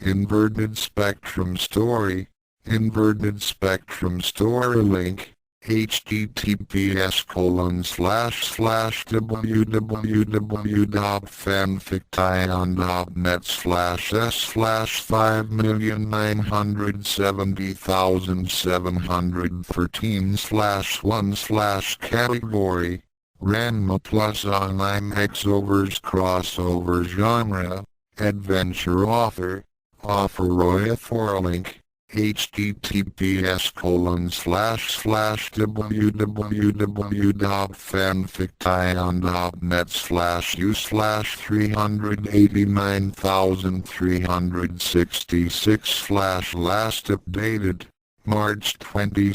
Inverted spectrum story. Inverted spectrum story link. https://www.fanfiction.net/s/5907713/1/category Ranma plus online Xovers crossover genre adventure author Roya for a link https://www.fanfiction.net/u/389366/ last updated March 22,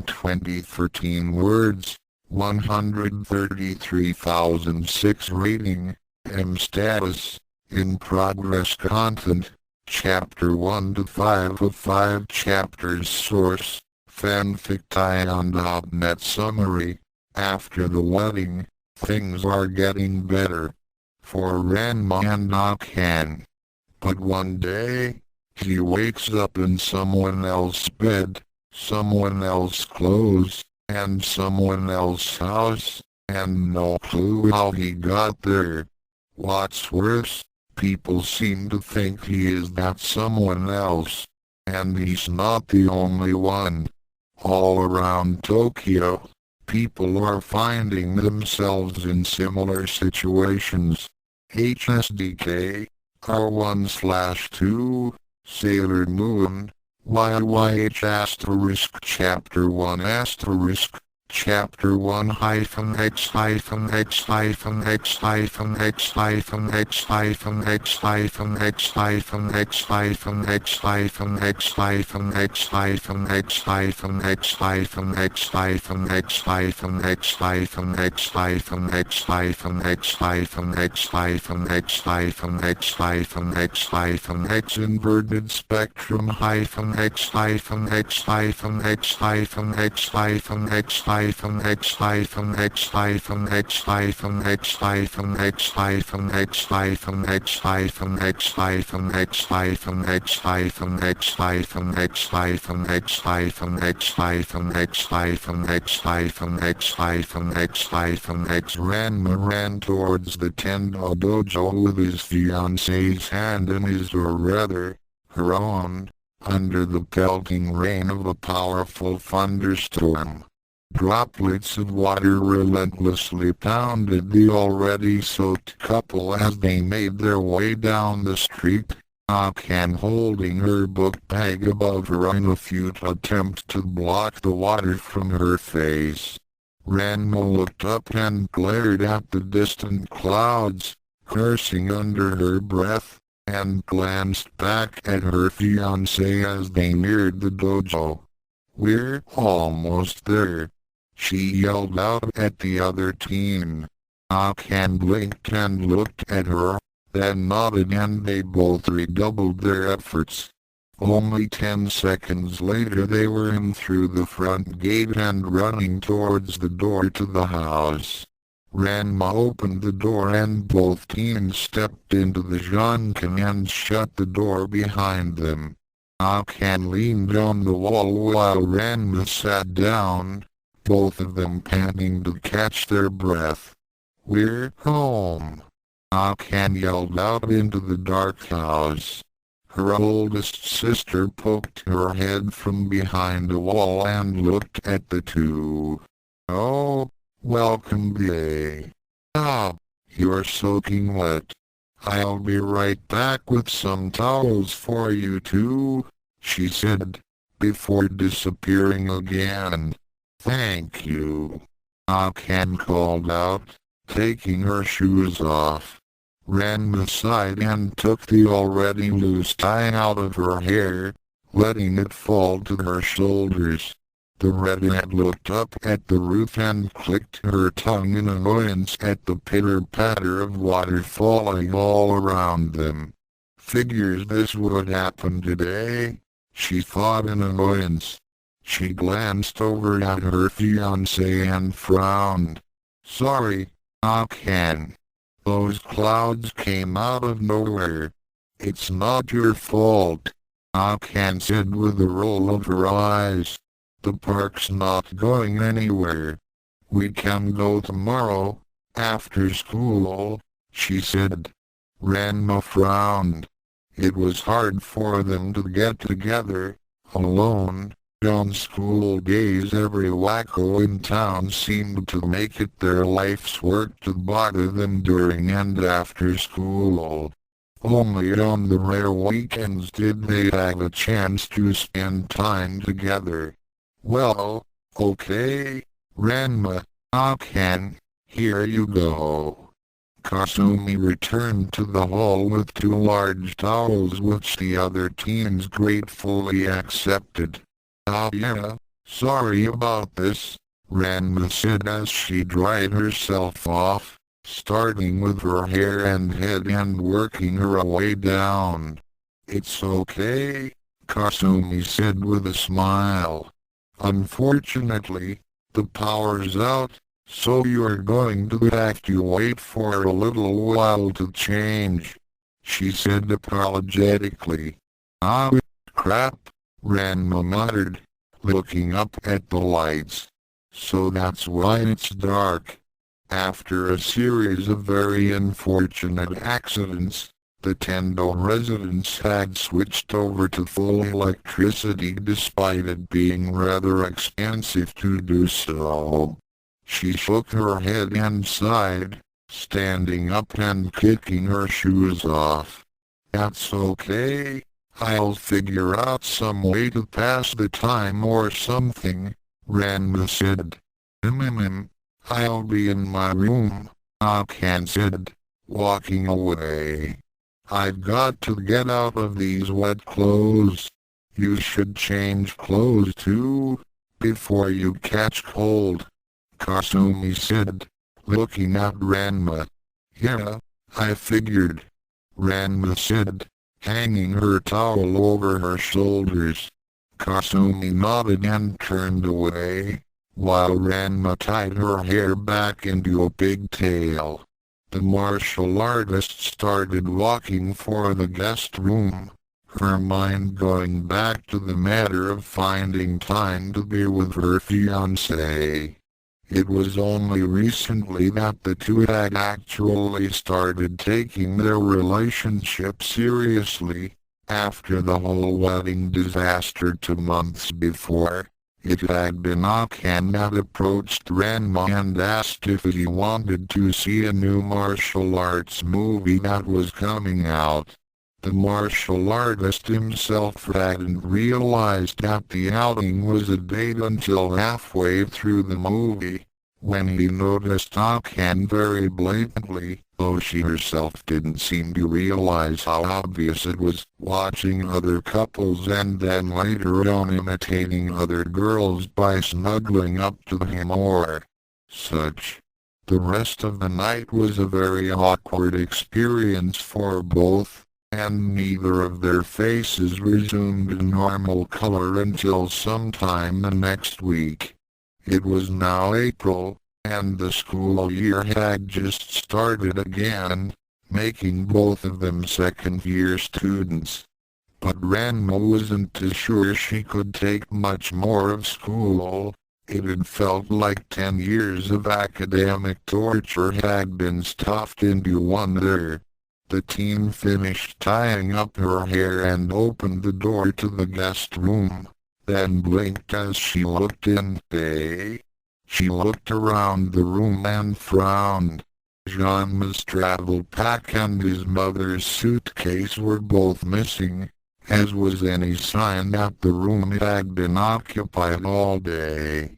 2013 words 133,006 rating M status in progress content Chapter 1 to 5 of 5 chapters Source fanfiction.net Summary After the wedding, things are getting better for Ranma and Akane. But one day, he wakes up in someone else's bed, someone else's clothes, and someone else's house, and no clue how he got there. What's worse, people seem to think he is that someone else, and he's not the only one. All around Tokyo, people are finding themselves in similar situations. HSDK, R1/2, Sailor Moon, YYH** Chapter 1** Chapter 1 X X X X X X X X X X X X X inverted spectrum X X X X X X X Ranma ran towards the Tendo dojo with his fiancée's hand in his, or rather, her own, under the pelting rain of a powerful thunderstorm. Droplets of water relentlessly pounded the already soaked couple as they made their way down the street, Akane holding her book bag above her in a futile attempt to block the water from her face. Ranma looked up and glared at the distant clouds, cursing under her breath, and glanced back at her fiancé as they neared the dojo. "We're almost there," she yelled out at the other team. Akane blinked and looked at her, then nodded, and they both redoubled their efforts. Only 10 seconds later they were in through the front gate and running towards the door to the house. Ranma opened the door and both teams stepped into the Jonkan and shut the door behind them. Akane leaned on the wall while Ranma sat down, both of them panting to catch their breath. "We're home," Akane yelled out into the dark house. Her oldest sister poked her head from behind a wall and looked at the two. "Oh, welcome bae. Ah, you're soaking wet. I'll be right back with some towels for you too," she said, before disappearing again. "Thank you," Akane called out, taking her shoes off. Ranma sighed and took the already loose tie out of her hair, letting it fall to her shoulders. The redhead looked up at the roof and clicked her tongue in annoyance at the pitter-patter of water falling all around them. "Figures this would happen today," she thought in annoyance. She glanced over at her fiancé and frowned. "Sorry, Akane. Those clouds came out of nowhere. It's not your fault, Akane said with a roll of her eyes. The park's not going anywhere. We can go tomorrow, after school, she said. Ranma frowned. It was hard for them to get together, alone. On school days every wacko in town seemed to make it their life's work to bother them during and after school. Only on the rare weekends did they have a chance to spend time together. Well, okay, Ranma, Akane, here you go. Kasumi returned to the hall with 2 large towels which the other teens gratefully accepted. Ah yeah, sorry about this, Ranma said as she dried herself off, starting with her hair and head and working her way down. It's okay, Kasumi said with a smile. Unfortunately, the power's out, so you're going to have to wait for a little while to change, she said apologetically. Ah, crap, Ranma muttered, looking up at the lights. So that's why it's dark. After a series of very unfortunate accidents, the Tendo residents had switched over to full electricity despite it being rather expensive to do so. She shook her head and sighed, standing up and kicking her shoes off. That's okay. I'll figure out some way to pass the time or something, Ranma said. I'll be in my room, Akane said, walking away. I've got to get out of these wet clothes. You should change clothes too, before you catch cold, Kasumi said, looking at Ranma. Yeah, I figured, Ranma said, hanging her towel over her shoulders. Kasumi nodded and turned away, while Ranma tied her hair back into a pigtail. The martial artist started walking for the guest room, her mind going back to the matter of finding time to be with her fiancé. It was only recently that the two had actually started taking their relationship seriously, after the whole wedding disaster 2 months before. It had been Akane that approached Ranma and asked if he wanted to see a new martial arts movie that was coming out. The martial artist himself hadn't realized that the outing was a date until halfway through the movie, when he noticed Akane very blatantly, though she herself didn't seem to realize how obvious it was, watching other couples and then later on imitating other girls by snuggling up to him or such. The rest of the night was a very awkward experience for both, and neither of their faces resumed normal color until sometime the next week. It was now April, and the school year had just started again, making both of them second-year students. But Ranma wasn't too sure she could take much more of school. It had felt like 10 years of academic torture had been stuffed into one year. The teen finished tying up her hair and opened the door to the guest room, then blinked as she looked in. She looked around the room and frowned. Jean's travel pack and his mother's suitcase were both missing, as was any sign that the room had been occupied all day.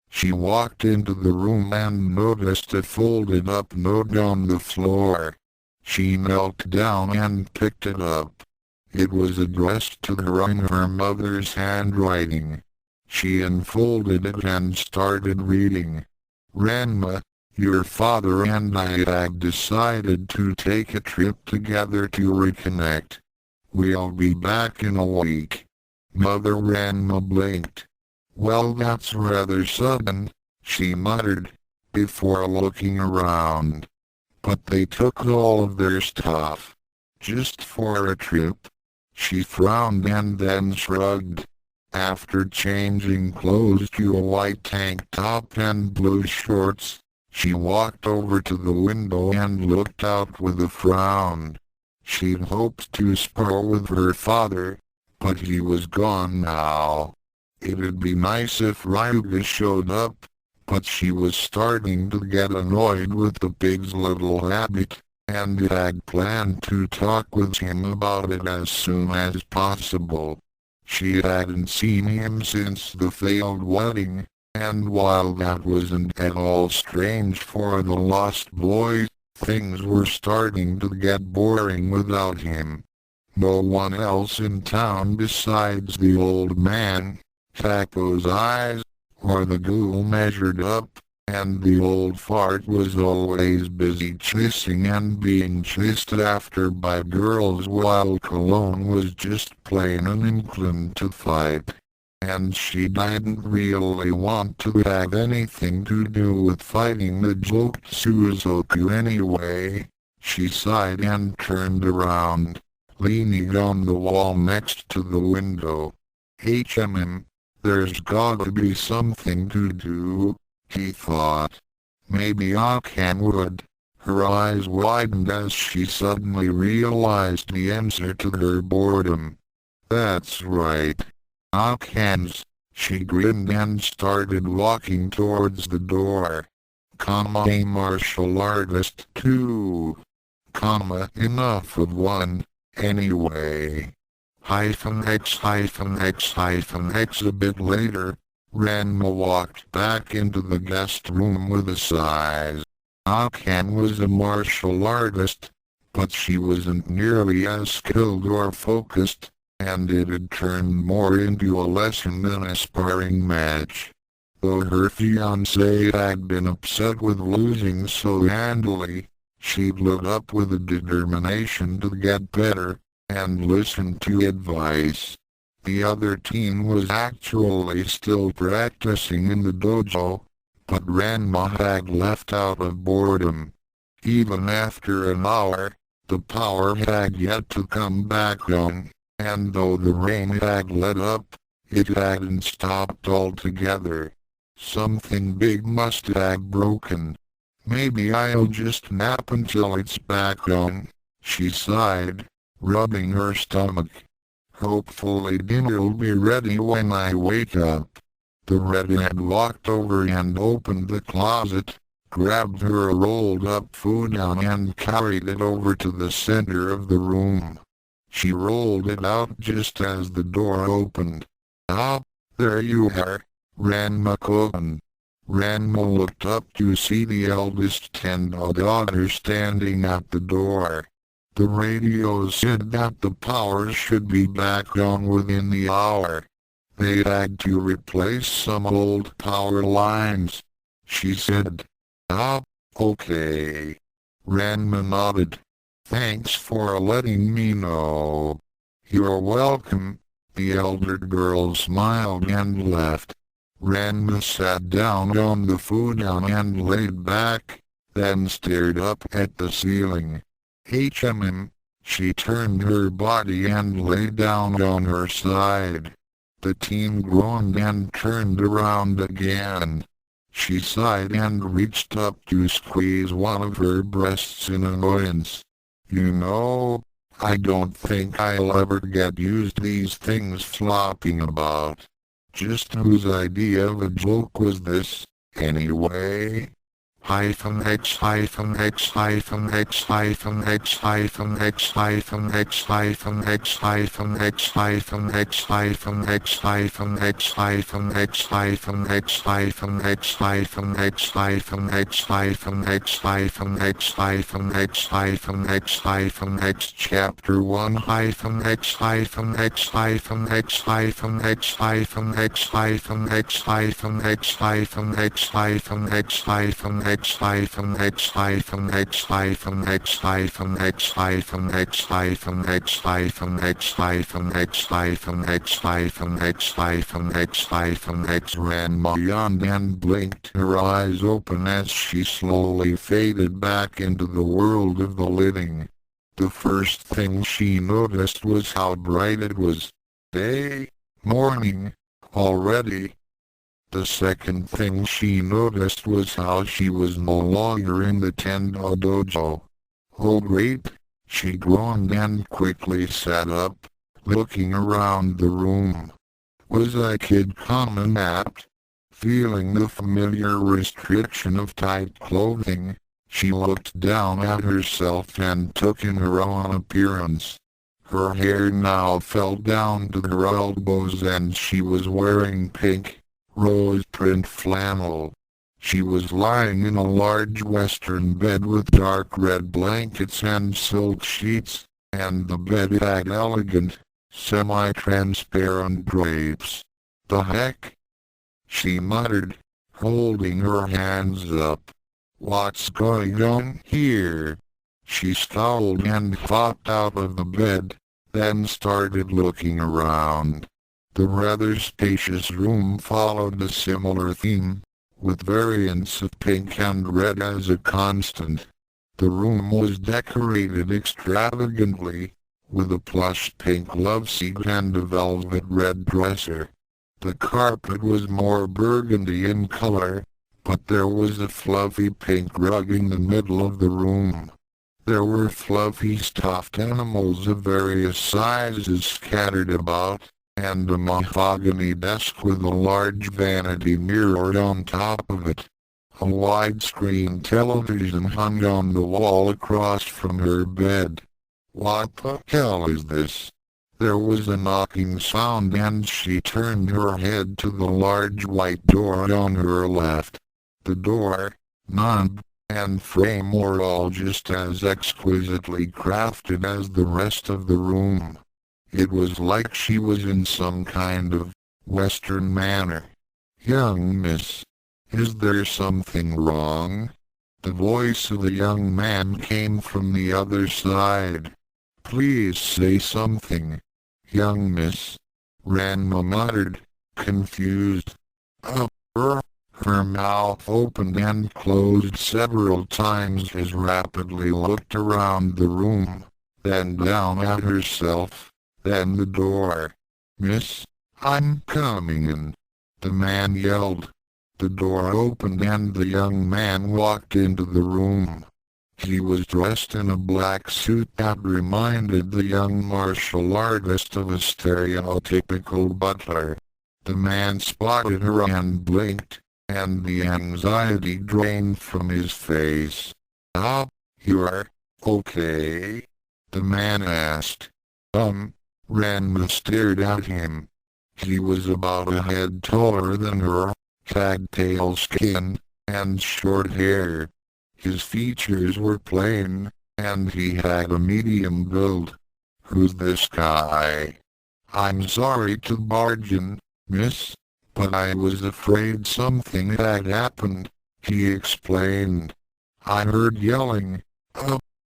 She walked into the room and noticed a folded-up note on the floor. She knelt down and picked it up. It was addressed to her in her mother's handwriting. She unfolded it and started reading. Ranma, your father and I have decided to take a trip together to reconnect. We'll be back in a week. Mother Ranma blinked. Well, that's rather sudden, she muttered, before looking around. But they took all of their stuff. Just for a trip? She frowned and then shrugged. After changing clothes to a white tank top and blue shorts, she walked over to the window and looked out with a frown. She'd hoped to spar with her father, but he was gone now. It'd be nice if Ryuga showed up, but she was starting to get annoyed with the pig's little habit, and had planned to talk with him about it as soon as possible. She hadn't seen him since the failed wedding, and while that wasn't at all strange for the lost boy, things were starting to get boring without him. No one else in town besides the old man, Taco's eyes, or the ghoul measured up, and the old fart was always busy chasing and being chased after by girls while Cologne was just plain uninclined to fight. And she didn't really want to have anything to do with fighting the joked Suzuku anyway. She sighed and turned around, leaning on the wall next to the window. There's gotta be something to do, he thought. Maybe Akane would. Her eyes widened as she suddenly realized the answer to her boredom. That's right. Akane's. She grinned and started walking towards the door. A martial artist too. Enough of one, anyway. X a bit later, Ranma walked back into the guest room with a sigh. Akane was a martial artist, but she wasn't nearly as skilled or focused, and it had turned more into a lesson than a sparring match. Though her fiancé had been upset with losing so handily, she'd lit up with a determination to get better, and listen to advice. The other team was actually still practicing in the dojo, but Ranma had left out of boredom. Even after an hour, the power had yet to come back on, and though the rain had let up, it hadn't stopped altogether. Something big must have broken. Maybe I'll just nap until it's back on, she sighed, rubbing her stomach. Hopefully dinner'll be ready when I wake up. The redhead walked over and opened the closet, grabbed her rolled-up foodon and carried it over to the center of the room. She rolled it out just as the door opened. Ah, there you are, Ranma-kun. Ranma looked up to see the eldest Tendo daughter standing at the door. The radio said that the power should be back on within the hour. They had to replace some old power lines, she said. Ah, okay. Ranma nodded. Thanks for letting me know. You're welcome. The elder girl smiled and left. Ranma sat down on the futon and laid back, then stared up at the ceiling. She turned her body and lay down on her side. The team groaned and turned around again. She sighed and reached up to squeeze one of her breasts in annoyance. You know, I don't think I'll ever get used these things flopping about. Just whose idea of a joke was this, anyway? X X X X X X X X X X X X X X X Chapter 1 X X X X X X Ranma yawned and blinked her eyes open as she slowly faded back into the world of the living. The first thing she noticed was how bright it was. Day, morning, already. The second thing she noticed was how she was no longer in the Tendo dojo. Oh great, she groaned and quickly sat up, looking around the room. Was I kid common apt? Feeling the familiar restriction of tight clothing, she looked down at herself and took in her own appearance. Her hair now fell down to her elbows and she was wearing pink, rose print flannel. She was lying in a large western bed with dark red blankets and silk sheets, and the bed had elegant, semi-transparent drapes. The heck? She muttered, holding her hands up. What's going on here? She scowled and hopped out of the bed, then started looking around. The rather spacious room followed a similar theme, with variants of pink and red as a constant. The room was decorated extravagantly, with a plush pink loveseat and a velvet red dresser. The carpet was more burgundy in color, but there was a fluffy pink rug in the middle of the room. There were fluffy stuffed animals of various sizes scattered about, and a mahogany desk with a large vanity mirror on top of it. A widescreen television hung on the wall across from her bed. What the hell is this? There was a knocking sound and she turned her head to the large white door on her left. The door, knob, and frame were all just as exquisitely crafted as the rest of the room. It was like she was in some kind of Western manor. Young miss, is there something wrong? The voice of the young man came from the other side. Please say something. Young miss, Ranma muttered, confused. Her mouth opened and closed several times as rapidly looked around the room, then down at herself, then the door. Miss, I'm coming in, the man yelled. The door opened and the young man walked into the room. He was dressed in a black suit that reminded the young martial artist of a stereotypical butler. The man spotted her and blinked, and the anxiety drained from his face. Ah, you're okay? The man asked. Ranma stared at him. He was about a head taller than her, had pale skin, and short hair. His features were plain, and he had a medium build. Who's this guy? I'm sorry to barge in, miss, but I was afraid something had happened, he explained. I heard yelling.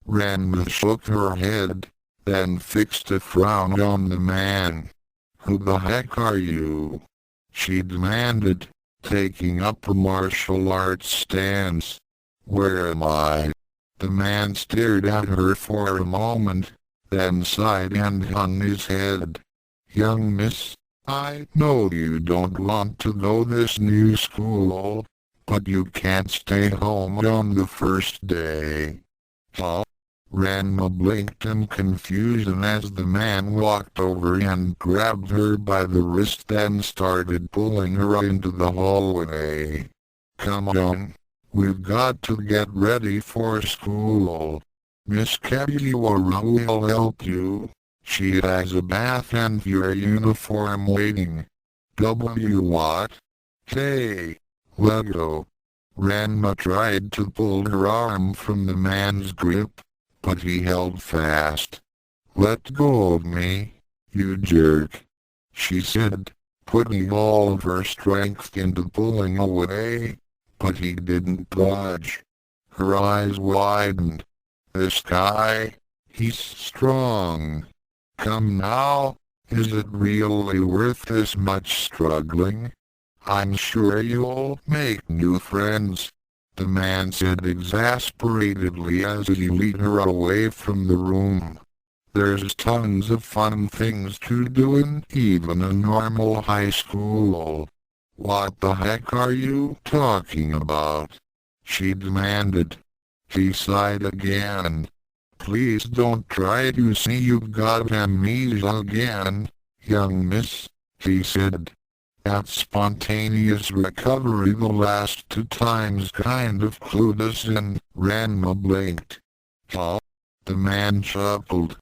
Ranma shook her head, then fixed a frown on the man. Who the heck are you? She demanded, taking up a martial arts stance. Where am I? The man stared at her for a moment, then sighed and hung his head. Young miss, I know you don't want to go this new school, but you can't stay home on the first day. Huh? Ranma blinked in confusion as the man walked over and grabbed her by the wrist, then started pulling her into the hallway. Come on, we've got to get ready for school. Miss Kagiwara will help you. She has a bath and your uniform waiting. What? Hey, let go. Ranma tried to pull her arm from the man's grip, but he held fast. Let go of me, you jerk, she said, putting all of her strength into pulling away, but he didn't budge. Her eyes widened. This guy, he's strong. Come now, is it really worth this much struggling? I'm sure you'll make new friends. the man said exasperatedly as he led her away from the room. There's tons of fun things to do in even a normal high school. What the heck are you talking about? She demanded. He sighed again. Please don't try to say you've got amnesia again, young miss, he said. At spontaneous recovery the last 2 times kind of clued us in, Ranma blinked. Huh? The man chuckled.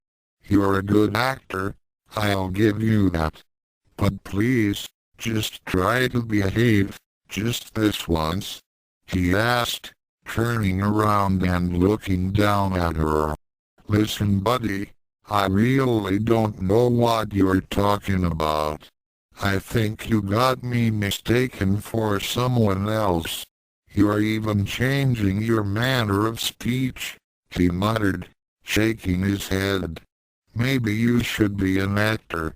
You're a good actor, I'll give you that. But please, just try to behave, just this once, he asked, turning around and looking down at her. Listen, buddy, I really don't know what you're talking about. I think you got me mistaken for someone else. You're even changing your manner of speech, he muttered, shaking his head. Maybe you should be an actor.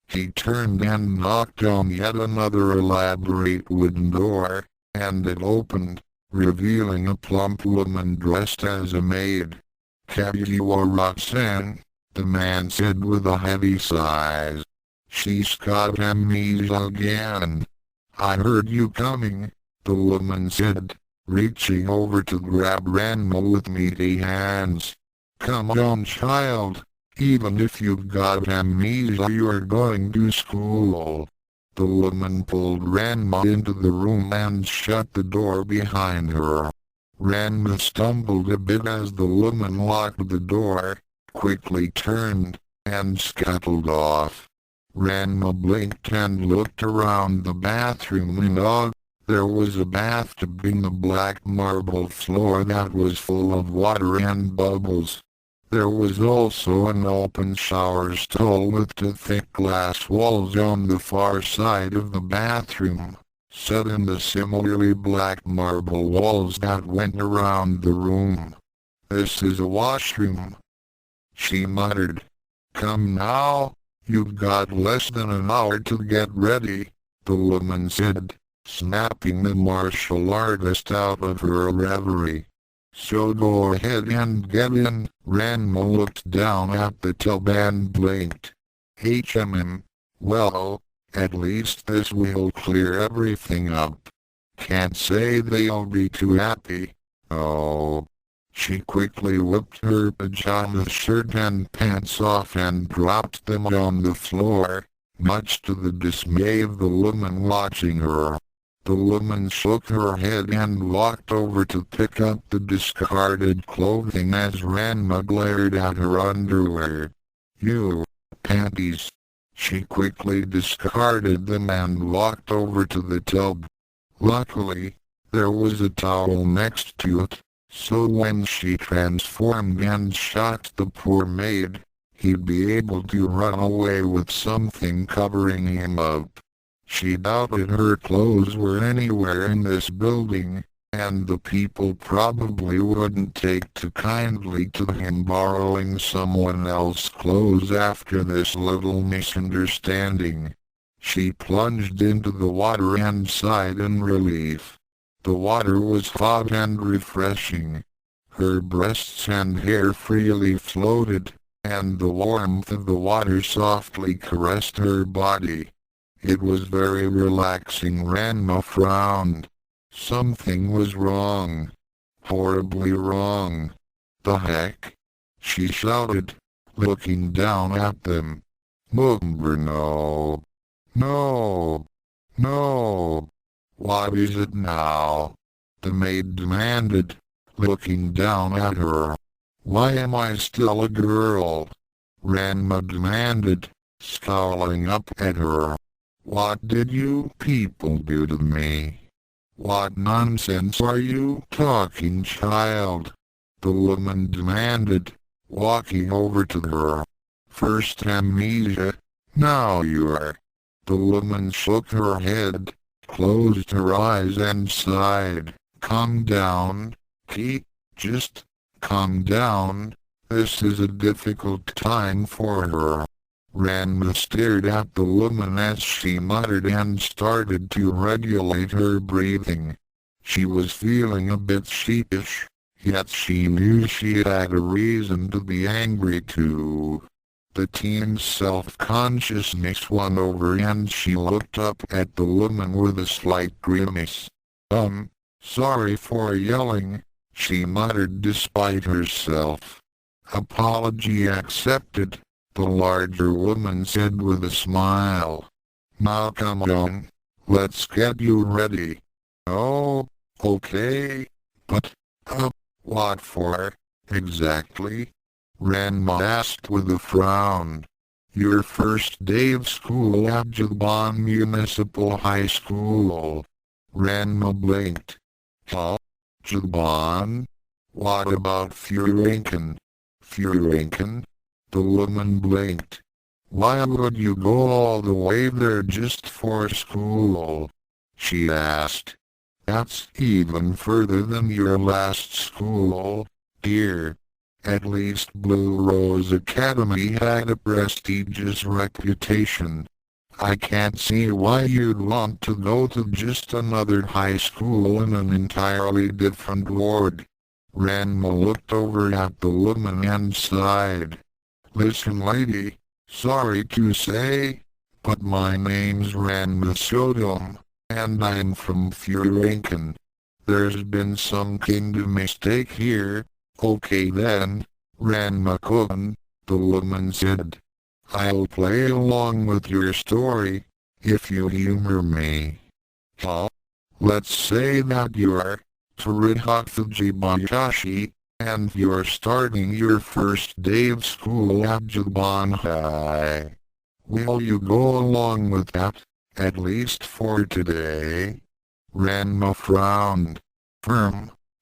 He turned and knocked on yet another elaborate wooden door, and it opened, revealing a plump woman dressed as a maid. Kaguya-san, the man said with a heavy sigh. She's got amnesia again. I heard you coming, the woman said, reaching over to grab Ranma with meaty hands. Come on, child. Even if you've got amnesia, you're going to school. The woman pulled Ranma into the room and shut the door behind her. Ranma stumbled a bit as the woman locked the door, quickly turned, and scuttled off. Ranma blinked and looked around the bathroom in awe. There was a bathtub in the black marble floor that was full of water and bubbles. There was also an open shower stall with 2 thick glass walls on the far side of the bathroom, set in the similarly black marble walls that went around the room. This is a washroom, she muttered. Come now. You've got less than an hour to get ready, the woman said, snapping the martial artist out of her reverie. So go ahead and get in. Ranma looked down at the tub and blinked. Well, at least this will clear everything up. Can't say they'll be too happy. Oh. She quickly whipped her pajama shirt and pants off and dropped them on the floor, much to the dismay of the woman watching her. The woman shook her head and walked over to pick up the discarded clothing as Ranma glared at her underwear. You panties. She quickly discarded them and walked over to the tub. Luckily, there was a towel next to it. So when she transformed and shot the poor maid, he'd be able to run away with something covering him up. She doubted her clothes were anywhere in this building, and the people probably wouldn't take too kindly to him borrowing someone else's clothes after this little misunderstanding. She plunged into the water and sighed in relief. The water was hot and refreshing. Her breasts and hair freely floated, and the warmth of the water softly caressed her body. It was very relaxing. Ranma frowned. Something was wrong. Horribly wrong. The heck? She shouted, looking down at them. Mumber, no. No. No. What is it now? The maid demanded, looking down at her. Why am I still a girl? Ranma demanded, scowling up at her. What did you people do to me? What nonsense are you talking, child? The woman demanded, walking over to her. First amnesia, now you're. The woman shook her head, closed her eyes and sighed. Calm down, Pete, just calm down. This is a difficult time for her. Ranma stared at the woman as she muttered and started to regulate her breathing. She was feeling a bit sheepish, yet she knew she had a reason to be angry too. The teen's self-consciousness won over and she looked up at the woman with a slight grimace. Sorry for yelling, she muttered despite herself. Apology accepted, the larger woman said with a smile. Now come on, let's get you ready. Oh, okay, but, what for, exactly? Ranma asked with a frown. Your first day of school at Jaban Municipal High School. Ranma blinked. Huh? Jaban? What about Furinken? Furinken? The woman blinked. Why would you go all the way there just for school? She asked. That's even further than your last school, dear. At least Blue Rose Academy had a prestigious reputation. I can't see why you'd want to go to just another high school in an entirely different ward. Ranma looked over at the woman and sighed. Listen lady, sorry to say, but my name's Ranma Sodom, and I'm from Furinken. There's been some kind of mistake here. Okay then, Ranma-kun, the woman said. I'll play along with your story, if you humor me. Huh? Let's say that you're Toriha Fujibayashi, and you're starting your first day of school at Jaban High. Will you go along with that, at least for today? Ranma frowned.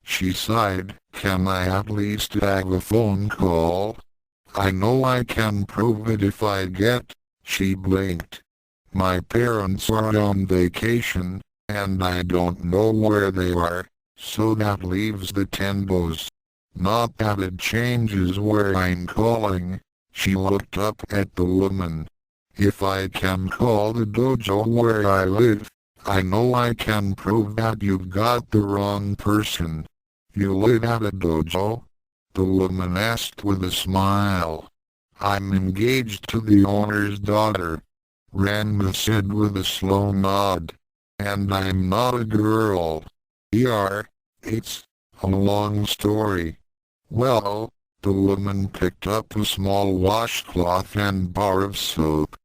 She sighed. Can I at least have a phone call? I know I can prove it if I get. She blinked. My parents are on vacation, and I don't know where they are, so that leaves the Tenbos. Not that it changes where I'm calling. She looked up at the woman. If I can call the dojo where I live, I know I can prove that you've got the wrong person. You live at a dojo? The woman asked with a smile. I'm engaged to the owner's daughter, Ranma said with a slow nod. And I'm not a girl. It's a long story. Well, the woman picked up a small washcloth and bar of soap.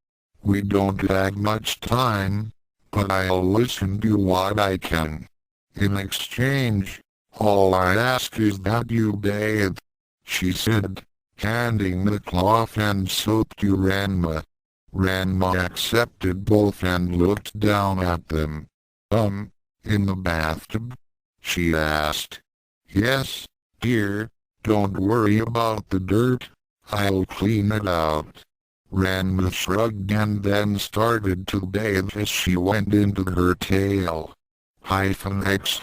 We don't have much time, but I'll listen to what I can. In exchange, all I ask is that you bathe, she said, handing the cloth and soap to Ranma. Ranma accepted both and looked down at them. In the bathtub? She asked. Yes, dear, don't worry about the dirt, I'll clean it out. Ranma shrugged and then started to bathe as she went into her tale. -X.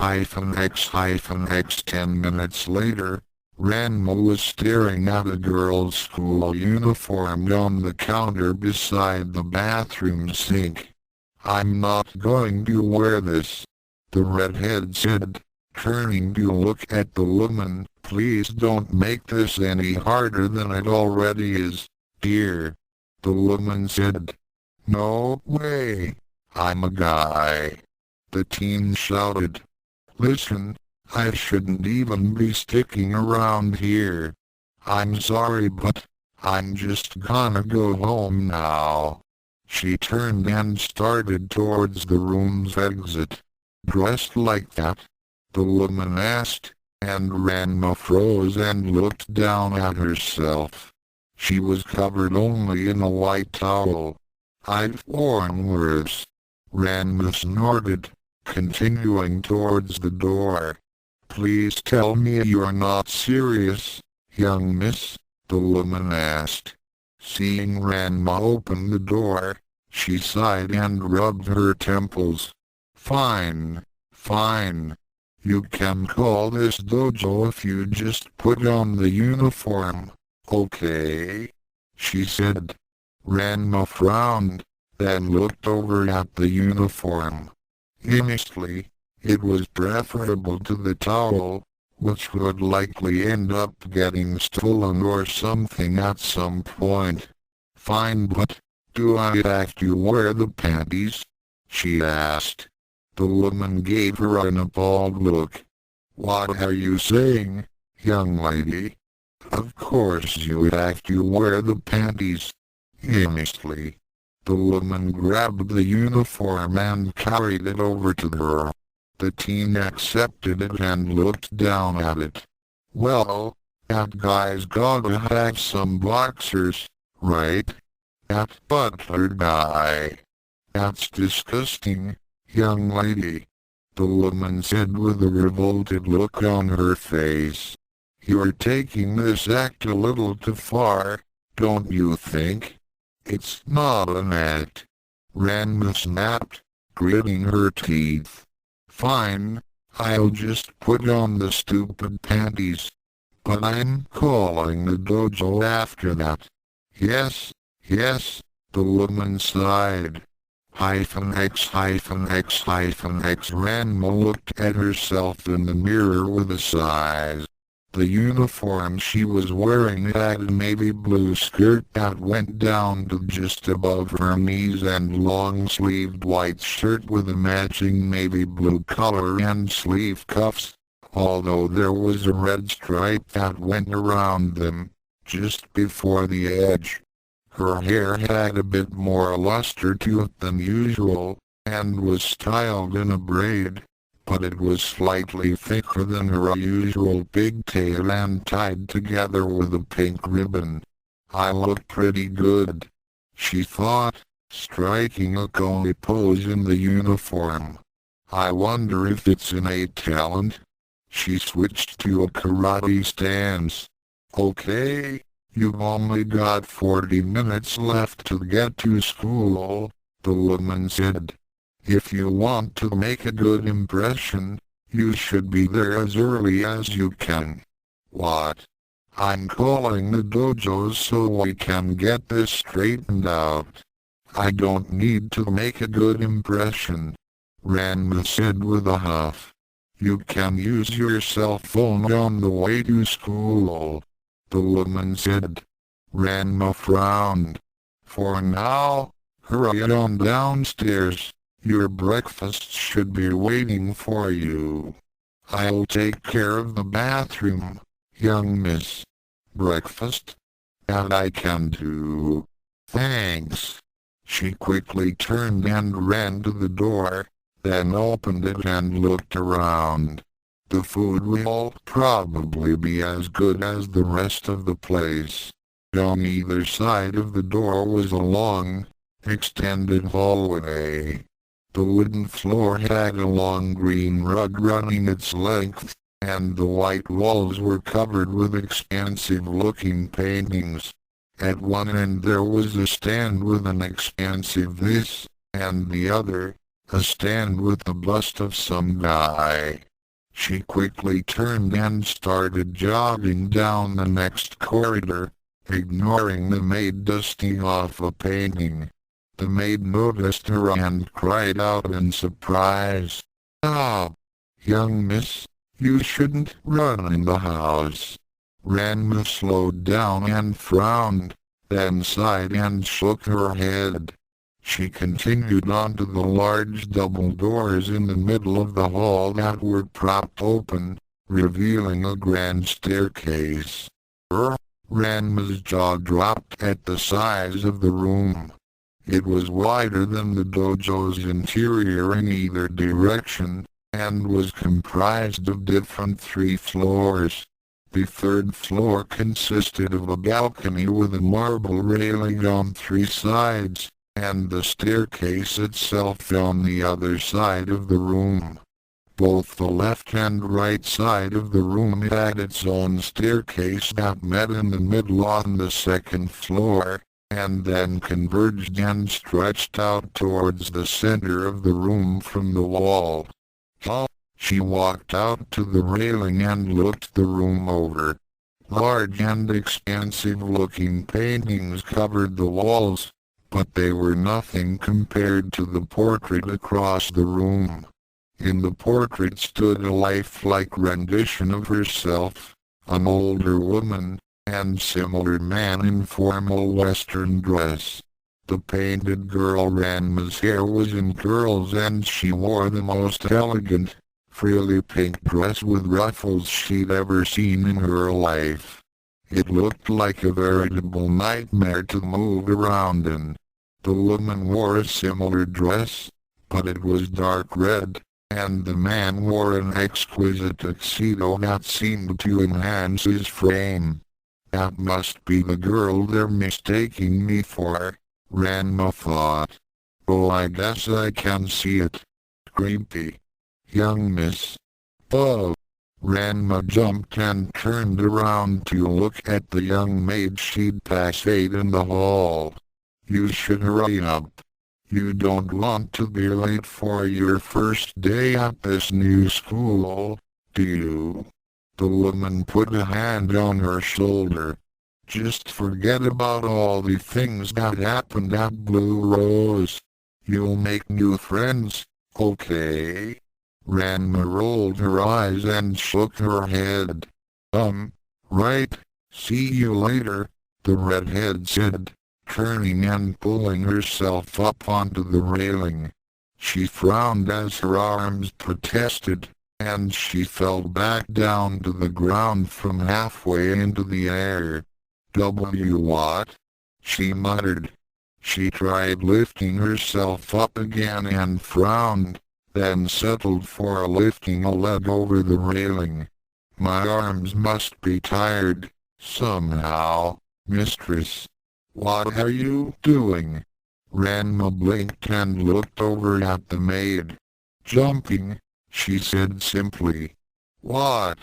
10 minutes later, Ranma was staring at a girl's school uniform on the counter beside the bathroom sink. I'm not going to wear this, the redhead said, turning to look at the woman. Please don't make this any harder than it already is, dear. The woman said. No way. I'm a guy. The teen shouted. Listen, I shouldn't even be sticking around here. I'm sorry but I'm just gonna go home now. She turned and started towards the room's exit. Dressed like that? The woman asked, and Ranma froze and looked down at herself. She was covered only in a white towel. I've worn worse. Ranma snorted, continuing towards the door. Please tell me you're not serious, young miss, the woman asked. Seeing Ranma open the door, she sighed and rubbed her temples. Fine, fine. You can call this dojo if you just put on the uniform. Okay, she said. Ranma frowned, then looked over at the uniform. Honestly, It was preferable to the towel, which would likely end up getting stolen or something at some point. Fine, but do I have to wear the panties? She asked. The woman gave her an appalled look. What are you saying, young lady? Of course you have to wear the panties. Honestly. The woman grabbed the uniform and carried it over to her. The teen accepted it and looked down at it. Well, that guy's gotta have some boxers, right? That butler guy. That's disgusting, young lady. The woman said with a revolted look on her face. You're taking this act a little too far, don't you think? It's not an act. Ranma snapped, gritting her teeth. Fine, I'll just put on the stupid panties. But I'm calling the dojo after that. Yes, yes, the woman sighed. X X Ranma looked at herself in the mirror with a sigh. The uniform she was wearing had a navy blue skirt that went down to just above her knees and long-sleeved white shirt with a matching navy blue collar and sleeve cuffs, although there was a red stripe that went around them, just before the edge. Her hair had a bit more luster to it than usual, and was styled in a braid, but it was slightly thicker than her usual pigtail and tied together with a pink ribbon. I look pretty good, she thought, striking a cozy pose in the uniform. I wonder if it's innate talent. She switched to a karate stance. Okay, you've only got 40 minutes left to get to school, the woman said. If you want to make a good impression, you should be there as early as you can. What? I'm calling the dojos so we can get this straightened out. I don't need to make a good impression, Ranma said with a huff. You can use your cell phone on the way to school, the woman said. Ranma frowned. For now, hurry on downstairs. Your breakfast should be waiting for you. I'll take care of the bathroom, young miss. Breakfast? That I can do. Thanks. She quickly turned and ran to the door, then opened it and looked around. The food will probably be as good as the rest of the place. On either side of the door was a long, extended hallway. The wooden floor had a long green rug running its length, and the white walls were covered with expansive-looking paintings. At one end there was a stand with an expansive this, and the other, a stand with the bust of some guy. She quickly turned and started jogging down the next corridor, ignoring the maid dusting off a painting. The maid noticed her and cried out in surprise. "Ah, young miss, you shouldn't run in the house." Ranma slowed down and frowned, then sighed and shook her head. She continued on to the large double doors in the middle of the hall that were propped open, revealing a grand staircase. Ranma's jaw dropped at the size of the room. It was wider than the dojo's interior in either direction, and was comprised of different 3 floors. The 3rd floor consisted of a balcony with a marble railing on 3 sides, and the staircase itself on the other side of the room. Both the left and right side of the room had its own staircase that met in the middle on the 2nd floor, and then converged and stretched out towards the center of the room from the wall. She walked out to the railing and looked the room over. Large and expansive-looking paintings covered the walls, but they were nothing compared to the portrait across the room. In the portrait stood a lifelike rendition of herself, an older woman, and similar man in formal Western dress. The painted girl Ranma's hair was in curls and she wore the most elegant, frilly pink dress with ruffles she'd ever seen in her life. It looked like a veritable nightmare to move around in. The woman wore a similar dress, but it was dark red, and the man wore an exquisite tuxedo that seemed to enhance his frame. That must be the girl they're mistaking me for, Ranma thought. Oh, I guess I can see it. Creepy. Young miss. Oh. Ranma jumped and turned around to look at the young maid she'd passed in the hall. You should hurry up. You don't want to be late for your first day at this new school, do you? The woman put a hand on her shoulder. Just forget about all the things that happened at Blue Rose. You'll make new friends, okay? Ranma rolled her eyes and shook her head. Right, see you later, the redhead said, turning and pulling herself up onto the railing. She frowned as her arms protested, and she fell back down to the ground from halfway into the air. What? She muttered. She tried lifting herself up again and frowned, then settled for lifting a leg over the railing. My arms must be tired, somehow, mistress. What are you doing? Ranma blinked and looked over at the maid. Jumping, she said simply. What?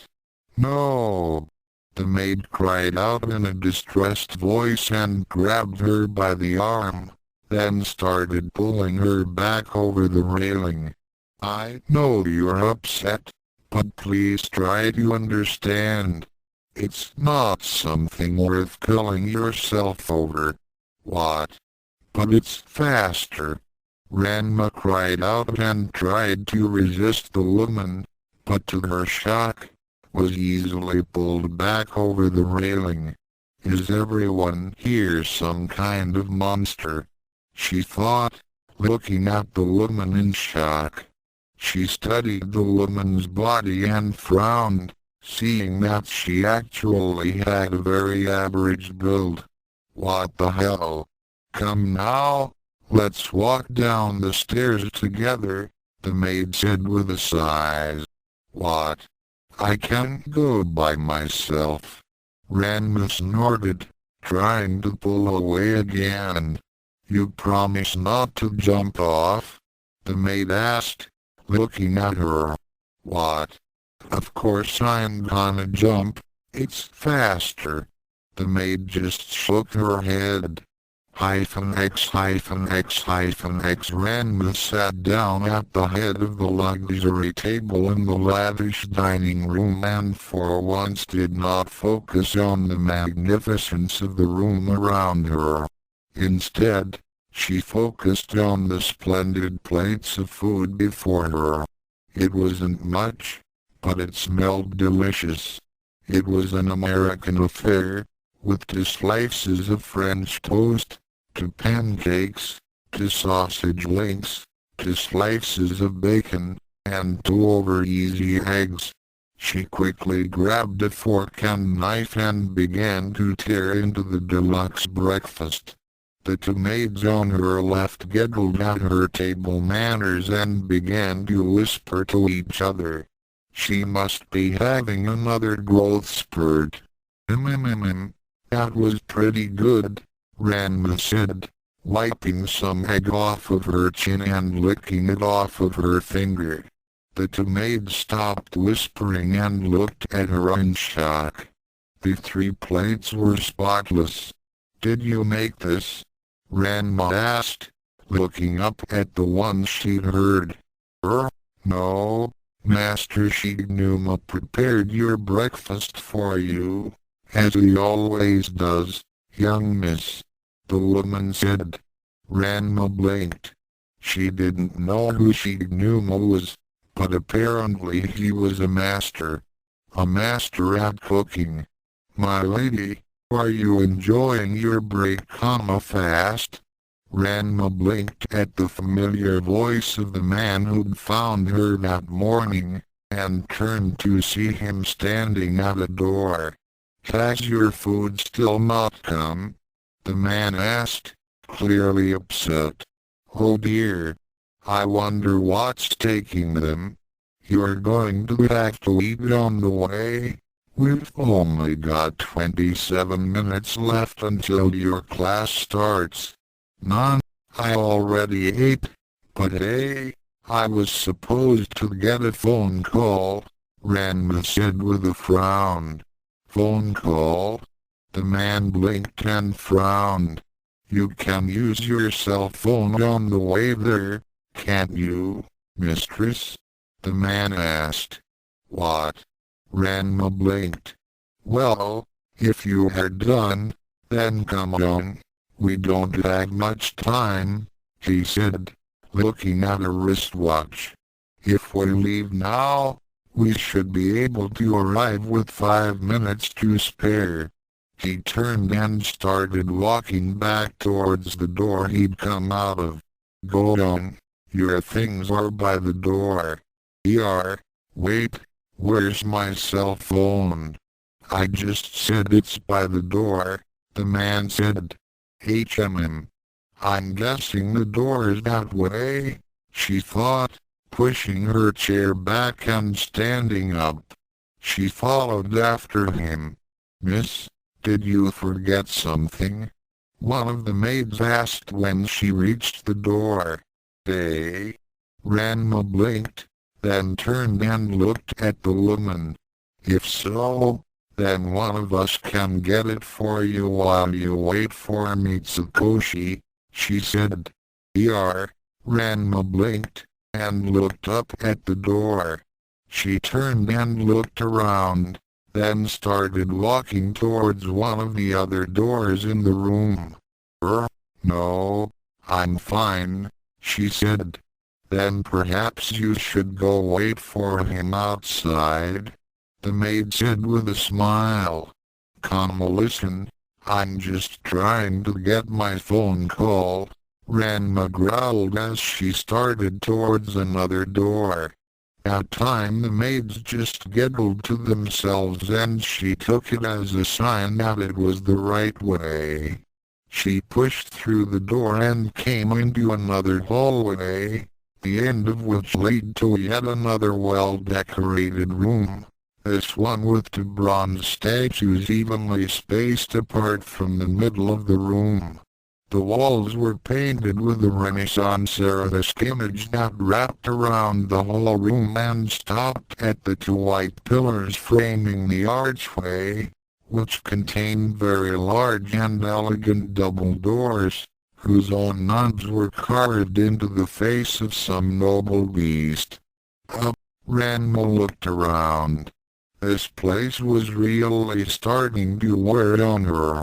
No! The maid cried out in a distressed voice and grabbed her by the arm, then started pulling her back over the railing. I know you're upset, but please try to understand. It's not something worth killing yourself over. What? But it's faster. Ranma cried out and tried to resist the woman, but to her shock, was easily pulled back over the railing. Is everyone here some kind of monster? She thought, looking at the woman in shock. She studied the woman's body and frowned, seeing that she actually had a very average build. What the hell? Come now, let's walk down the stairs together, the maid said with a sigh. What? I can't go by myself. Ranma snorted, trying to pull away again. You promise not to jump off? The maid asked, looking at her. What? Of course I'm gonna jump. It's faster. The maid just shook her head. X X Ranma sat down at the head of the luxury table in the lavish dining room and for once did not focus on the magnificence of the room around her. Instead, she focused on the splendid plates of food before her. It wasn't much, but it smelled delicious. It was an American affair, with 2 slices of French toast, 2 pancakes, 2 sausage links, 2 slices of bacon, and 2 over-easy eggs. She quickly grabbed a fork and knife and began to tear into the deluxe breakfast. The 2 maids on her left giggled at her table manners and began to whisper to each other. She must be having another growth spurt. That was pretty good, Ranma said, wiping some egg off of her chin and licking it off of her finger. The 2 maids stopped whispering and looked at her in shock. The 3 plates were spotless. Did you make this? Ranma asked, looking up at the one she'd heard. No, Master Shignuma prepared your breakfast for you, as he always does, young miss, the woman said. Ranma blinked. She didn't know who Shignuma was, but apparently he was a master. A master at cooking. "My lady, are you enjoying your break, fast?" Ranma blinked at the familiar voice of the man who'd found her that morning, and turned to see him standing at a door. "Has your food still not come?" the man asked, clearly upset. "Oh dear. I wonder what's taking them. You're going to have to eat on the way. We've only got 27 minutes left until your class starts." "None. I already ate. But hey, I was supposed to get a phone call," Ranma said with a frown. "Phone call?" The man blinked and frowned. "You can use your cell phone on the way there, can't you, mistress?" the man asked. "What?" Ranma blinked. "Well, if you are done, then come on. We don't have much time," he said, looking at a wristwatch. "If we leave now, we should be able to arrive with 5 minutes to spare." He turned and started walking back towards the door he'd come out of. "Go on. Your things are by the door." Wait, where's my cell phone?" "I just said it's by the door," the man said. "I'm guessing the door is that way," she thought, pushing her chair back and standing up. She followed after him. "Miss, did you forget something?" one of the maids asked when she reached the door. "Eh?" Ranma blinked, then turned and looked at the woman. "If so, then one of us can get it for you while you wait for Mitsukoshi," she said. Ranma blinked, and looked up at the door. She turned and looked around, then started walking towards one of the other doors in the room. No, I'm fine," she said. "Then perhaps you should go wait for him outside," the maid said with a smile. "Come listen, I'm just trying to get my phone call," Ranma growled as she started towards another door. At time the maids just giggled to themselves and she took it as a sign that it was the right way. She pushed through the door and came into another hallway, the end of which led to yet another well-decorated room, this one with 2 bronze statues evenly spaced apart from the middle of the room. The walls were painted with a Renaissance arabesque image that wrapped around the whole room and stopped at the 2 white pillars framing the archway, which contained very large and elegant double doors, whose own knobs were carved into the face of some noble beast. Ranma looked around. This place was really starting to wear on her.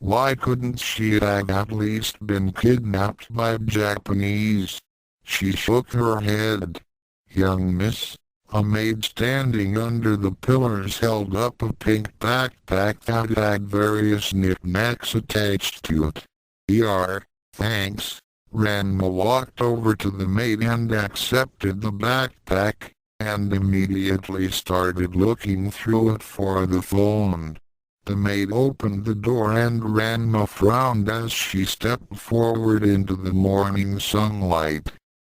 Why couldn't she have at least been kidnapped by Japanese? She shook her head. "Young miss," a maid standing under the pillars held up a pink backpack that had various knickknacks attached to it. Thanks." Ranma walked over to the maid and accepted the backpack, and immediately started looking through it for the phone. The maid opened the door and Ranma frowned as she stepped forward into the morning sunlight.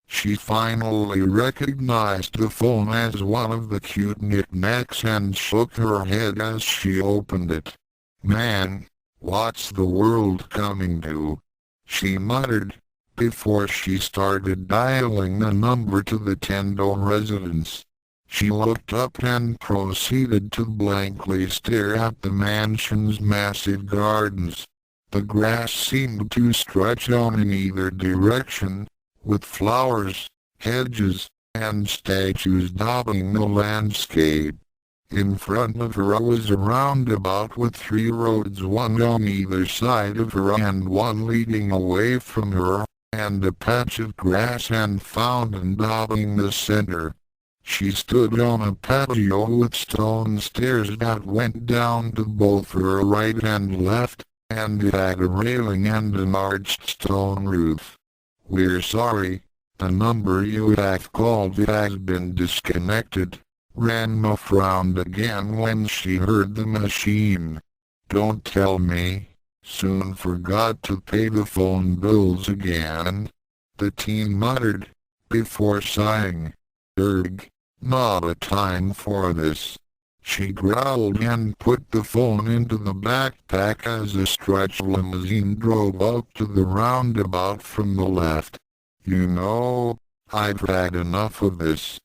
She finally recognized the phone as one of the cute knickknacks and shook her head as she opened it. "Man, what's the world coming to?" she muttered, before she started dialing the number to the Tendo residence. She looked up and proceeded to blankly stare at the mansion's massive gardens. The grass seemed to stretch on in either direction, with flowers, hedges, and statues dotting the landscape. In front of her was a roundabout with 3 roads, one on either side of her and one leading away from her, and a patch of grass and fountain dotting the center. She stood on a patio with stone stairs that went down to both her right and left, and it had a railing and an arched stone roof. "We're sorry. The number you have called has been disconnected." Ranma frowned again when she heard the machine. "Don't tell me. Soon forgot to pay the phone bills again," the teen muttered, before sighing. "Erg, not a time for this." She growled and put the phone into the backpack as a stretch limousine drove up to the roundabout from the left. "You know, I've had enough of this.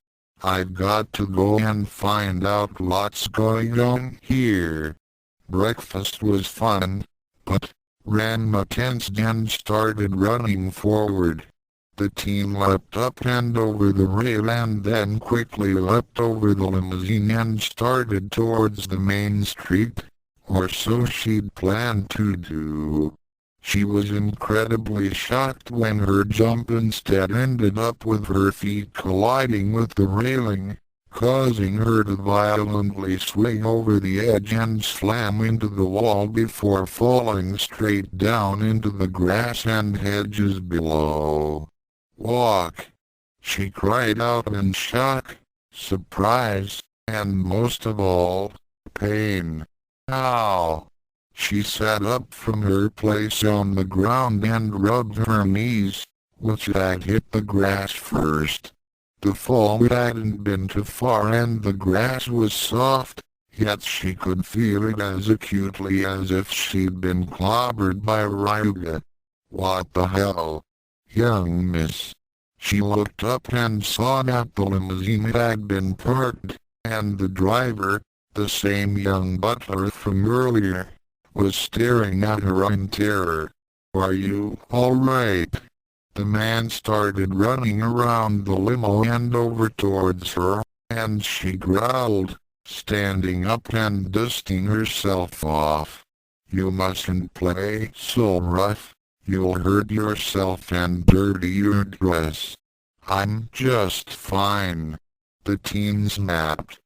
I've got to go and find out what's going on here." Breakfast was fun, but Ranma tensed and started running forward. The teen leapt up and over the rail and then quickly leapt over the limousine and started towards the main street, or so she'd planned to do. She was incredibly shocked when her jump instead ended up with her feet colliding with the railing, causing her to violently swing over the edge and slam into the wall before falling straight down into the grass and hedges below. "Walk!" she cried out in shock, surprise, and most of all, pain. "Ow!" She sat up from her place on the ground and rubbed her knees, which had hit the grass first. The fall hadn't been too far and the grass was soft, yet she could feel it as acutely as if she'd been clobbered by Ryuga. "What the hell? Young miss." She looked up and saw that the limousine had been parked, and the driver, the same young butler from earlier, was staring at her in terror. "Are you all right?" The man started running around the limo and over towards her, and she growled, standing up and dusting herself off. "You mustn't play so rough. You'll hurt yourself and dirty your dress." "I'm just fine," the teen snapped.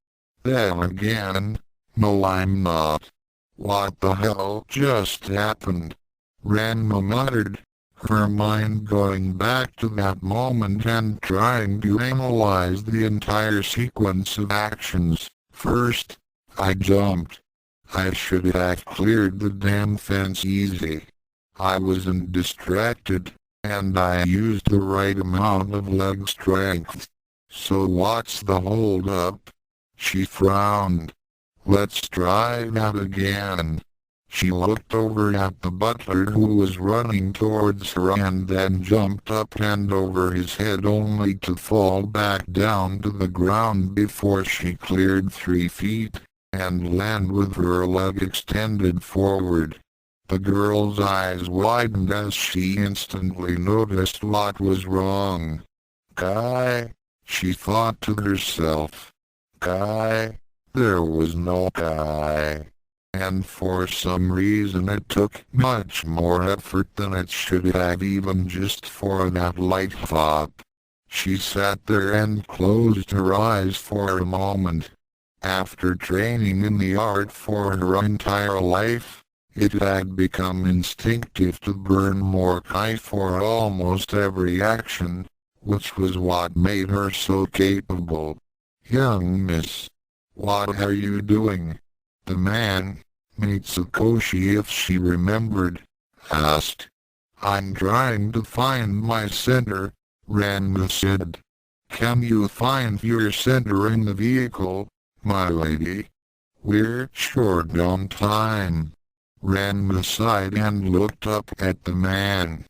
"Then again, no I'm not." "What the hell just happened?" Ranma muttered, her mind going back to that moment and trying to analyze the entire sequence of actions. "First, I jumped. I should have cleared the damn fence easy. I wasn't distracted, and I used the right amount of leg strength. So what's the hold up?" She frowned. "Let's try that again." She looked over at the butler who was running towards her and then jumped up and over his head only to fall back down to the ground before she cleared 3 feet, and land with her leg extended forward. The girl's eyes widened as she instantly noticed what was wrong. "Guy," she thought to herself. "Guy." There was no guy. And for some reason it took much more effort than it should have even just for that light hop. She sat there and closed her eyes for a moment. After training in the art for her entire life, it had become instinctive to burn more kai for almost every action, which was what made her so capable. "Young miss, what are you doing?" The man, Mitsukoshi if she remembered, asked. "I'm trying to find my center," Ranma said. "Can you find your center in the vehicle, my lady? We're short on time." Ranma sighed and looked up at the man.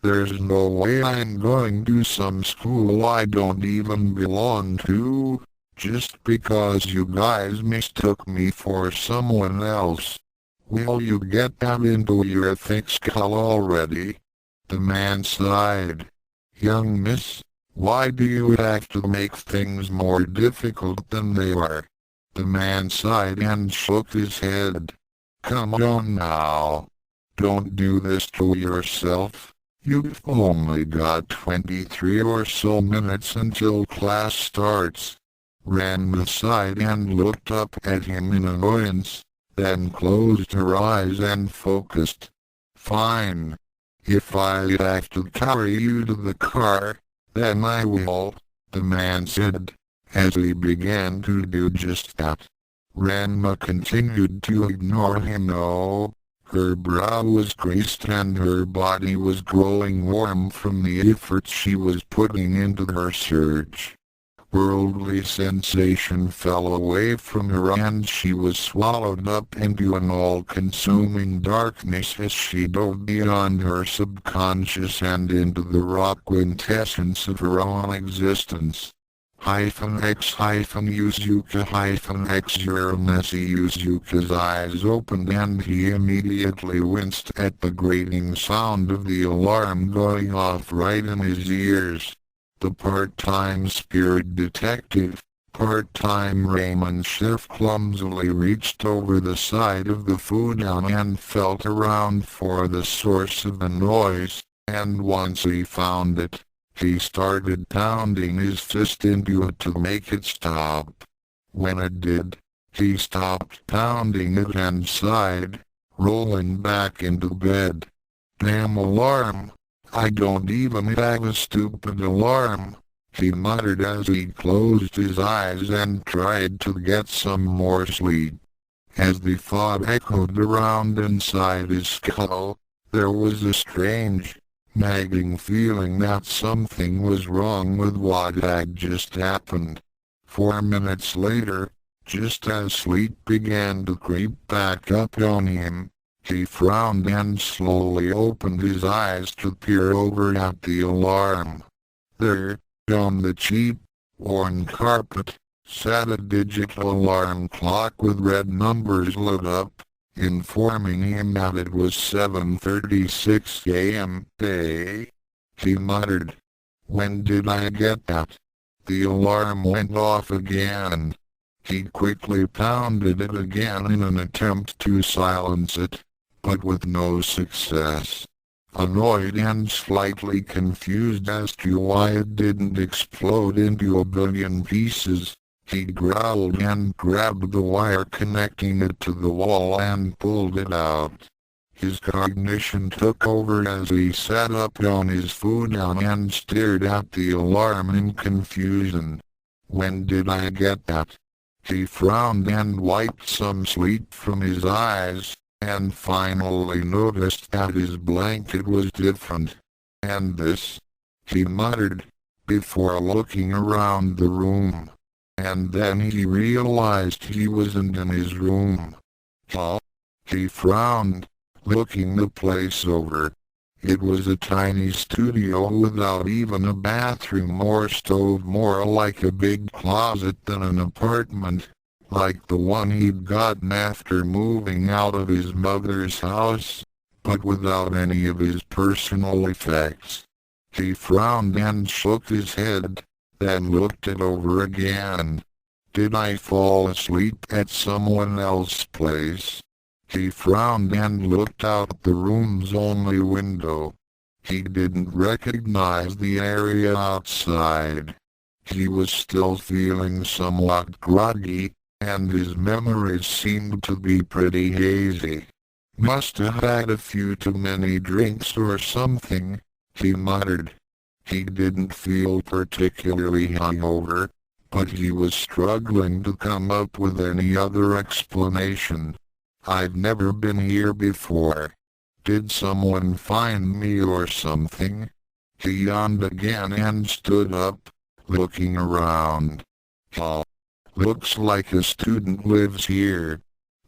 "There's no way I'm going to some school I don't even belong to, just because you guys mistook me for someone else. Will you get that into your thick skull already?" The man sighed. "Young miss, why do you have to make things more difficult than they are?" The man sighed and shook his head. "Come on now. Don't do this to yourself. You've only got 23 or so minutes until class starts. Ranma sighed and looked up at him in annoyance, then closed her eyes and focused. Fine. If I have to carry you to the car, then I will, the man said, as he began to do just that. Ranma continued to ignore him. No, her brow was creased and her body was growing warm from the effort she was putting into her search. Worldly sensation fell away from her and she was swallowed up into an all-consuming darkness as she dove beyond her subconscious and into the raw quintessence of her own existence. X Yuzuka X Uramesi Yuzuka's eyes opened and he immediately winced at the grating sound of the alarm going off right in his ears. The part-time spirit detective, part-time Raymond Chef clumsily reached over the side of the fudan and felt around for the source of the noise, and once he found it, he started pounding his fist into it to make it stop. When it did, he stopped pounding it and sighed, rolling back into bed. Damn alarm! I don't even have a stupid alarm, he muttered as he closed his eyes and tried to get some more sleep. As the thought echoed around inside his skull, there was a strange, nagging feeling that something was wrong with what had just happened. 4 minutes later, just as sleep began to creep back up on him, he frowned and slowly opened his eyes to peer over at the alarm. There, on the cheap, worn carpet, sat a digital alarm clock with red numbers lit up, informing him that it was 7:36 a.m. He muttered, "When did I get that?" The alarm went off again. He quickly pounded it again in an attempt to silence it, but with no success. Annoyed and slightly confused as to why it didn't explode into a billion pieces, he growled and grabbed the wire connecting it to the wall and pulled it out. His cognition took over as he sat up on his fudan and stared at the alarm in confusion. When did I get that? He frowned and wiped some sleep from his eyes, and finally noticed that his blanket was different. And this? He muttered, before looking around the room. And then he realized he wasn't in his room. Huh? He frowned, looking the place over. It was a tiny studio without even a bathroom or stove, more like a big closet than an apartment, like the one he'd gotten after moving out of his mother's house, but without any of his personal effects. He frowned and shook his head, then looked it over again. Did I fall asleep at someone else's place? He frowned and looked out the room's only window. He didn't recognize the area outside. He was still feeling somewhat groggy, and his memories seemed to be pretty hazy. Must have had a few too many drinks or something, he muttered. He didn't feel particularly hungover, but he was struggling to come up with any other explanation. I've never been here before. Did someone find me or something? He yawned again and stood up, looking around. Huh. Looks like a student lives here.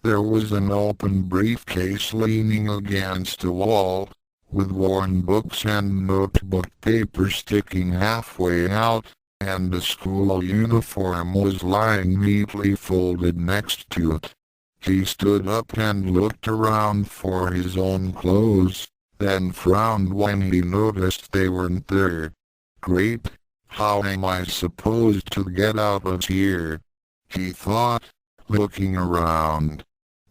There was an open briefcase leaning against a wall, with worn books and notebook paper sticking halfway out, and a school uniform was lying neatly folded next to it. He stood up and looked around for his own clothes, then frowned when he noticed they weren't there. Great, how am I supposed to get out of here? He thought, looking around.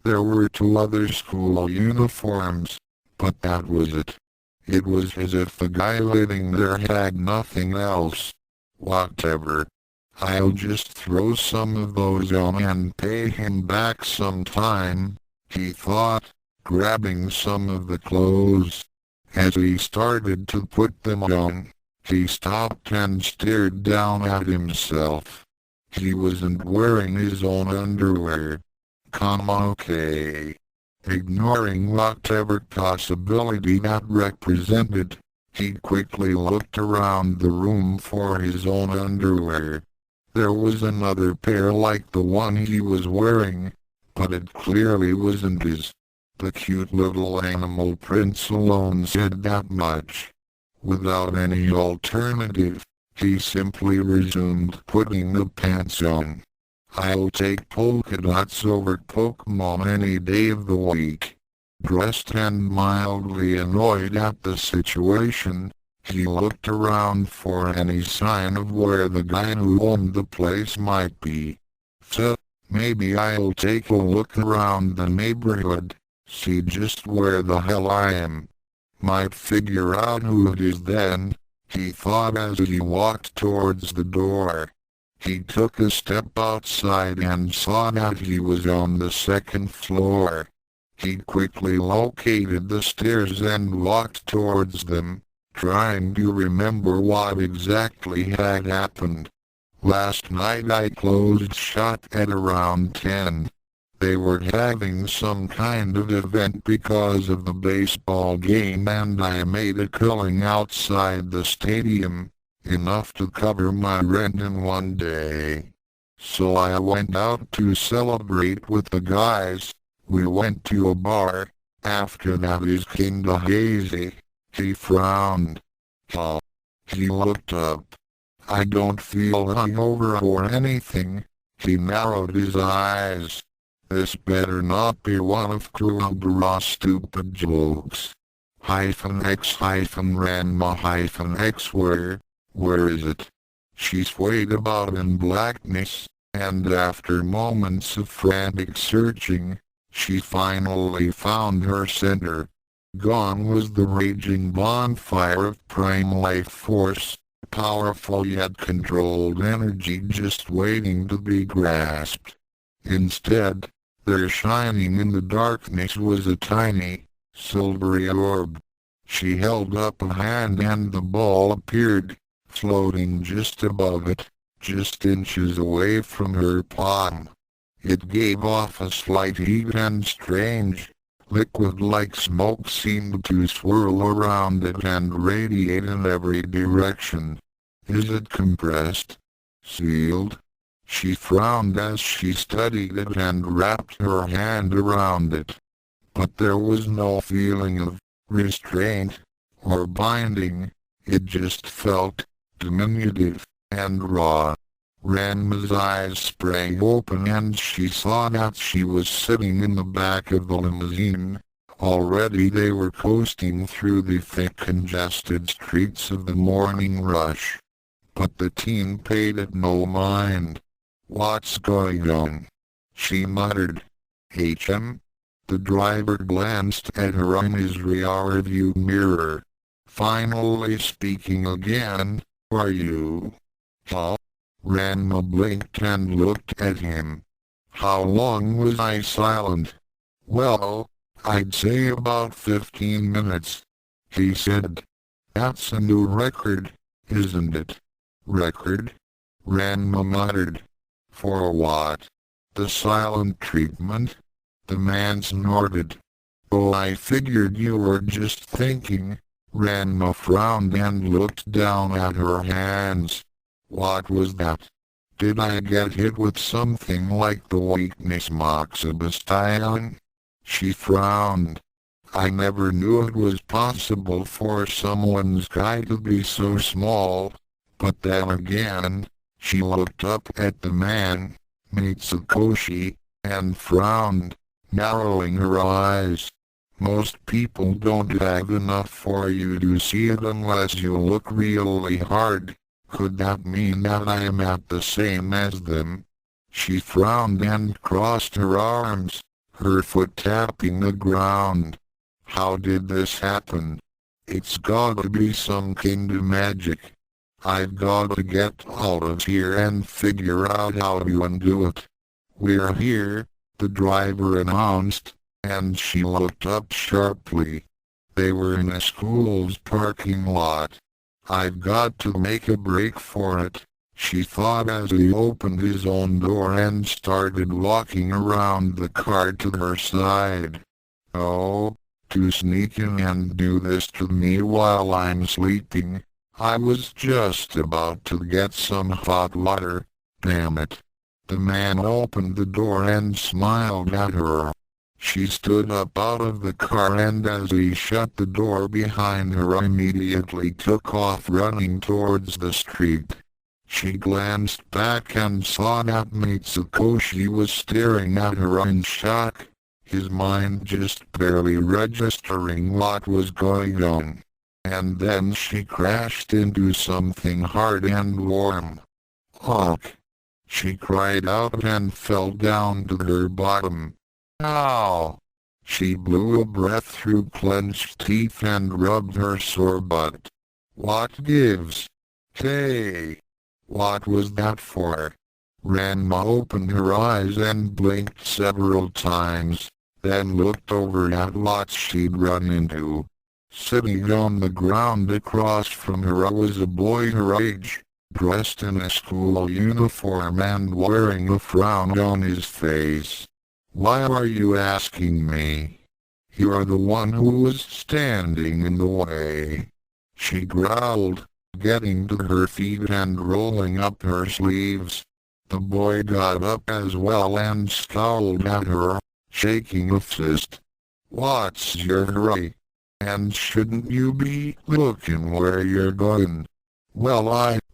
There were 2 other school uniforms, but that was it. It was as if the guy living there had nothing else. Whatever. I'll just throw some of those on and pay him back sometime, he thought, grabbing some of the clothes. As he started to put them on, he stopped and stared down at himself. He wasn't wearing his own underwear. Come okay. Ignoring whatever possibility that represented, he quickly looked around the room for his own underwear. There was another pair like the one he was wearing, but it clearly wasn't his. The cute little animal prints alone said that much. Without any alternative, he simply resumed putting the pants on. I'll take polka dots over Pokemon any day of the week. Dressed and mildly annoyed at the situation, he looked around for any sign of where the guy who owned the place might be. So, maybe I'll take a look around the neighborhood, see just where the hell I am. Might figure out who it is then, he thought as he walked towards the door. He took a step outside and saw that he was on the second floor. He quickly located the stairs and walked towards them, trying to remember what exactly had happened. Last night I closed shop at around 10. They were having some kind of event because of the baseball game and I made a killing outside the stadium, enough to cover my rent in one day. So I went out to celebrate with the guys. We went to a bar. After that is kinda hazy. He frowned. Oh. He looked up. I don't feel hungover or anything. He narrowed his eyes. This better not be one of Kuwabara's stupid jokes. Ranma-X where is it? She swayed about in blackness, and after moments of frantic searching, she finally found her center. Gone was the raging bonfire of prime life force, powerful yet controlled energy just waiting to be grasped. Instead, there shining in the darkness was a tiny, silvery orb. She held up a hand and the ball appeared, floating just above it, just inches away from her palm. It gave off a slight heat and strange, liquid-like smoke seemed to swirl around it and radiate in every direction. Is it compressed? Sealed? She frowned as she studied it and wrapped her hand around it. But there was no feeling of restraint or binding, it just felt diminutive and raw. Ranma's eyes sprang open and she saw that she was sitting in the back of the limousine. Already they were coasting through the thick congested streets of the morning rush. But the teen paid it no mind. What's going on? She muttered. HM? The driver glanced at her in his rearview mirror. Finally speaking again, are you? Huh? Ranma blinked and looked at him. How long was I silent? Well, I'd say about 15 minutes. He said. That's a new record, isn't it? Record? Ranma muttered. For what? The silent treatment? The man snorted. Oh, I figured you were just thinking. Ranma frowned and looked down at her hands. What was that? Did I get hit with something like the weakness moxibustion? She frowned. I never knew it was possible for someone's guy to be so small. But then again, she looked up at the man, Mitsukoshi, and frowned, narrowing her eyes. Most people don't have enough for you to see it unless you look really hard. Could that mean that I am at the same as them? She frowned and crossed her arms, her foot tapping the ground. How did this happen? It's gotta be some kind of magic. I've got to get out of here and figure out how to undo it. We're here, the driver announced, and she looked up sharply. They were in a school's parking lot. I've got to make a break for it, she thought as he opened his own door and started walking around the car to her side. Oh, to sneak in and do this to me while I'm sleeping. I was just about to get some hot water, damn it. The man opened the door and smiled at her. She stood up out of the car and as he shut the door behind her immediately took off running towards the street. She glanced back and saw that Mitsukoshi was staring at her in shock, his mind just barely registering what was going on. And then she crashed into something hard and warm. Ugh! She cried out and fell down to her bottom. Ow! She blew a breath through clenched teeth and rubbed her sore butt. What gives? Hey! What was that for? Ranma opened her eyes and blinked several times, then looked over at what she'd run into. Sitting on the ground across from her was a boy her age, dressed in a school uniform and wearing a frown on his face. Why are you asking me? You're the one who was standing in the way. She growled, getting to her feet and rolling up her sleeves. The boy got up as well and scowled at her, shaking a fist. What's your hurry? And shouldn't you be looking where you're going? Well,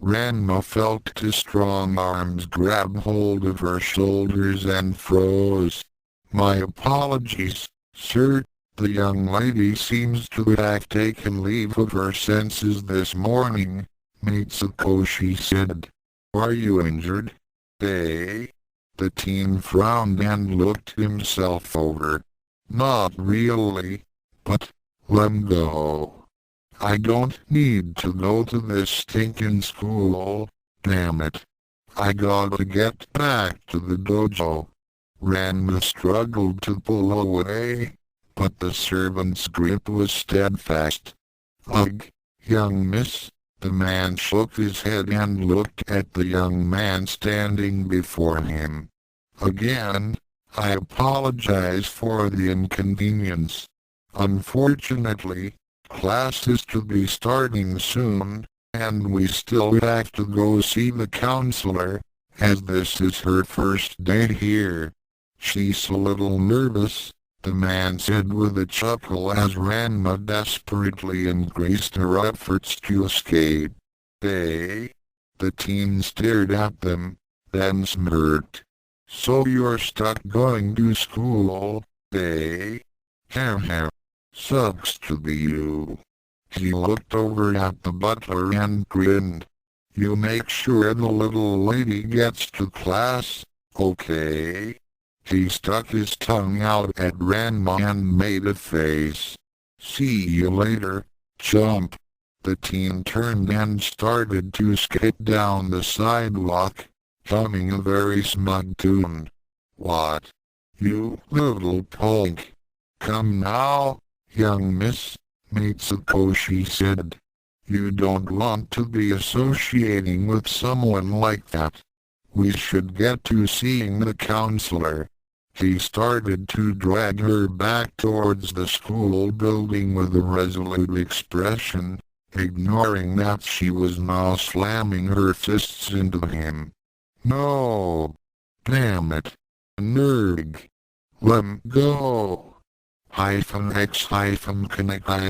Ranma felt two strong arms grab hold of her shoulders and froze. My apologies, sir. The young lady seems to have taken leave of her senses this morning, Mitsukoshi said. Are you injured? Eh? The teen frowned and looked himself over. Not really, but let go. I don't need to go to this stinking school, damn it. I gotta get back to the dojo. Ranma struggled to pull away, but the servant's grip was steadfast. Ugh, young miss. The man shook his head and looked at the young man standing before him. Again, I apologize for the inconvenience. Unfortunately, class is to be starting soon, and we still have to go see the counselor, as this is her first day here. She's a little nervous, the man said with a chuckle as Ranma desperately increased her efforts to escape. Eh? The teen stared at them, then smirked. So you're stuck going to school, eh? Heh. Sucks to be you. He looked over at the butler and grinned. You make sure the little lady gets to class, okay? He stuck his tongue out at Ranma and made a face. See you later, chump. The teen turned and started to skate down the sidewalk, humming a very smug tune. What? You little punk. Come now, young miss, Mitsukoshi said. You don't want to be associating with someone like that. We should get to seeing the counselor. He started to drag her back towards the school building with a resolute expression, ignoring that she was now slamming her fists into him. No! Damn it! Nerd! Let go! X Kanakai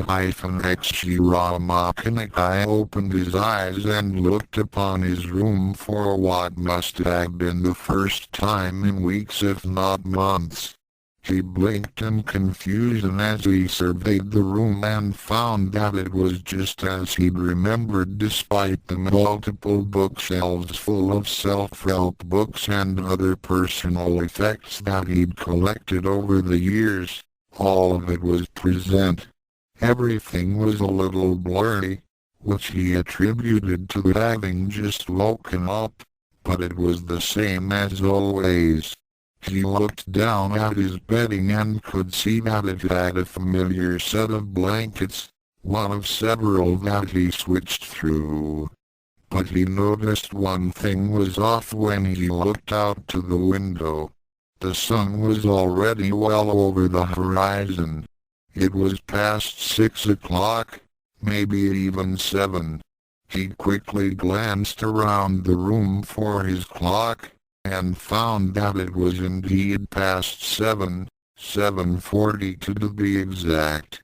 X Shirama Kanakai opened his eyes and looked upon his room for what must have been the first time in weeks if not months. He blinked in confusion as he surveyed the room and found that it was just as he'd remembered despite the multiple bookshelves full of self-help books and other personal effects that he'd collected over the years. All of it was present. Everything was a little blurry, which he attributed to having just woken up, but it was the same as always. He looked down at his bedding and could see that it had a familiar set of blankets, one of several that he switched through. But he noticed one thing was off when he looked out to the window. The sun was already well over the horizon. It was past 6 o'clock, maybe even 7. He quickly glanced around the room for his clock, and found that it was indeed past 7, 7:42 to be exact.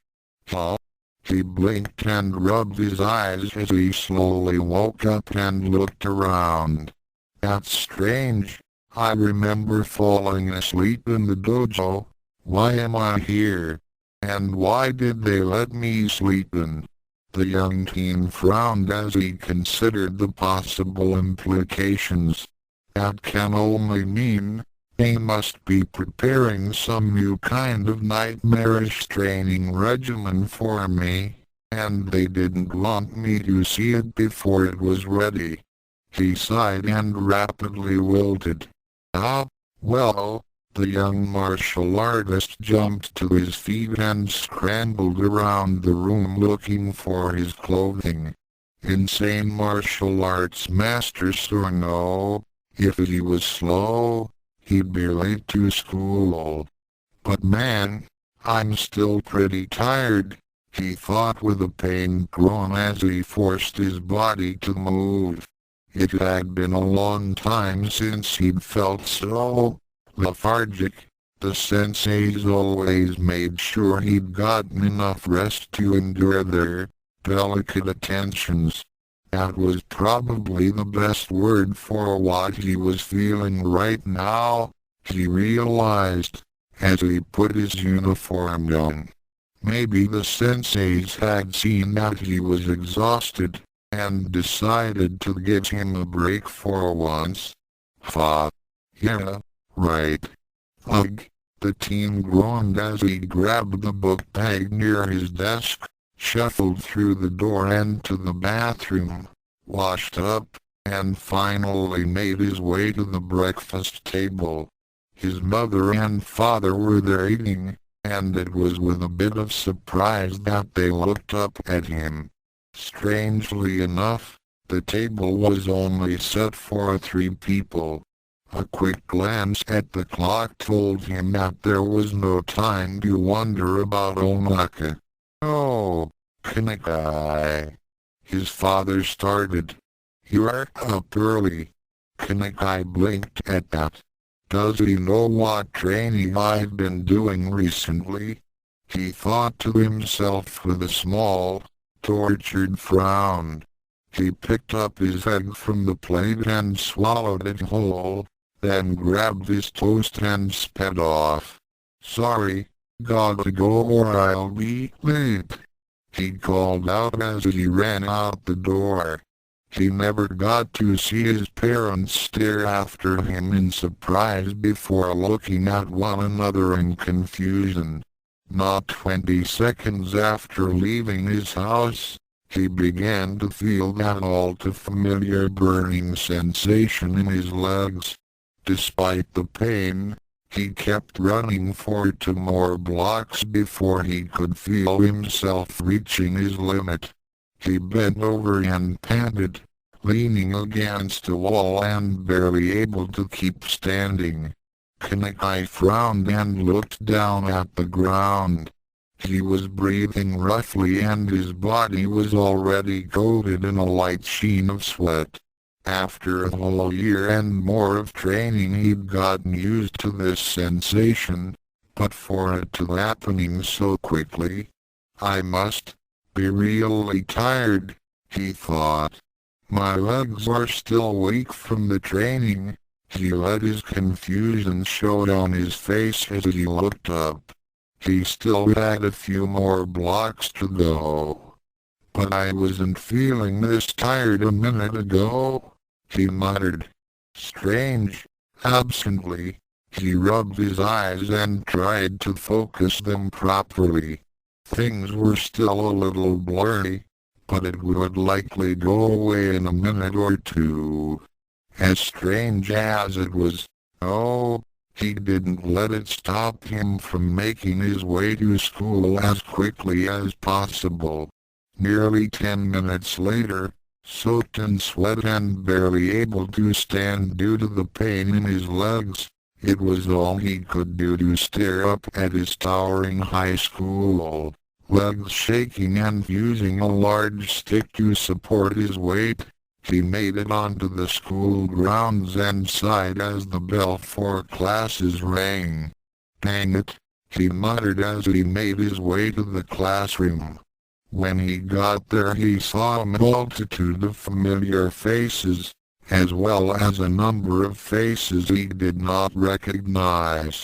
Huh? He blinked and rubbed his eyes as he slowly woke up and looked around. That's strange. I remember falling asleep in the dojo. Why am I here? And why did they let me sleep in? The young teen frowned as he considered the possible implications. That can only mean they must be preparing some new kind of nightmarish training regimen for me, and they didn't want me to see it before it was ready. He sighed and rapidly wilted. Ah, well, the young martial artist jumped to his feet and scrambled around the room looking for his clothing. Insane martial arts master Sorno, if he was slow, he'd be late to school. But man, I'm still pretty tired, he thought with a pained groan as he forced his body to move. It had been a long time since he'd felt so lethargic. The senseis always made sure he'd gotten enough rest to endure their delicate attentions. That was probably the best word for what he was feeling right now, he realized, as he put his uniform on. Maybe the senseis had seen that he was exhausted, and decided to give him a break for once. Ha! Yeah, right. Ugh! The teen groaned as he grabbed the book bag near his desk, shuffled through the door and to the bathroom, washed up, and finally made his way to the breakfast table. His mother and father were there eating, and it was with a bit of surprise that they looked up at him. Strangely enough, the table was only set for 3 people. A quick glance at the clock told him that there was no time to wonder about Onaka. Oh, Kanakai. His father started. You're up early. Kanakai blinked at that. Does he know what training I've been doing recently? He thought to himself with a small, tortured frown. He picked up his egg from the plate and swallowed it whole, then grabbed his toast and sped off. Sorry, gotta go or I'll be late, he called out as he ran out the door. He never got to see his parents stare after him in surprise before looking at one another in confusion. Not 20 seconds after leaving his house, he began to feel that all-too-familiar burning sensation in his legs. Despite the pain, he kept running for 2 more blocks before he could feel himself reaching his limit. He bent over and panted, leaning against a wall and barely able to keep standing. Kanakai frowned and looked down at the ground. He was breathing roughly and his body was already coated in a light sheen of sweat. After a whole year and more of training he'd gotten used to this sensation, but for it to happening so quickly, I must be really tired, he thought. My legs are still weak from the training. He let his confusion show on his face as he looked up. He still had a few more blocks to go. But I wasn't feeling this tired a minute ago, he muttered. Strange. Absently, he rubbed his eyes and tried to focus them properly. Things were still a little blurry, but it would likely go away in a minute or two. As strange as it was, oh, he didn't let it stop him from making his way to school as quickly as possible. Nearly 10 minutes later, soaked in sweat and barely able to stand due to the pain in his legs, it was all he could do to stare up at his towering high school, legs shaking and using a large stick to support his weight. He made it onto the school grounds and sighed as the bell for classes rang. "Dang it," he muttered as he made his way to the classroom. When he got there he saw a multitude of familiar faces, as well as a number of faces he did not recognize.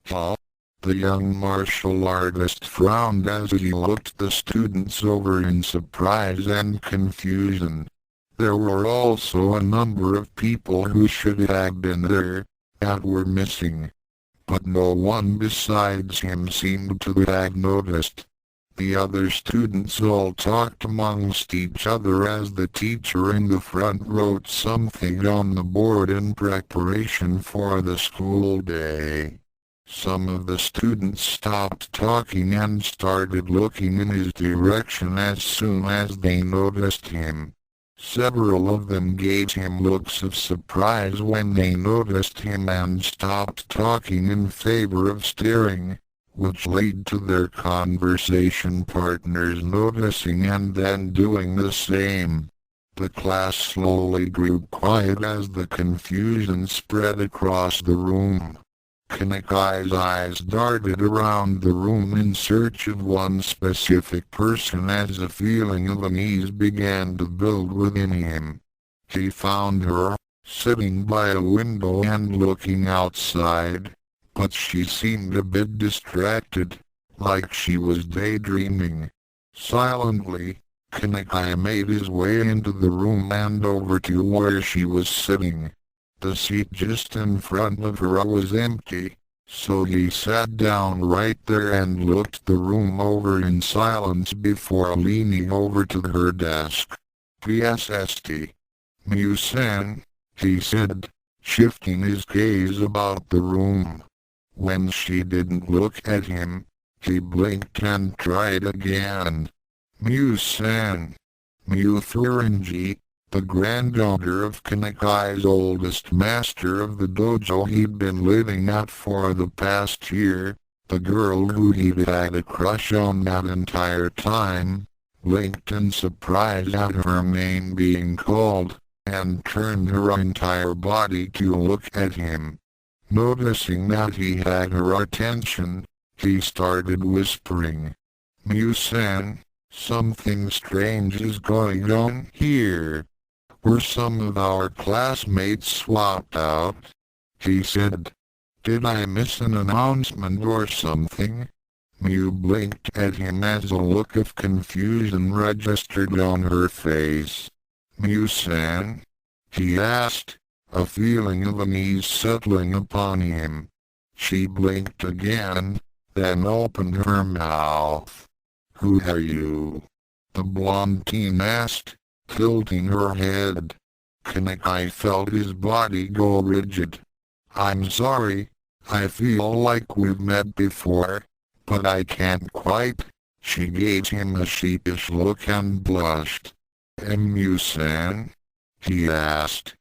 "Huh?" The young martial artist frowned as he looked the students over in surprise and confusion. There were also a number of people who should have been there, that were missing. But no one besides him seemed to have noticed. The other students all talked amongst each other as the teacher in the front wrote something on the board in preparation for the school day. Some of the students stopped talking and started looking in his direction as soon as they noticed him. Several of them gave him looks of surprise when they noticed him and stopped talking in favor of staring, which led to their conversation partners noticing and then doing the same. The class slowly grew quiet as the confusion spread across the room. Kanekai's eyes darted around the room in search of one specific person as a feeling of unease began to build within him. He found her, sitting by a window and looking outside, but she seemed a bit distracted, like she was daydreaming. Silently, Kanekai made his way into the room and over to where she was sitting. The seat just in front of her was empty, so he sat down right there and looked the room over in silence before leaning over to her desk. "PSST. Miu-san," he said, shifting his gaze about the room. When she didn't look at him, he blinked and tried again. "Miu-san." Miu Furinji, the granddaughter of Kanekai's oldest master of the dojo he'd been living at for the past year, the girl who he'd had a crush on that entire time, blinked in surprise at her name being called, and turned her entire body to look at him. Noticing that he had her attention, he started whispering, "Miu-san, something strange is going on here. Were some of our classmates swapped out?" he said. "Did I miss an announcement or something?" Miu blinked at him as a look of confusion registered on her face. "Miu-san?" he asked, a feeling of unease settling upon him. She blinked again, then opened her mouth. "Who are you?" the blonde teen asked, tilting her head. Kanekai felt his body go rigid. "I'm sorry, I feel like we've met before, but I can't quite." She gave him a sheepish look and blushed. "Miu-san?" he asked.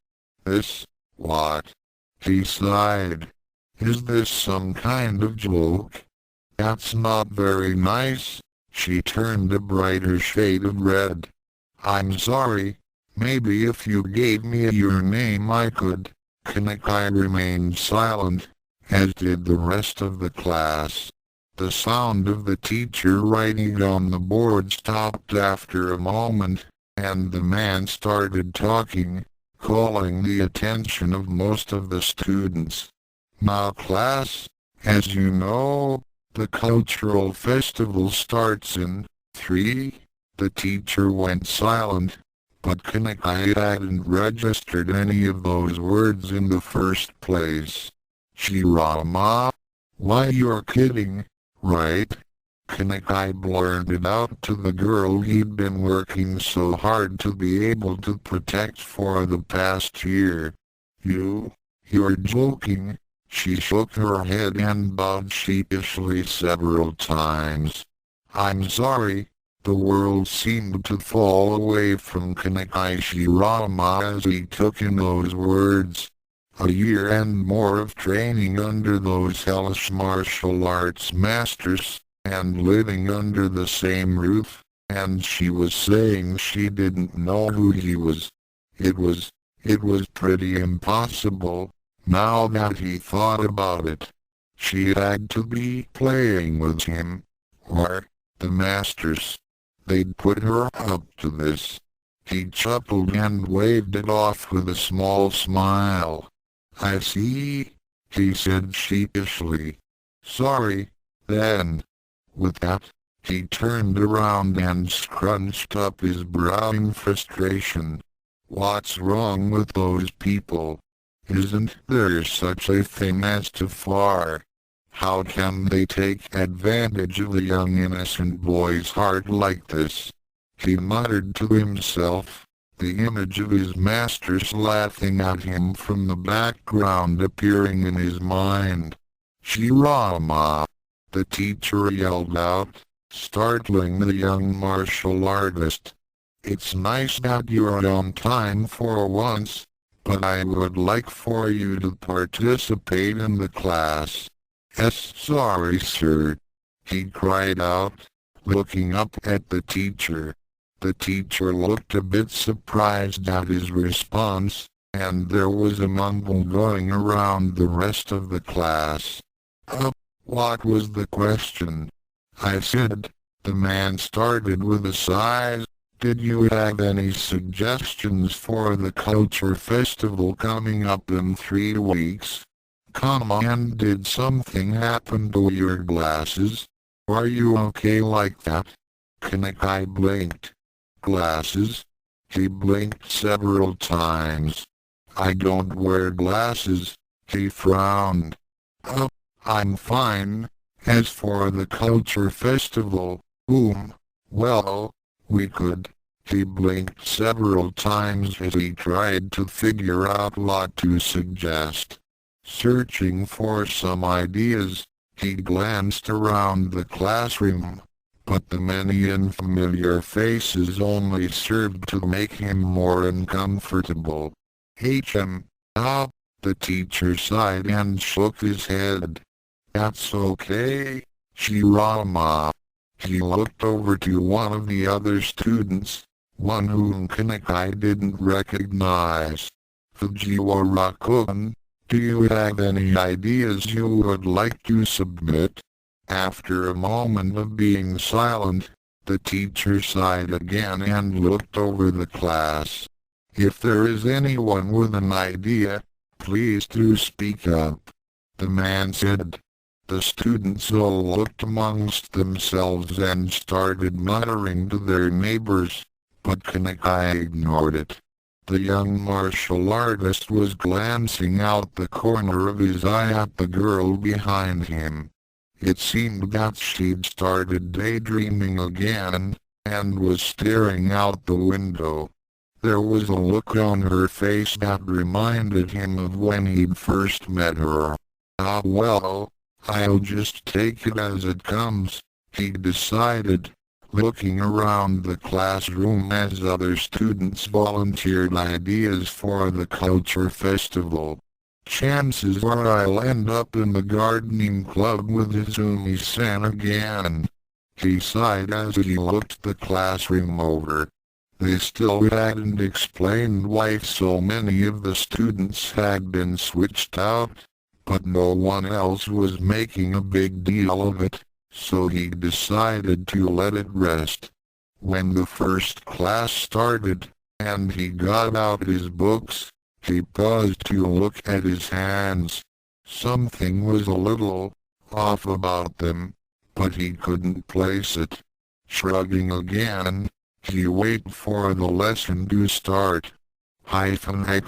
"This, what?" he sighed. "Is this some kind of joke? That's not very nice." She turned a brighter shade of red. "I'm sorry, maybe if you gave me your name I could." Kanekai remained silent, as did the rest of the class. The sound of the teacher writing on the board stopped after a moment, and the man started talking, calling the attention of most of the students. "Now class, as you know, the cultural festival starts in 3. The teacher went silent, but Kanekai hadn't registered any of those words in the first place. "Shirama? Why, you're kidding, right?" Kanakai blurted out to the girl he'd been working so hard to be able to protect for the past year. You're joking. She shook her head and bowed sheepishly several times. I'm sorry. The world seemed to fall away from Kanakai Shirama as he took in those words. A year and more of training under those hellish martial arts masters, and living under the same roof, and she was saying she didn't know who he was. It was pretty impossible, now that he thought about it. She had to be playing with him, or the masters. They'd put her up to this. He chuckled and waved it off with a small smile. I see, he said sheepishly. Sorry, then. With that, he turned around and scrunched up his brow in frustration. What's wrong with those people? Isn't there such a thing as too far? How can they take advantage of a young innocent boy's heart like this? He muttered to himself, the image of his masters laughing at him from the background appearing in his mind. Shirama! The teacher yelled out, startling the young martial artist. It's nice that you're on time for once, but I would like for you to participate in the class. Sorry, sir, he cried out, looking up at the teacher. The teacher looked a bit surprised at his response, and there was a mumble going around the rest of the class. What was the question? I said. The man started with a sigh. Did you have any suggestions for the culture festival coming up in 3 weeks? Come on, did something happen to your glasses? Are you okay like that? Kanakai blinked. Glasses? He blinked several times. I don't wear glasses, he frowned. I'm fine. As for the culture festival, well, we could. He blinked several times as he tried to figure out what to suggest. Searching for some ideas, he glanced around the classroom, but the many unfamiliar faces only served to make him more uncomfortable. The teacher sighed and shook his head. That's okay, Shirama. He looked over to one of the other students, one whom Kanakai didn't recognize. Fujiwara-kun, do you have any ideas you would like to submit? After a moment of being silent, the teacher sighed again and looked over the class. If there is anyone with an idea, please do speak up, the man said. The students all looked amongst themselves and started muttering to their neighbors, but Kanakai ignored it. The young martial artist was glancing out the corner of his eye at the girl behind him. It seemed that she'd started daydreaming again, and was staring out the window. There was a look on her face that reminded him of when he'd first met her. Well, I'll just take it as it comes, he decided, looking around the classroom as other students volunteered ideas for the culture festival. Chances are I'll end up in the gardening club with Izumi-san again. He sighed as he looked the classroom over. They still hadn't explained why so many of the students had been switched out, but no one else was making a big deal of it, so he decided to let it rest. When the first class started, and he got out his books, he paused to look at his hands. Something was a little off about them, but he couldn't place it. Shrugging again, he waited for the lesson to start. X Ranma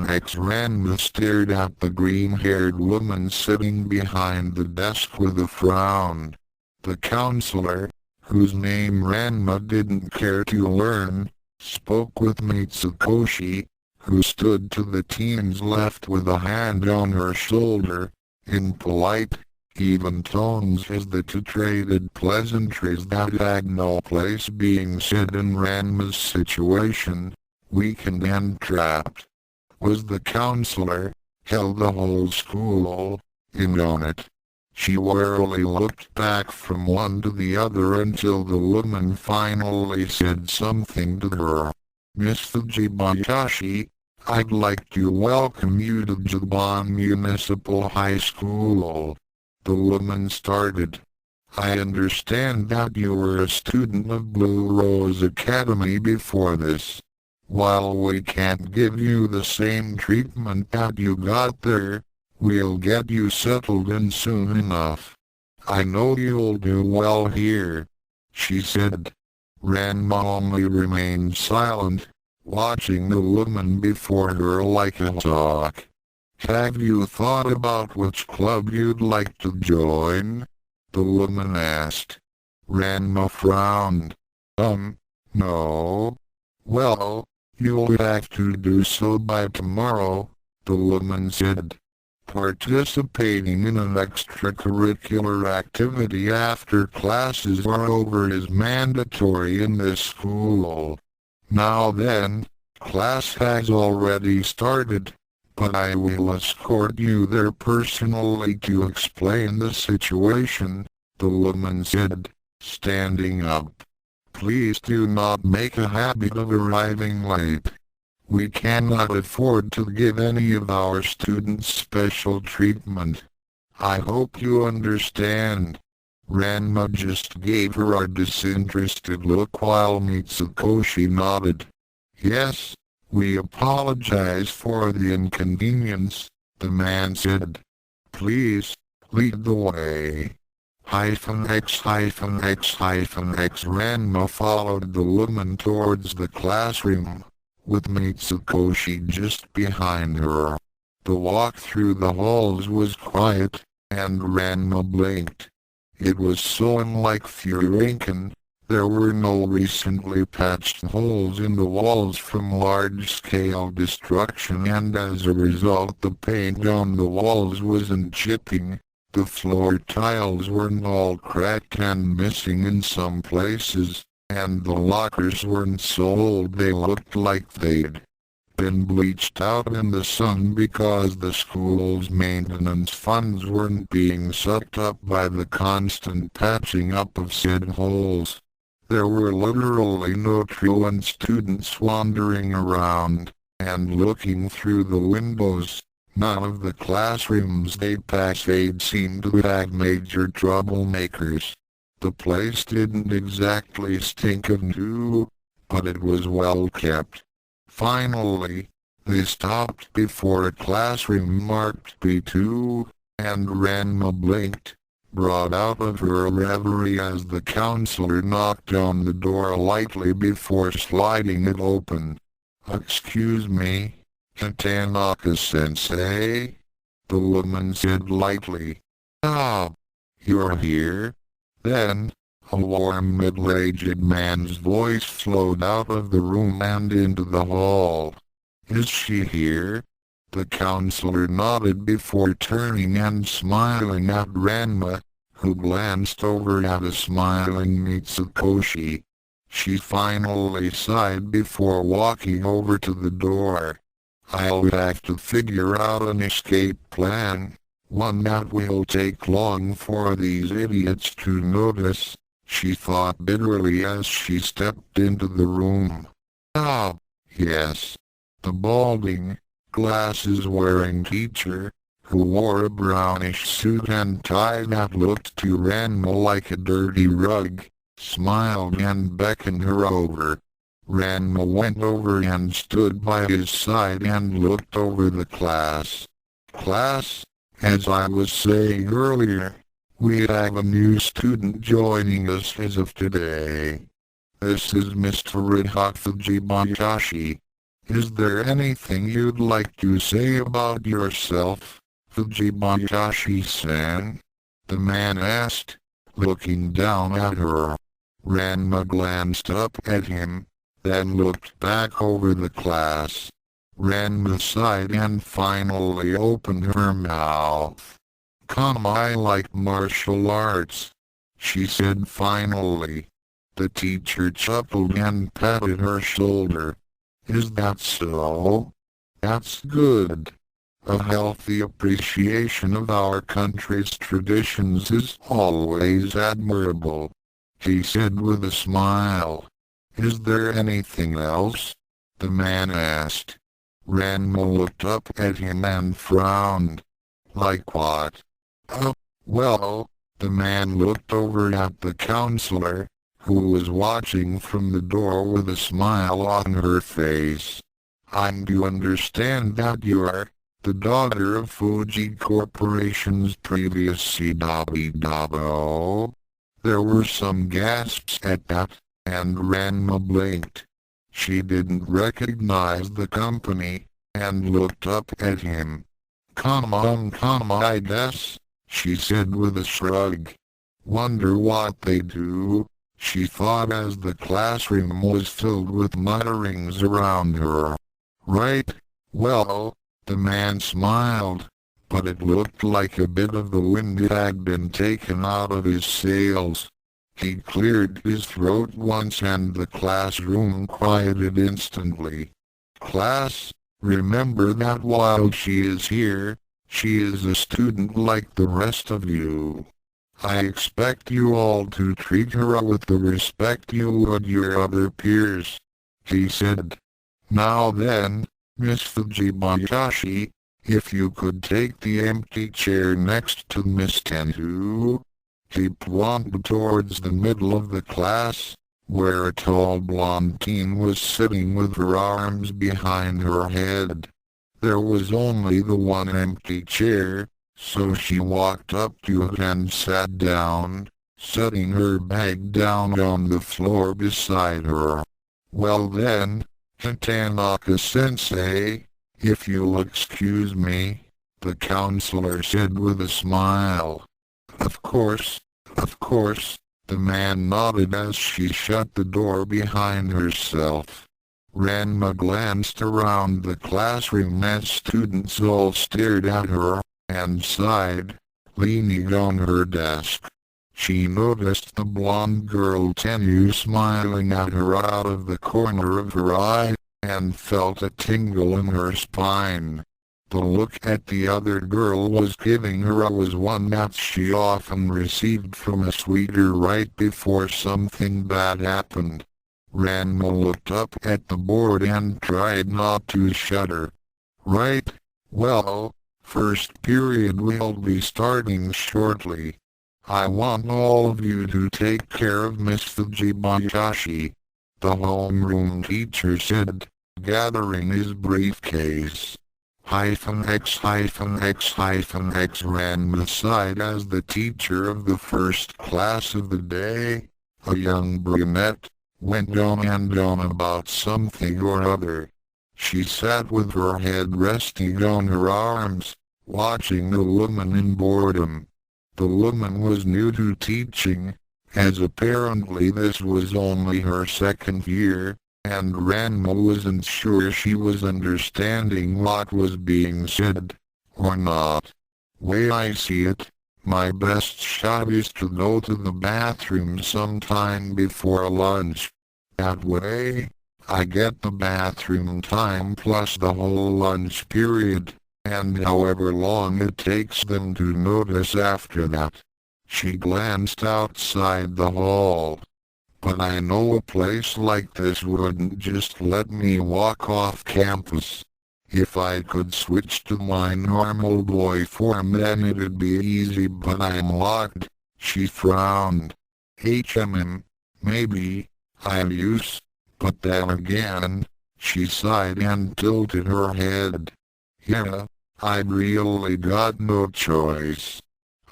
X Ranma stared at the green-haired woman sitting behind the desk with a frown. The counselor, whose name Ranma didn't care to learn, spoke with Mitsukoshi, who stood to the teen's left with a hand on her shoulder, in polite, even tones as the two traded pleasantries that had no place being said in Ranma's situation, weakened and trapped. Was the counselor, held the whole school, in on it? She warily looked back from one to the other until the woman finally said something to her. Miss Fujibayashi, I'd like to welcome you to Japan Municipal High School. The woman started. I understand that you were a student of Blue Rose Academy before this. While we can't give you the same treatment that you got there, we'll get you settled in soon enough. I know you'll do well here, she said. Ranma only remained silent, watching the woman before her like a hawk. Have you thought about which club you'd like to join? The woman asked. Ranma frowned. No. Well, you'll have to do so by tomorrow, the woman said. Participating in an extracurricular activity after classes are over is mandatory in this school. Now then, class has already started, but I will escort you there personally to explain the situation, the woman said, standing up. Please do not make a habit of arriving late. We cannot afford to give any of our students special treatment. I hope you understand. Ranma just gave her a disinterested look while Mitsukoshi nodded. Yes, we apologize for the inconvenience, the man said. Please, lead the way. X Ranma followed the woman towards the classroom, with Mitsukoshi just behind her. The walk through the halls was quiet, and Ranma blinked. It was so unlike Furinken. There were no recently patched holes in the walls from large-scale destruction, and as a result the paint on the walls wasn't chipping. The floor tiles weren't all cracked and missing in some places, and the lockers weren't so old they looked like they'd been bleached out in the sun because the school's maintenance funds weren't being sucked up by the constant patching up of said holes. There were literally no truant students wandering around, and looking through the windows, none of the classrooms they passed seemed to have major troublemakers. The place didn't exactly stink of new, but it was well kept. Finally, they stopped before a classroom marked B2, and Ranma blinked, brought out of her reverie as the counselor knocked on the door lightly before sliding it open. Excuse me, Tanaka-sensei? The woman said lightly. Ah, you're here? Then, a warm middle-aged man's voice flowed out of the room and into the hall. Is she here? The counselor nodded before turning and smiling at Ranma, who glanced over at a smiling Mitsukoshi. She finally sighed before walking over to the door. I'll have to figure out an escape plan, one that will take long for these idiots to notice, she thought bitterly as she stepped into the room. Ah, yes. The balding, glasses-wearing teacher, who wore a brownish suit and tie that looked to Ranma like a dirty rug, smiled and beckoned her over. Ranma went over and stood by his side and looked over the class. Class, as I was saying earlier, we have a new student joining us as of today. This is Mr. Ridhak Fujibayashi. Is there anything you'd like to say about yourself, Fujibayashi-san? The man asked, looking down at her. Ranma glanced up at him, then looked back over the class. Ranma sighed and finally opened her mouth. Come, I like martial arts, she said finally. The teacher chuckled and patted her shoulder. Is that so? That's good. A healthy appreciation of our country's traditions is always admirable, he said with a smile. Is there anything else? The man asked. Ranma looked up at him and frowned. Like what? Well, the man looked over at the counselor, who was watching from the door with a smile on her face. I'm to understand that you're the daughter of Fuji Corporation's previous CW. There were some gasps at that, and Ranma blinked. She didn't recognize the company, and looked up at him. Come on, I guess, she said with a shrug. Wonder what they do, she thought as the classroom was filled with mutterings around her. Right, well, the man smiled, but it looked like a bit of the wind had been taken out of his sails. He cleared his throat once and the classroom quieted instantly. Class, remember that while she is here, she is a student like the rest of you. I expect you all to treat her with the respect you would your other peers, he said. Now then, Miss Fujibayashi, if you could take the empty chair next to Miss Tenhu. He pointed towards the middle of the class, where a tall blonde teen was sitting with her arms behind her head. There was only the one empty chair, so she walked up to it and sat down, setting her bag down on the floor beside her. Well then, Tanaka-sensei, if you'll excuse me, the counselor said with a smile. Of course, the man nodded as she shut the door behind herself. Ranma glanced around the classroom as students all stared at her, and sighed, leaning on her desk. She noticed the blonde girl Tenyu smiling at her out of the corner of her eye, and felt a tingle in her spine. The look at the other girl was giving her was one that she often received from a sweeter right before something bad happened. Ranma looked up at the board and tried not to shudder. Right, well, first period will be starting shortly. I want all of you to take care of Miss Fujibayashi, the homeroom teacher said, gathering his briefcase. X Ranma sighed as the teacher of the first class of the day, a young brunette, went on and on about something or other. She sat with her head resting on her arms, watching the woman in boredom. The woman was new to teaching, as apparently this was only her second year, and Ranma wasn't sure she was understanding what was being said, or not. Way I see it, my best shot is to go to the bathroom sometime before lunch. That way, I get the bathroom time plus the whole lunch period, and however long it takes them to notice after that. She glanced outside the hall. But I know a place like this wouldn't just let me walk off campus. If I could switch to my normal boy form then it'd be easy, but I'm locked, she frowned. Maybe, I'll use, but then again, she sighed and tilted her head. Yeah, I'd really got no choice.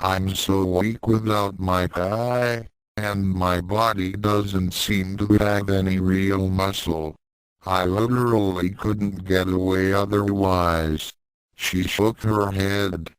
I'm so weak without my guy. and my body doesn't seem to have any real muscle. I literally couldn't get away otherwise. She shook her head.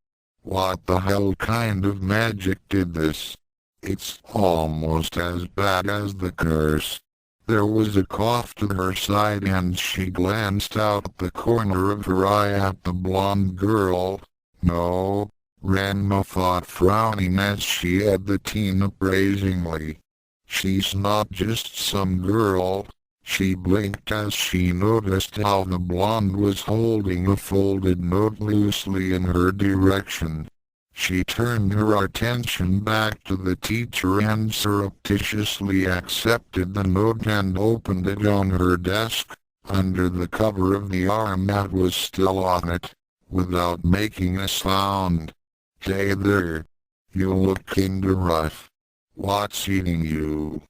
What the hell kind of magic did this? It's almost as bad as the curse. There was a cough to her side and she glanced out the corner of her eye at the blonde girl. No, Ranma thought, frowning as she eyed the teen appraisingly. She's not just some girl. She blinked as she noticed how the blonde was holding a folded note loosely in her direction. She turned her attention back to the teacher and surreptitiously accepted the note and opened it on her desk, under the cover of the arm that was still on it, without making a sound. "Hey there. You look kinda rough. What's eating you?"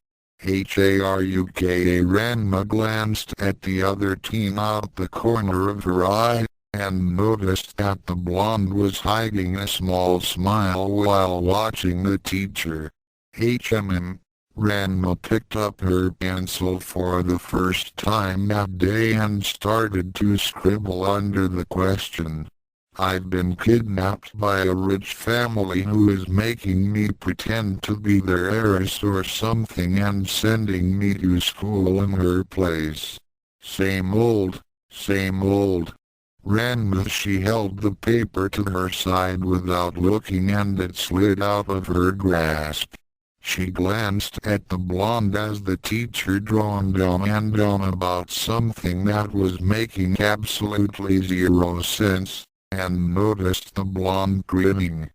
Haruka. Ranma glanced at the other teen out the corner of her eye, and noticed that the blonde was hiding a small smile while watching the teacher. Ranma picked up her pencil for the first time that day and started to scribble under the question. "I've been kidnapped by a rich family who is making me pretend to be their heiress or something and sending me to school in her place. Same old, same old." Ranma. She held the paper to her side without looking and it slid out of her grasp. She glanced at the blonde as the teacher droned on and on about something that was making absolutely zero sense, and noticed the blonde grinning.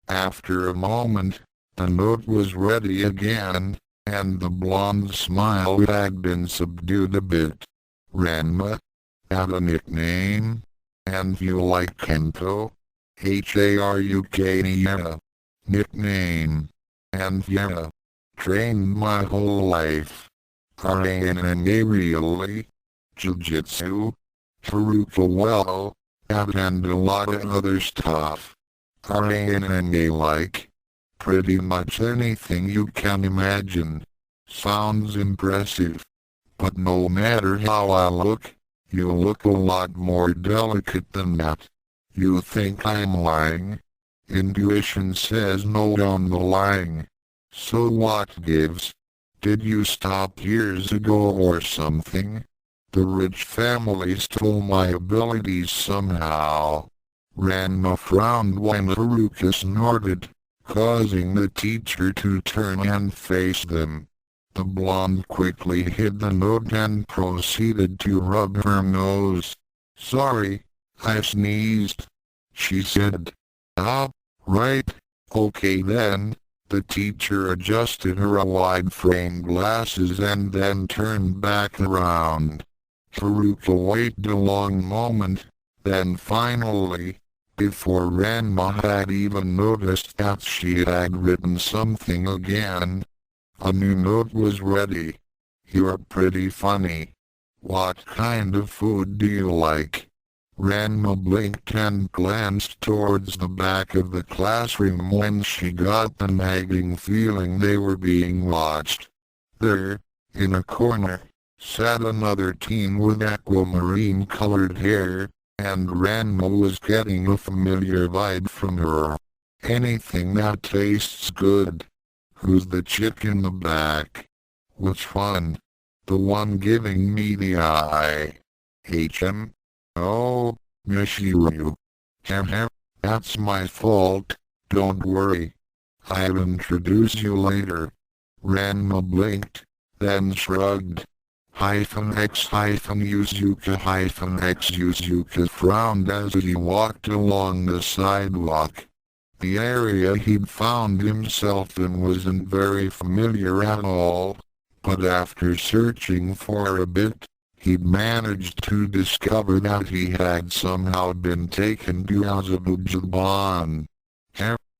After a moment, the note was ready again, and the blonde's smile had been subdued a bit. "Ranma? Have a nickname? And you like Kento?" "Haruka. Yeah. Nickname. And yeah. Trained my whole life." "Ranma really? Jiu-jitsu? Haruka? Well, that and a lot of other stuff." "Ranma like?" "Pretty much anything you can imagine." "Sounds impressive. But no matter how I look, you look a lot more delicate than that." "You think I'm lying?" "Intuition says no on the lying. So what gives? Did you stop years ago or something? The rich family stole my abilities somehow." Ranma frowned when Haruka snorted, causing the teacher to turn and face them. The blonde quickly hid the note and proceeded to rub her nose. "Sorry, I sneezed," she said. "Ah, right, okay then." The teacher adjusted her wide-frame glasses and then turned back around. Haruka waited a long moment, then finally, before Ranma had even noticed that she had written something again, a new note was ready. "You're pretty funny. What kind of food do you like?" Ranma blinked and glanced towards the back of the classroom when she got the nagging feeling they were being watched. There, in a corner, sat another teen with aquamarine-colored hair, and Ranma was getting a familiar vibe from her. "Anything that tastes good." "Who's the chick in the back?" "Which one?" "The one giving me the eye." "HM? Oh, Mishiru. That's my fault, don't worry. I'll introduce you later." Ranma blinked, then shrugged. "X Yuzuka frowned as he walked along the sidewalk. The area he'd found himself in wasn't very familiar at all, but after searching for a bit, he'd managed to discover that he had somehow been taken to Azerbaijan.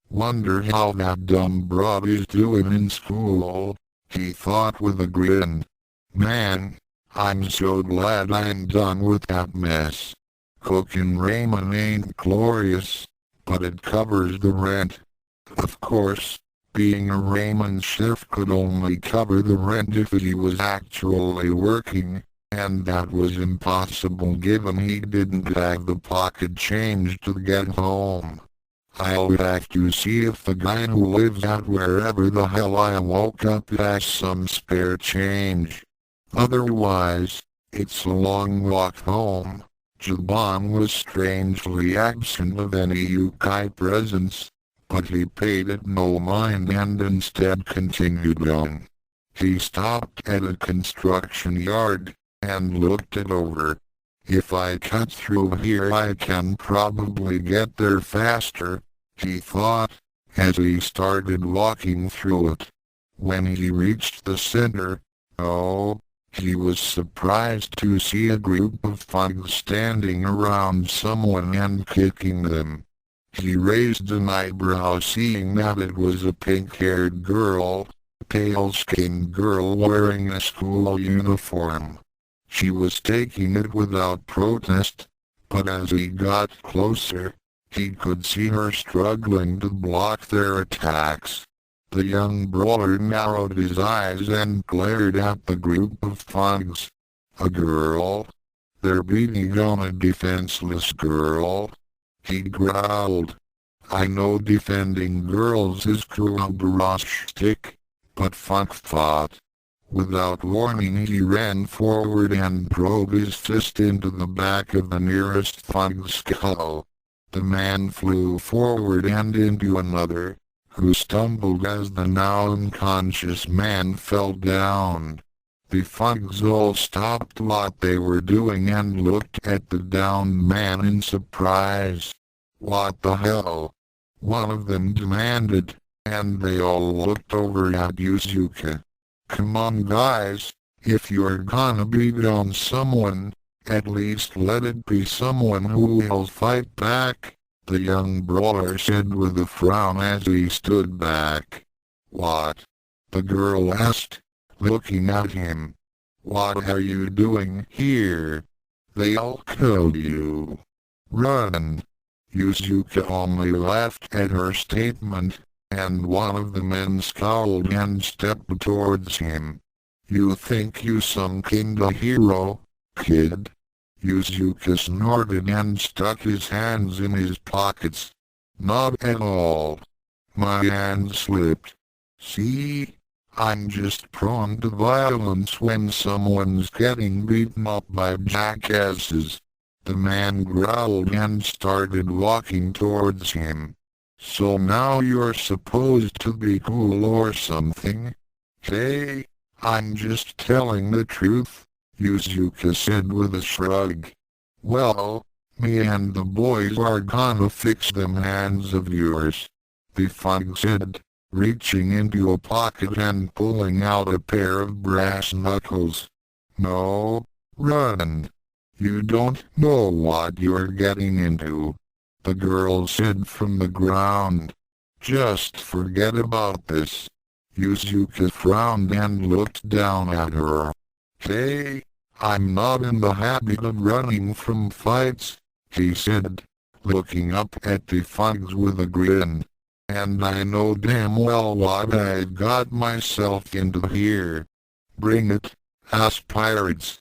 Wonder how that dumb broad is doing in school, he thought with a grin. Man, I'm so glad I'm done with that mess. Cooking ramen ain't glorious, but it covers the rent. Of course, Being a ramen chef could only cover the rent if he was actually working, and that was impossible given he didn't have the pocket change to get home. I'll have to see if the guy who lives out wherever the hell I woke up has some spare change. Otherwise, it's a long walk home. Jaban was strangely absent of any yokai presence, but he paid it no mind and instead continued on. He stopped at a construction yard, and looked it over. If I cut through here I can probably get there faster, he thought, as he started walking through it. When he reached the center, he was surprised to see a group of thugs standing around someone and kicking them. He raised an eyebrow seeing that it was a pink-haired girl, pale-skinned girl wearing a school uniform. She was taking it without protest, but as he got closer, he could see her struggling to block their attacks. The young brawler narrowed his eyes and glared at the group of thugs. A girl? They're beating on a defenseless girl? He growled. I know defending girls is Kuroburo's shtick, but fuck thought. Without warning he ran forward and drove his fist into the back of the nearest thug's skull. The man flew forward and into another, who stumbled as the now unconscious man fell down. The thugs all stopped what they were doing and looked at the downed man in surprise. What the hell? One of them demanded, and they all looked over at Yuzuka. Come on guys, if you're gonna beat on someone, at least let it be someone who will fight back, the young brawler said with a frown as he stood back. What? The girl asked, looking at him. What are you doing here? They'll kill you. Run! Yuzuka only laughed at her statement, and one of the men scowled and stepped towards him. You think you some kinda hero, kid? Yuzuka snorted and stuck his hands in his pockets. Not at all. My hand slipped. See? I'm just prone to violence when someone's getting beaten up by jackasses. The man growled and started walking towards him. So now you're supposed to be cool or something? Hey, I'm just telling the truth, Yuzuka said with a shrug. Well, me and the boys are gonna fix them hands of yours, the thug said, reaching into a pocket and pulling out a pair of brass knuckles. No, run. You don't know what you're getting into, the girl said from the ground. Just forget about this. Yuzuka frowned and looked down at her. Hey, I'm not in the habit of running from fights, he said, looking up at the thugs with a grin. And I know damn well what I've got myself into here. Bring it, ass pirates.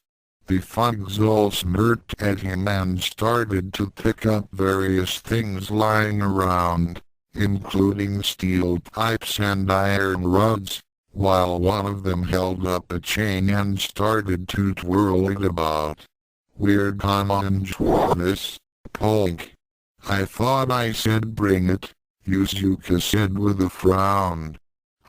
The thugs all smirked at him and started to pick up various things lying around, including steel pipes and iron rods, while one of them held up a chain and started to twirl it about. We're gonna enjoy this, punk. I thought I said bring it, Yuzuka said with a frown.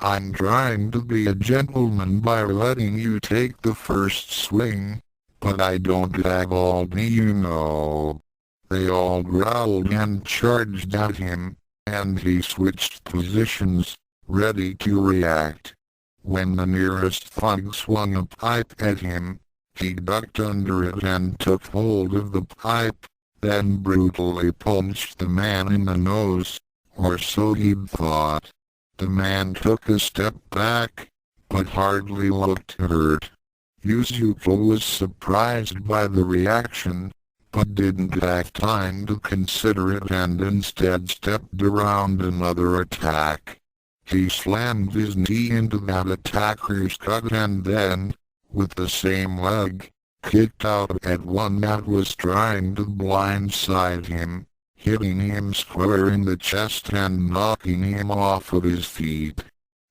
I'm trying to be a gentleman by letting you take the first swing, but I don't have all the you know. They all growled and charged at him, and he switched positions, ready to react. When the nearest thug swung a pipe at him, he ducked under it and took hold of the pipe, then brutally punched the man in the nose, or so he'd thought. The man took a step back, but hardly looked hurt. Yuzuka was surprised by the reaction, but didn't have time to consider it and instead stepped around another attack. He slammed his knee into that attacker's gut and then, with the same leg, kicked out at one that was trying to blindside him, hitting him square in the chest and knocking him off of his feet.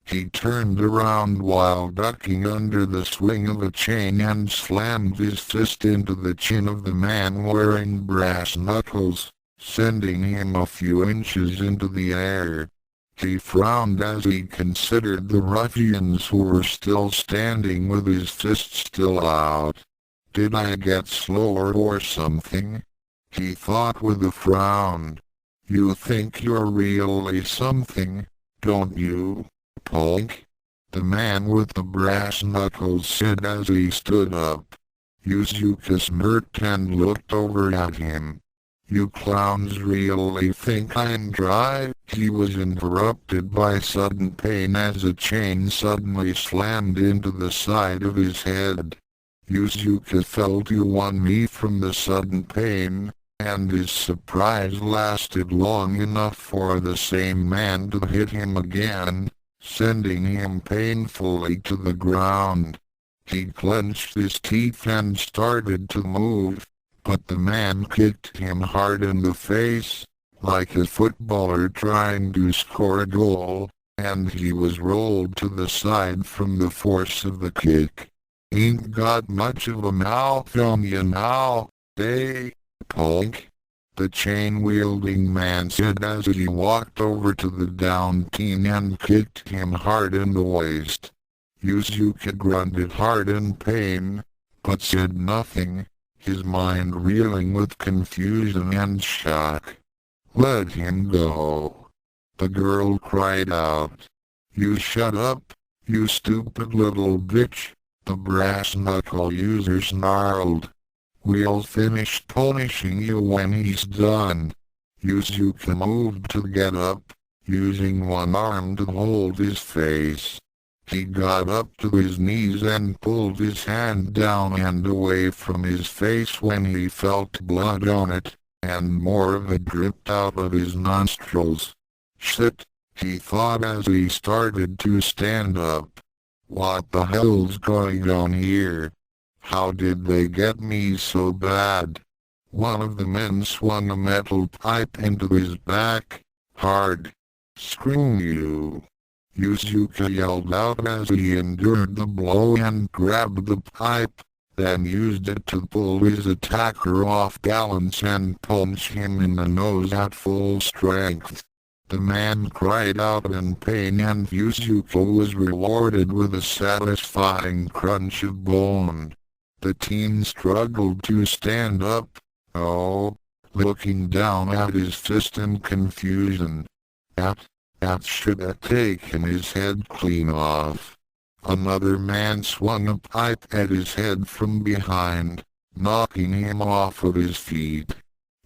He turned around while ducking under the swing of a chain and slammed his fist into the chin of the man wearing brass knuckles, sending him a few inches into the air. He frowned as he considered the ruffians who were still standing with his fists still out. Did I get slower or something? He thought with a frown. You think you're really something, don't you, punk? The man with the brass knuckles said as he stood up. Yuzuka smirked and looked over at him. You clowns really think I'm dry? He was interrupted by sudden pain as a chain suddenly slammed into the side of his head. Yuzuka fell to one knee from the sudden pain, and his surprise lasted long enough for the same man to hit him again, sending him painfully to the ground. He clenched his teeth and started to move, but the man kicked him hard in the face, like a footballer trying to score a goal, and he was rolled to the side from the force of the kick. Ain't got much of a mouth on you now, eh, punk? The chain-wielding man said as he walked over to the downed teen and kicked him hard in the waist. Yuzuka grunted hard in pain, but said nothing, his mind reeling with confusion and shock. Let him go. The girl cried out. You shut up, you stupid little bitch, the brass knuckle user snarled. We'll finish punishing you when he's done. Yuzuka moved to get up, using one arm to hold his face. He got up to his knees and pulled his hand down and away from his face when he felt blood on it, and more of it dripped out of his nostrils. Shit, he thought as he started to stand up. What the hell's going on here? How did they get me so bad? One of the men swung a metal pipe into his back, hard. Screw you! Yuzuka yelled out as he endured the blow and grabbed the pipe, then used it to pull his attacker off balance and punch him in the nose at full strength. The man cried out in pain and Yuzuka was rewarded with a satisfying crunch of bone. The teen struggled to stand up, looking down at his fist in confusion. That should have taken his head clean off. Another man swung a pipe at his head from behind, knocking him off of his feet.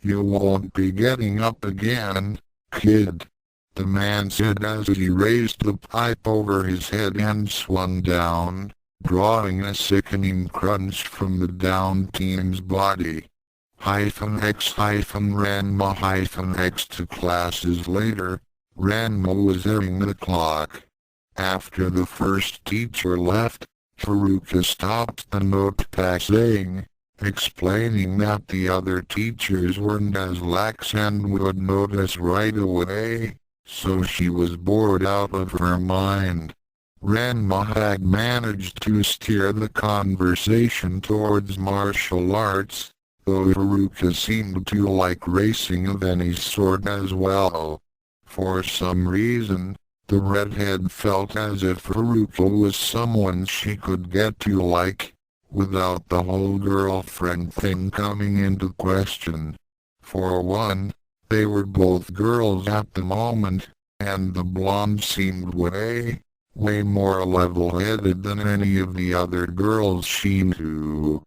You won't be getting up again, kid, the man said as he raised the pipe over his head and swung down, drawing a sickening crunch from the downed teen's body. -X Ranma -X 2 classes later, Ranma was airing the clock. After the first teacher left, Haruka stopped the note passing, explaining that the other teachers weren't as lax and would notice right away, so she was bored out of her mind. Ranma had managed to steer the conversation towards martial arts, though Haruka seemed to like racing of any sort as well. For some reason, the redhead felt as if Haruka was someone she could get to like, without the whole girlfriend thing coming into question. For one, they were both girls at the moment, and the blonde seemed way more level-headed than any of the other girls she knew.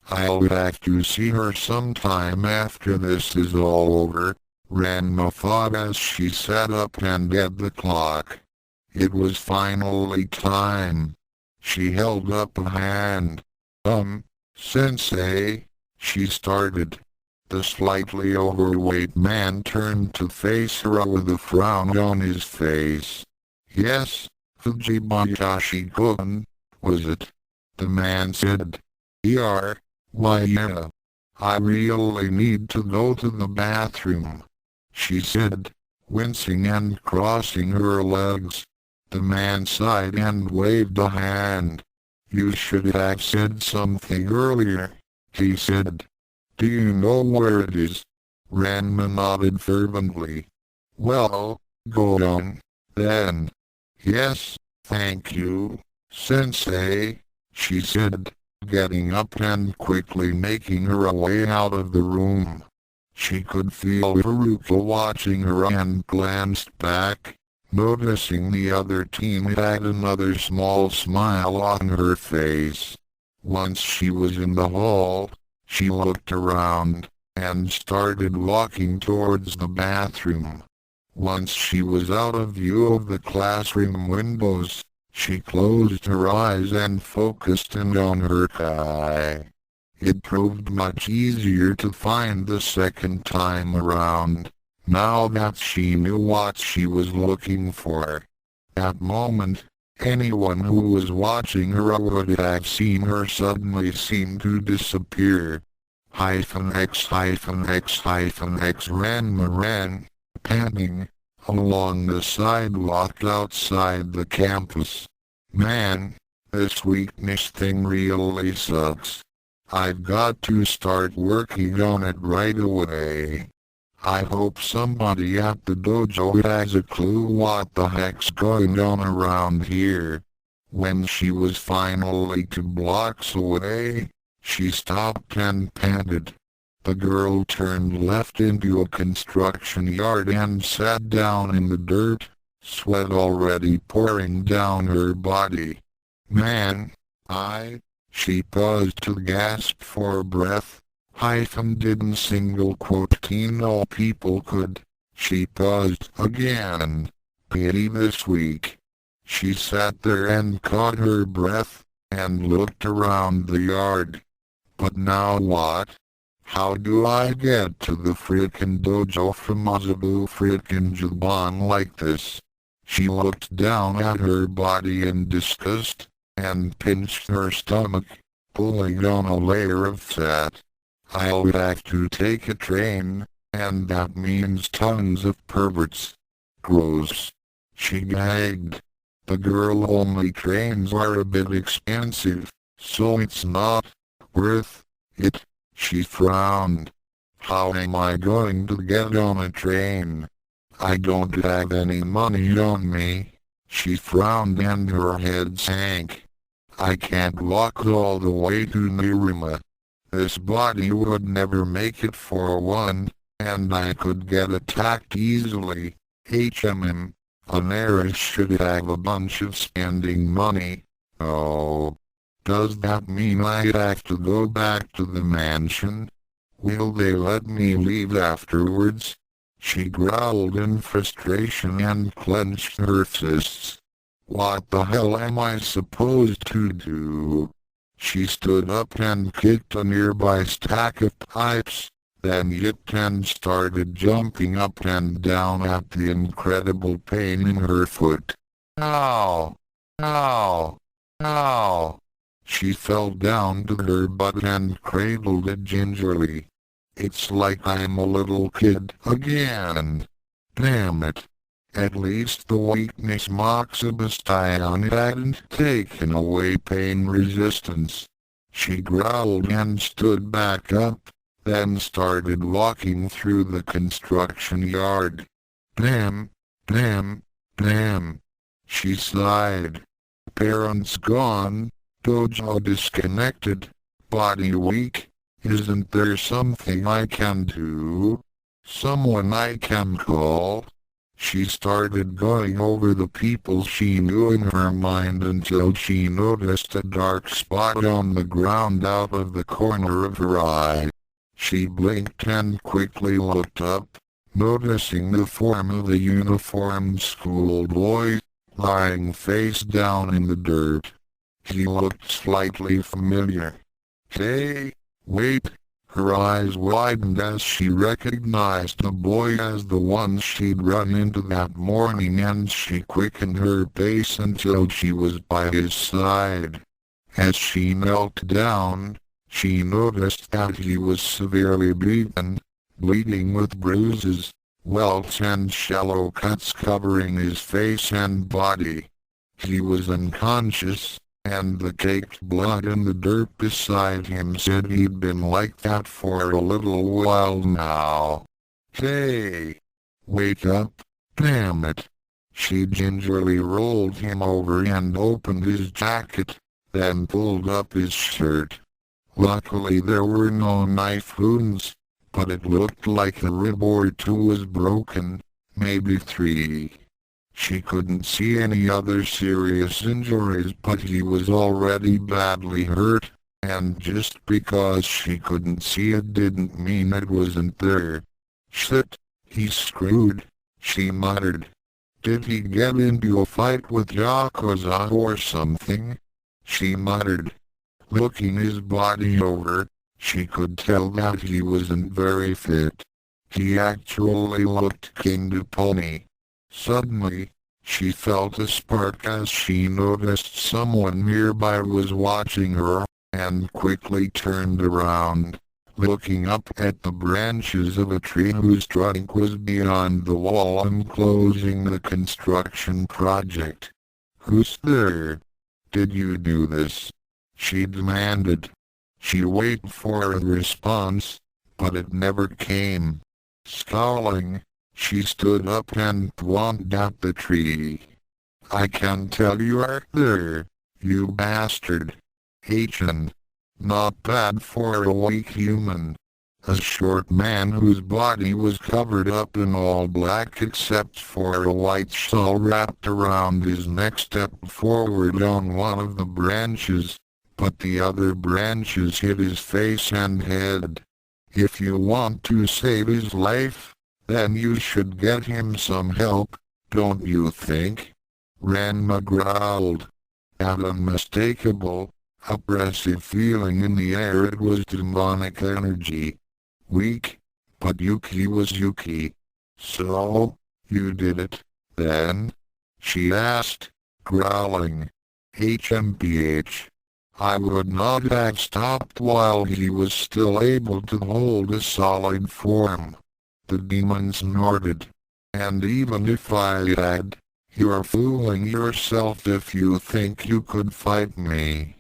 I'll have to see her sometime after this is all over, Ranma thought as she sat up and at the clock. It was finally time. She held up a hand. Sensei, she started. The slightly overweight man turned to face her with a frown on his face. Yes, Fujibayashi-kun, was it? The man said. Why yeah. I really need to go to the bathroom, she said, wincing and crossing her legs. The man sighed and waved a hand. You should have said something earlier, he said. Do you know where it is? Ranma nodded fervently. Well, go on, then. Yes, thank you, Sensei, she said, getting up and quickly making her way out of the room. She could feel Haruka watching her and glanced back, noticing the other team had another small smile on her face. Once she was in the hall, she looked around, and started walking towards the bathroom. Once she was out of view of the classroom windows, she closed her eyes and focused in on her eye. It proved much easier to find the second time around, now that she knew what she was looking for. At the moment, anyone who was watching her would have seen her suddenly seem to disappear. X X Ranma ran, panting, along the sidewalk outside the campus. Man, this weakness thing really sucks. I've got to start working on it right away. I hope somebody at the dojo has a clue what the heck's going on around here. When she was finally 2 blocks away, she stopped and panted. The girl turned left into a construction yard and sat down in the dirt, sweat already pouring down her body. Man, she paused to gasp for breath. Didn't single quote no people could. She paused again. Pity this week. She sat there and caught her breath, and looked around the yard. But now what? How do I get to the frickin' dojo from Azabu frickin' Japan like this? She looked down at her body in disgust, and pinched her stomach, pulling on a layer of fat. I'll have to take a train, and that means tons of perverts. Gross. She gagged. The girl-only trains are a bit expensive, so it's not worth it. She frowned. How am I going to get on a train? I don't have any money on me. She frowned and her head sank. I can't walk all the way to Nirima. This body would never make it for one, and I could get attacked easily. An heiress should have a bunch of spending money. Oh. Does that mean I have to go back to the mansion? Will they let me leave afterwards? She growled in frustration and clenched her fists. What the hell am I supposed to do? She stood up and kicked a nearby stack of pipes, then yipped and started jumping up and down at the incredible pain in her foot. Ow! Ow! Ow! She fell down to her butt and cradled it gingerly. It's like I'm a little kid again. Damn it. At least the weakness Moxibustion hadn't taken away pain resistance. She growled and stood back up, then started walking through the construction yard. Damn, damn, damn. She sighed. Parents gone, dojo disconnected, body weak. Isn't there something I can do? Someone I can call? She started going over the people she knew in her mind until she noticed a dark spot on the ground out of the corner of her eye. She blinked and quickly looked up, noticing the form of a uniformed schoolboy, lying face down in the dirt. He looked slightly familiar. Hey, wait, Her eyes widened as she recognized the boy as the one she'd run into that morning, and she quickened her pace until she was by his side. As she knelt down, she noticed that he was severely beaten, bleeding with bruises, welts and shallow cuts covering his face and body. He was unconscious, and the caked blood in the dirt beside him said he'd been like that for a little while now. Hey! Wake up, damn it! She gingerly rolled him over and opened his jacket, then pulled up his shirt. Luckily there were no knife wounds, but it looked like a rib or two was broken, maybe 3. She couldn't see any other serious injuries, but he was already badly hurt, and just because she couldn't see it didn't mean it wasn't there. Shit, he's screwed, she muttered. Did he get into a fight with Yakuza or something? She muttered. Looking his body over, she could tell that he wasn't very fit. He actually looked kinda pony. Suddenly, she felt a spark as she noticed someone nearby was watching her, and quickly turned around, looking up at the branches of a tree whose trunk was beyond the wall enclosing the construction project. "Who's there? Did you do this?" she demanded. She waited for a response, but it never came. Scowling, she stood up and pointed at the tree. "I can tell you are there, you bastard. Haitian. Not bad for a weak human." A short man whose body was covered up in all black except for a white shawl wrapped around his neck stepped forward on one of the branches, but the other branches hit his face and head. "If you want to save his life, then you should get him some help, don't you think?" Ranma growled. That unmistakable, oppressive feeling in the air, it was demonic energy. Weak, but Yuki was Yuki. "So, you did it, then?" she asked, growling. "HMPH. I would not have stopped while he was still able to hold a solid form." The demon snorted. "And even if I had, you're fooling yourself if you think you could fight me."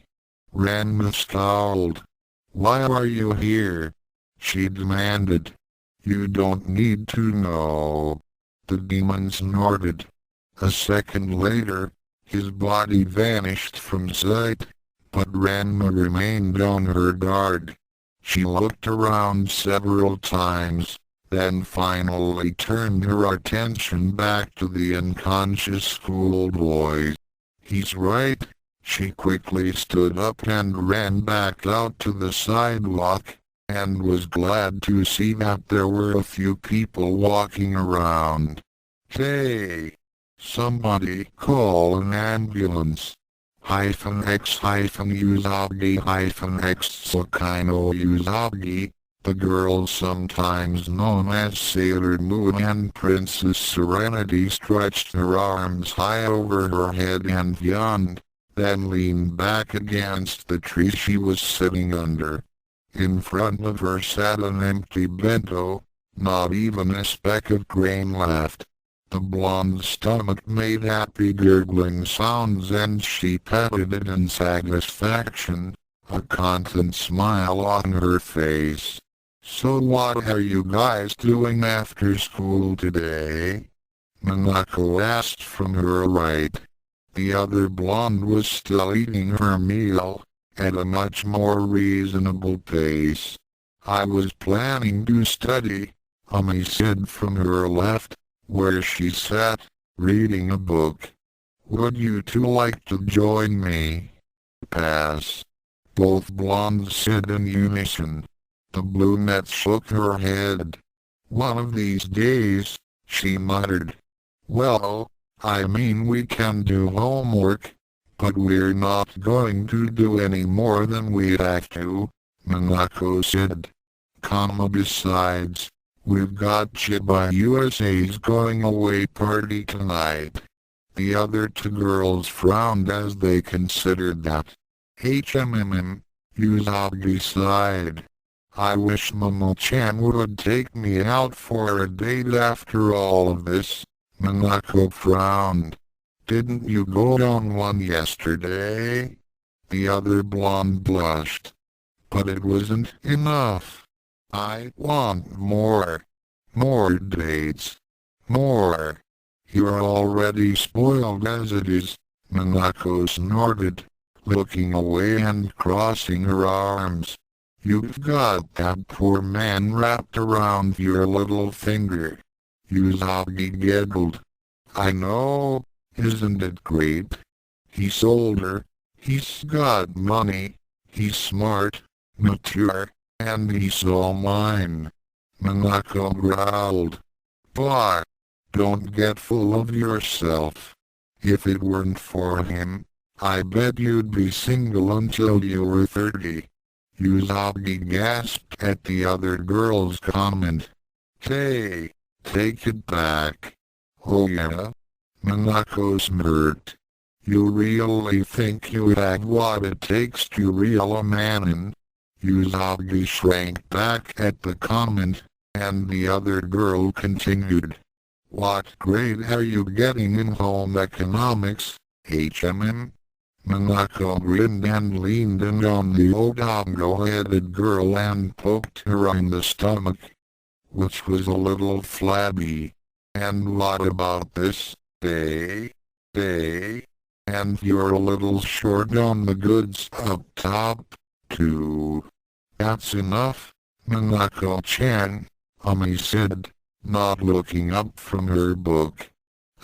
Ranma scowled. "Why are you here?" she demanded. "You don't need to know." The demon snorted. A second later, his body vanished from sight, but Ranma remained on her guard. She looked around several times, then finally turned her attention back to the unconscious schoolboy. "He's right." She quickly stood up and ran back out to the sidewalk, and was glad to see that there were a few people walking around. "Hey! Somebody call an ambulance. X Usagi X Tsukino Usagi," the girl sometimes known as Sailor Moon and Princess Serenity stretched her arms high over her head and yawned, then leaned back against the tree she was sitting under. In front of her sat an empty bento, not even a speck of grain left. The blonde stomach made happy gurgling sounds and she patted it in satisfaction, a content smile on her face. "So what are you guys doing after school today?" Minako asked from her right. The other blonde was still eating her meal, at a much more reasonable pace. "I was planning to study," Ami said from her left, where she sat, reading a book. "Would you two like to join me?" "Pass," both blondes said in unison. The brunette shook her head. "One of these days," she muttered. "Well, I mean we can do homework, but we're not going to do any more than we have to," Minako said. Besides, we've got Chiba USA's going away party tonight. The other two girls frowned as they considered that. Usagi sighed. I wish Momo-chan would take me out for a date after all of this. Minako frowned. Didn't you go on one yesterday? The other blonde blushed. But it wasn't enough. I want more. More dates. More. You're already spoiled as it is, Minako snorted, looking away and crossing her arms. You've got that poor man wrapped around your little finger. Usagi giggled. I know, isn't it great? He's older, he's got money, he's smart, mature, and he's all mine. Minako growled. But don't get full of yourself. If it weren't for him, I bet you'd be single until you were 30. Usagi gasped at the other girl's comment. Hey, take it back. Oh yeah? Minako smirked. You really think you have what it takes to reel a man in? Usagi shrank back at the comment, and the other girl continued. What grade are you getting in home economics, HMM? Minako grinned and leaned in on the odango-headed girl and poked her in the stomach, which was a little flabby. And what about this, eh? And you're a little short on the goods up top, too. That's enough, Minako-chan, Ami said, not looking up from her book.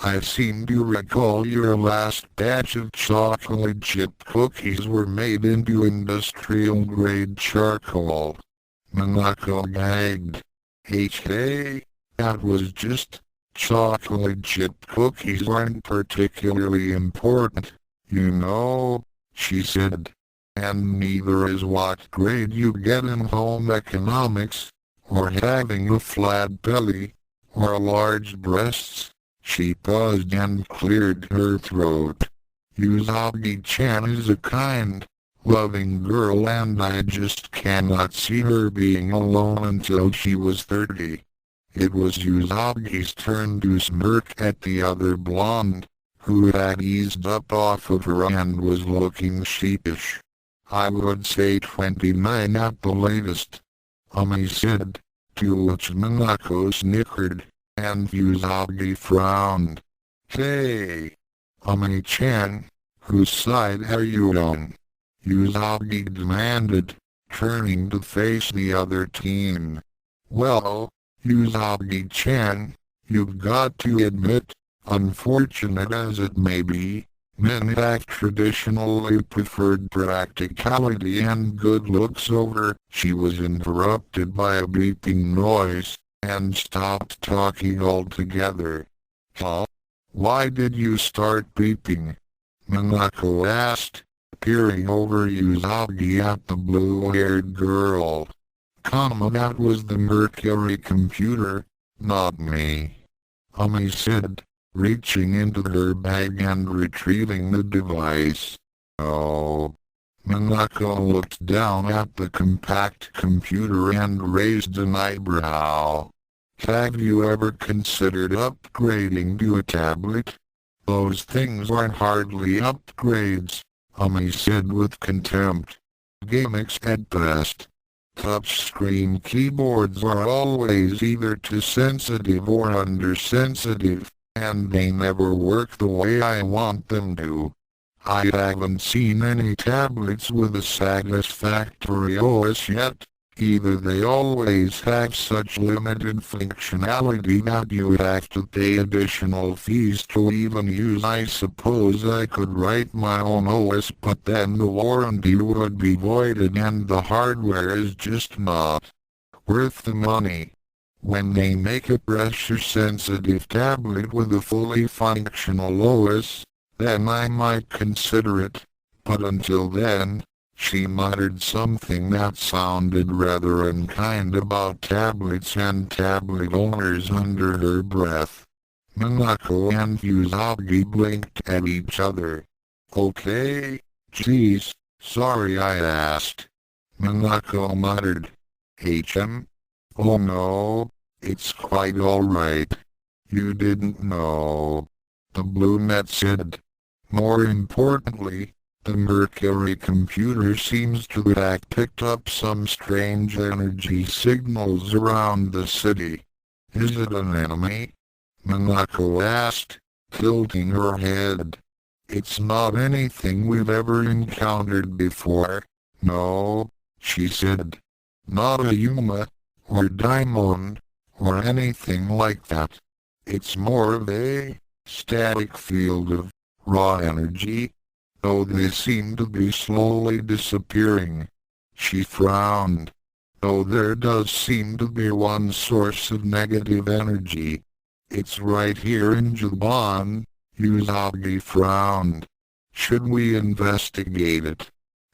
I seem to recall your last batch of chocolate chip cookies were made into industrial-grade charcoal. Minako gagged. Hey, that was just... Chocolate chip cookies aren't particularly important, you know, she said. And neither is what grade you get in home economics, or having a flat belly, or large breasts. She paused and cleared her throat. Usagi-chan is a kind, loving girl and I just cannot see her being alone until she was 30. It was Usagi's turn to smirk at the other blonde, who had eased up off of her and was looking sheepish. I would say 29 at the latest, Ami said, to which Minako snickered, and Usagi frowned. Hey! Ami-chan, whose side are you on? Usagi demanded, turning to face the other teen. Well, Usagi-chan, you've got to admit, unfortunate as it may be, men have traditionally preferred practicality and good looks over. She was interrupted by a beeping noise, and stopped talking altogether. Huh? Why did you start beeping? Minako asked, peering over Usagi at the blue-haired girl. That was the Mercury computer, not me. Ami said, reaching into her bag and retrieving the device. Oh. Minako looked down at the compact computer and raised an eyebrow. Have you ever considered upgrading to a tablet? Those things aren't hardly upgrades, Ami said with contempt. Gimmicks at best. Touchscreen keyboards are always either too sensitive or undersensitive, and they never work the way I want them to. I haven't seen any tablets with a satisfactory OS yet. Either they always have such limited functionality that you have to pay additional fees to even use. I suppose I could write my own OS, but then the warranty would be voided and the hardware is just not worth the money. When they make a pressure-sensitive tablet with a fully functional OS, then I might consider it. But until then, She muttered something that sounded rather unkind about tablets and tablet owners under her breath. Minako and Usagi blinked at each other. Okay, geez, sorry I asked. Minako muttered. HM? Oh no, it's quite alright. You didn't know. The brunette said. More importantly, the Mercury computer seems to have picked up some strange energy signals around the city. Is it an enemy? Minako asked, tilting her head. It's not anything we've ever encountered before. No, she said. Not a Yuma, or Daimon, or anything like that. It's more of a static field of raw energy, though they seem to be slowly disappearing. She frowned. Though there does seem to be one source of negative energy. It's right here in Japan. Usagi frowned. Should we investigate it?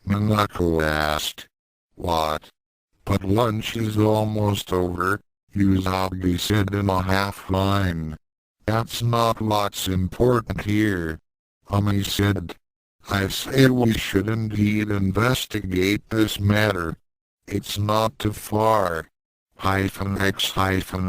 Minako asked. What? But lunch is almost over, Usagi said in a half-line. That's not what's important here. Ami said. I say we should indeed investigate this matter. It's not too far. X X a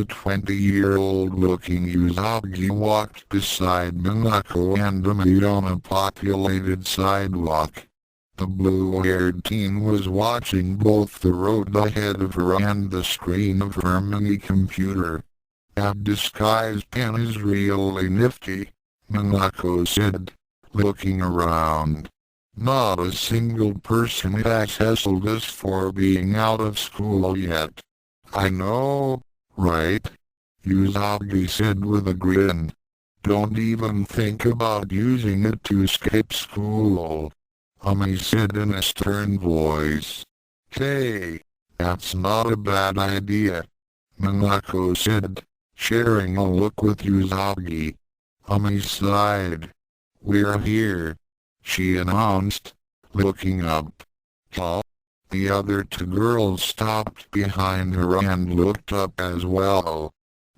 20-year-old looking Usagi walked beside Minako and Ami on a populated sidewalk. The blue-haired teen was watching both the road ahead of her and the screen of her mini computer. That disguise pen is really nifty, Minako said, looking around. Not a single person has hassled us for being out of school yet. I know, right? Usagi said with a grin. Don't even think about using it to skip school. Ami said in a stern voice. Hey, that's not a bad idea, Minako said, sharing a look with Usagi. Ami sighed. We're here, she announced, looking up. Huh? The other two girls stopped behind her and looked up as well.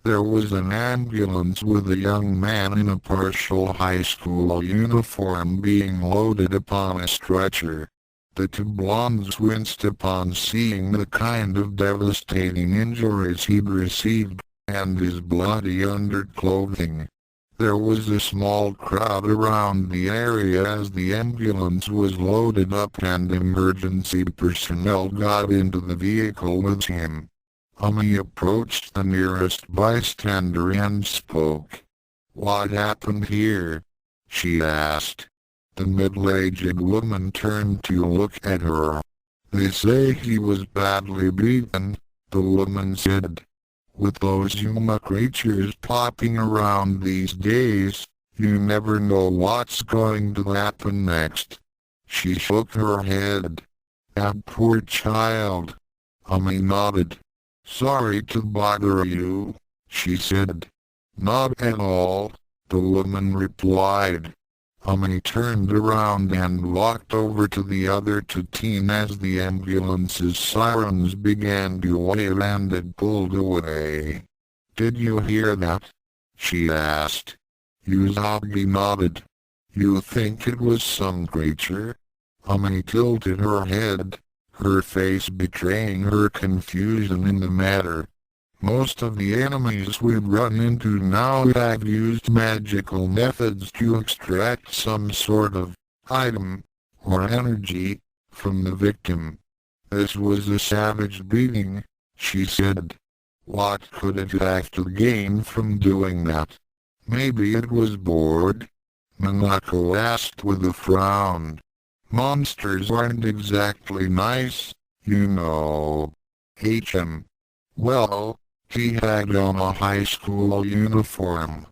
There was an ambulance with a young man in a partial high school uniform being loaded upon a stretcher. The two blondes winced upon seeing the kind of devastating injuries he'd received, and his bloody underclothing. There was a small crowd around the area as the ambulance was loaded up and emergency personnel got into the vehicle with him. Ami approached the nearest bystander and spoke. What happened here? She asked. The middle-aged woman turned to look at her. They say he was badly beaten, the woman said. With those Yuma creatures popping around these days, you never know what's going to happen next. She shook her head. That poor child. Ami nodded. Sorry to bother you, she said. Not at all, the woman replied. Ami turned around and walked over to the other two teens as the ambulance's sirens began to wail and it pulled away. Did you hear that? She asked. Usagi nodded. You think it was some creature? Ami tilted her head, her face betraying her confusion in the matter. Most of the enemies we've run into now have used magical methods to extract some sort of item or energy from the victim. This was a savage beating, she said. What could it have to gain from doing that? Maybe it was bored? Minako asked with a frown. Monsters aren't exactly nice, you know. HM. Well, he had on a high school uniform.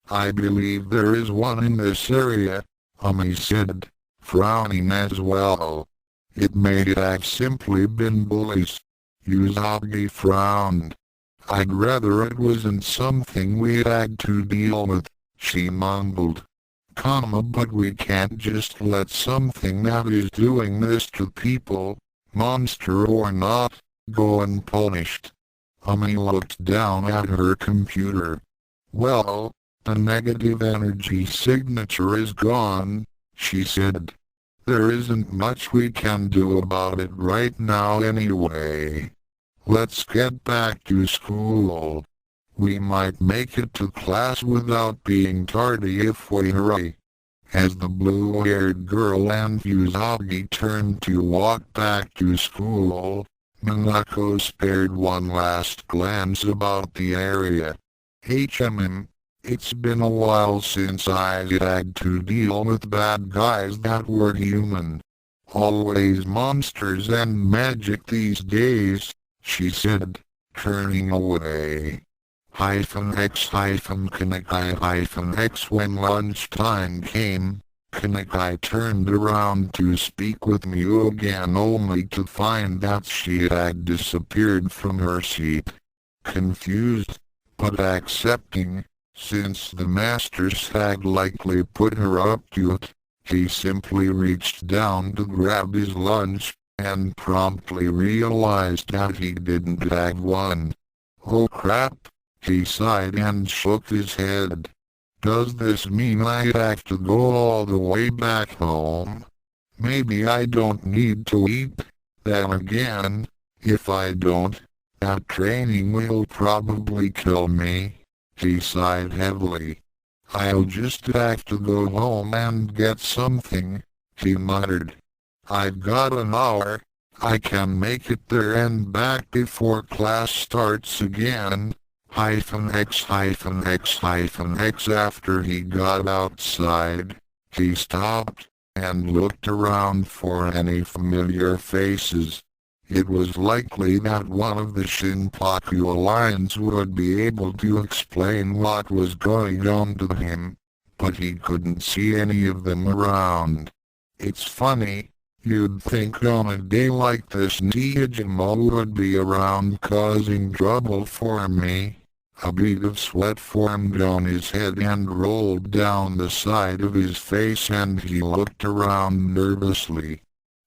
I believe there is one in this area, Ami said, frowning as well. It may have simply been bullies. Usagi frowned. I'd rather it wasn't something we had to deal with, she mumbled. but we can't just let something that is doing this to people, monster or not, go unpunished. Ami looked down at her computer. Well, the negative energy signature is gone, she said. There isn't much we can do about it right now anyway. Let's get back to school. We might make it to class without being tardy if we hurry. As the blue-haired girl and Usagi turned to walk back to school, Minako spared one last glance about the area. It's been a while since I had to deal with bad guys that were human. Always monsters and magic these days, she said, turning away. X-Kanakai-X When lunchtime came, Kanakai turned around to speak with Mew again only to find that she had disappeared from her seat. Confused, but accepting, since the masters had likely put her up to it, he simply reached down to grab his lunch, and promptly realized that he didn't have one. Oh crap! He sighed and shook his head. Does this mean I have to go all the way back home? Maybe I don't need to eat. Then again, if I don't, that training will probably kill me. He sighed heavily. I'll just have to go home and get something, he muttered. I've got an hour. I can make it there and back before class starts again. X After he got outside, he stopped and looked around for any familiar faces. It was likely that one of the Shinpaku Alliance would be able to explain what was going on to him, but he couldn't see any of them around. It's funny, you'd think on a day like this Nijimo would be around causing trouble for me. A bead of sweat formed on his head and rolled down the side of his face, and he looked around nervously.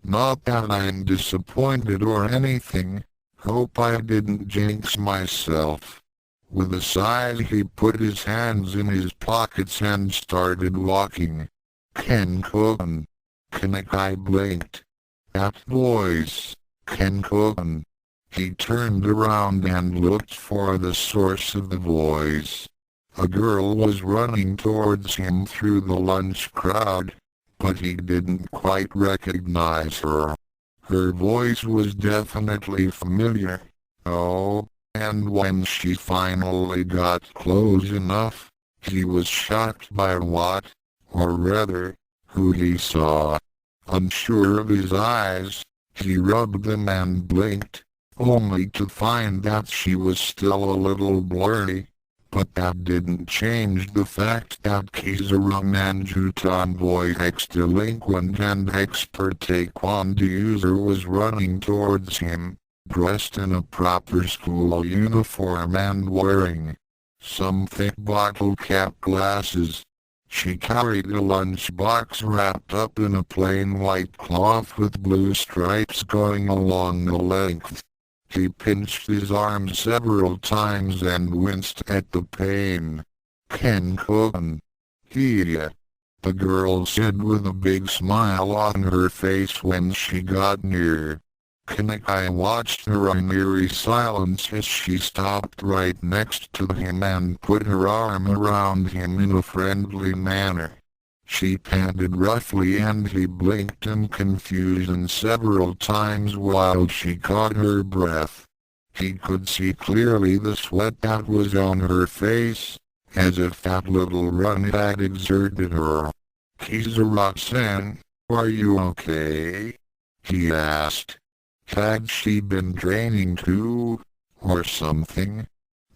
Not that I'm disappointed or anything. Hope I didn't jinx myself. With a sigh he put his hands in his pockets and started walking. Ken-kun. Kanakai blinked. That voice. Ken-kun. He turned around and looked for the source of the voice. A girl was running towards him through the lunch crowd, but he didn't quite recognize her. Her voice was definitely familiar. Oh, and when she finally got close enough, he was shocked by what, or rather, who he saw. Unsure of his eyes, he rubbed them and blinked, only to find that she was still a little blurry. But that didn't change the fact that Kizura Manjutomboy, ex-delinquent and expert taekwondo user, was running towards him, dressed in a proper school uniform and wearing some thick bottle cap glasses. She carried a lunchbox wrapped up in a plain white cloth with blue stripes going along the length. He pinched his arm several times and winced at the pain. Ken-kun. Hiya. The girl said with a big smile on her face when she got near. Kanakai watched her in eerie silence as she stopped right next to him and put her arm around him in a friendly manner. She panted roughly and he blinked in confusion several times while she caught her breath. He could see clearly the sweat that was on her face, as if that little run had exerted her. Kizura-san, are you okay? He asked. Had she been training too, or something?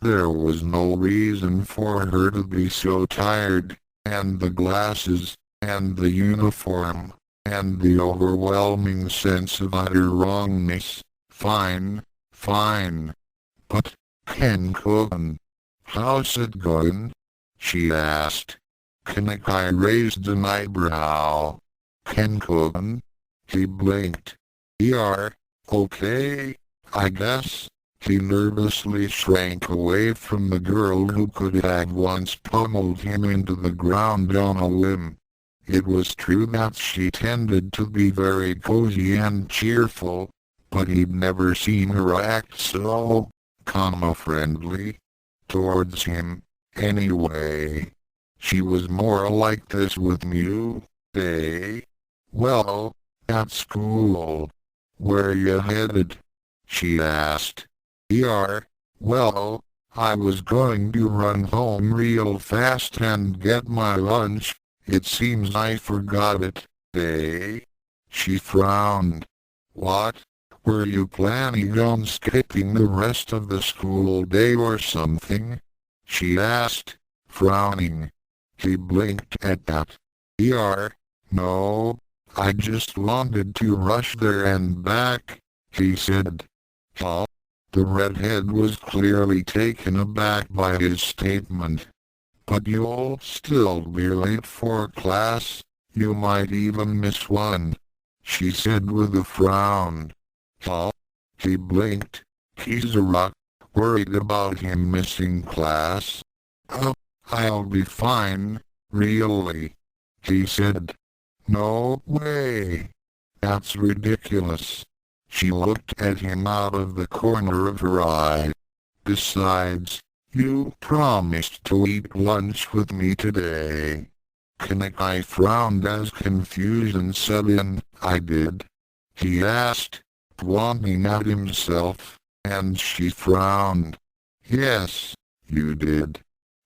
There was no reason for her to be so tired. And the glasses, and the uniform, and the overwhelming sense of utter wrongness. Fine. But, Ken-kun, how's it going? She asked. Kanakai raised an eyebrow. Ken-kun? He blinked. Okay, I guess. He nervously shrank away from the girl who could have once pummeled him into the ground on a whim. It was true that she tended to be very cozy and cheerful, but he'd never seen her act so, friendly towards him, anyway. She was more like this with Mew, eh? Well, at school. Where you headed? She asked. Well, I was going to run home real fast and get my lunch. It seems I forgot it, eh? She frowned. What? Were you planning on skipping the rest of the school day or something? She asked, frowning. He blinked at that. No, I just wanted to rush there and back, he said. Huh? The redhead was clearly taken aback by his statement. But you'll still be late for class, you might even miss one, she said with a frown. Huh? He blinked. Kizura, worried about him missing class. I'll be fine, really, he said. No way. That's ridiculous. She looked at him out of the corner of her eye. Besides, you promised to eat lunch with me today. Kanakai frowned as confusion set in. I did? He asked, pointing at himself, and she frowned. Yes, you did.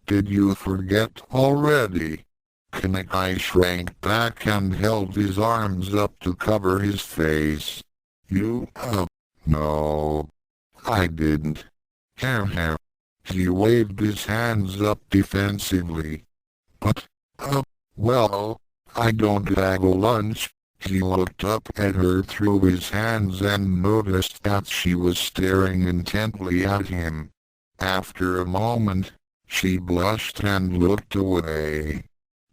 Did you forget already? Kanakai shrank back and held his arms up to cover his face. No, I didn't. Hair. He waved his hands up defensively. But, well, I don't have a lunch. He looked up at her through his hands and noticed that she was staring intently at him. After a moment, she blushed and looked away.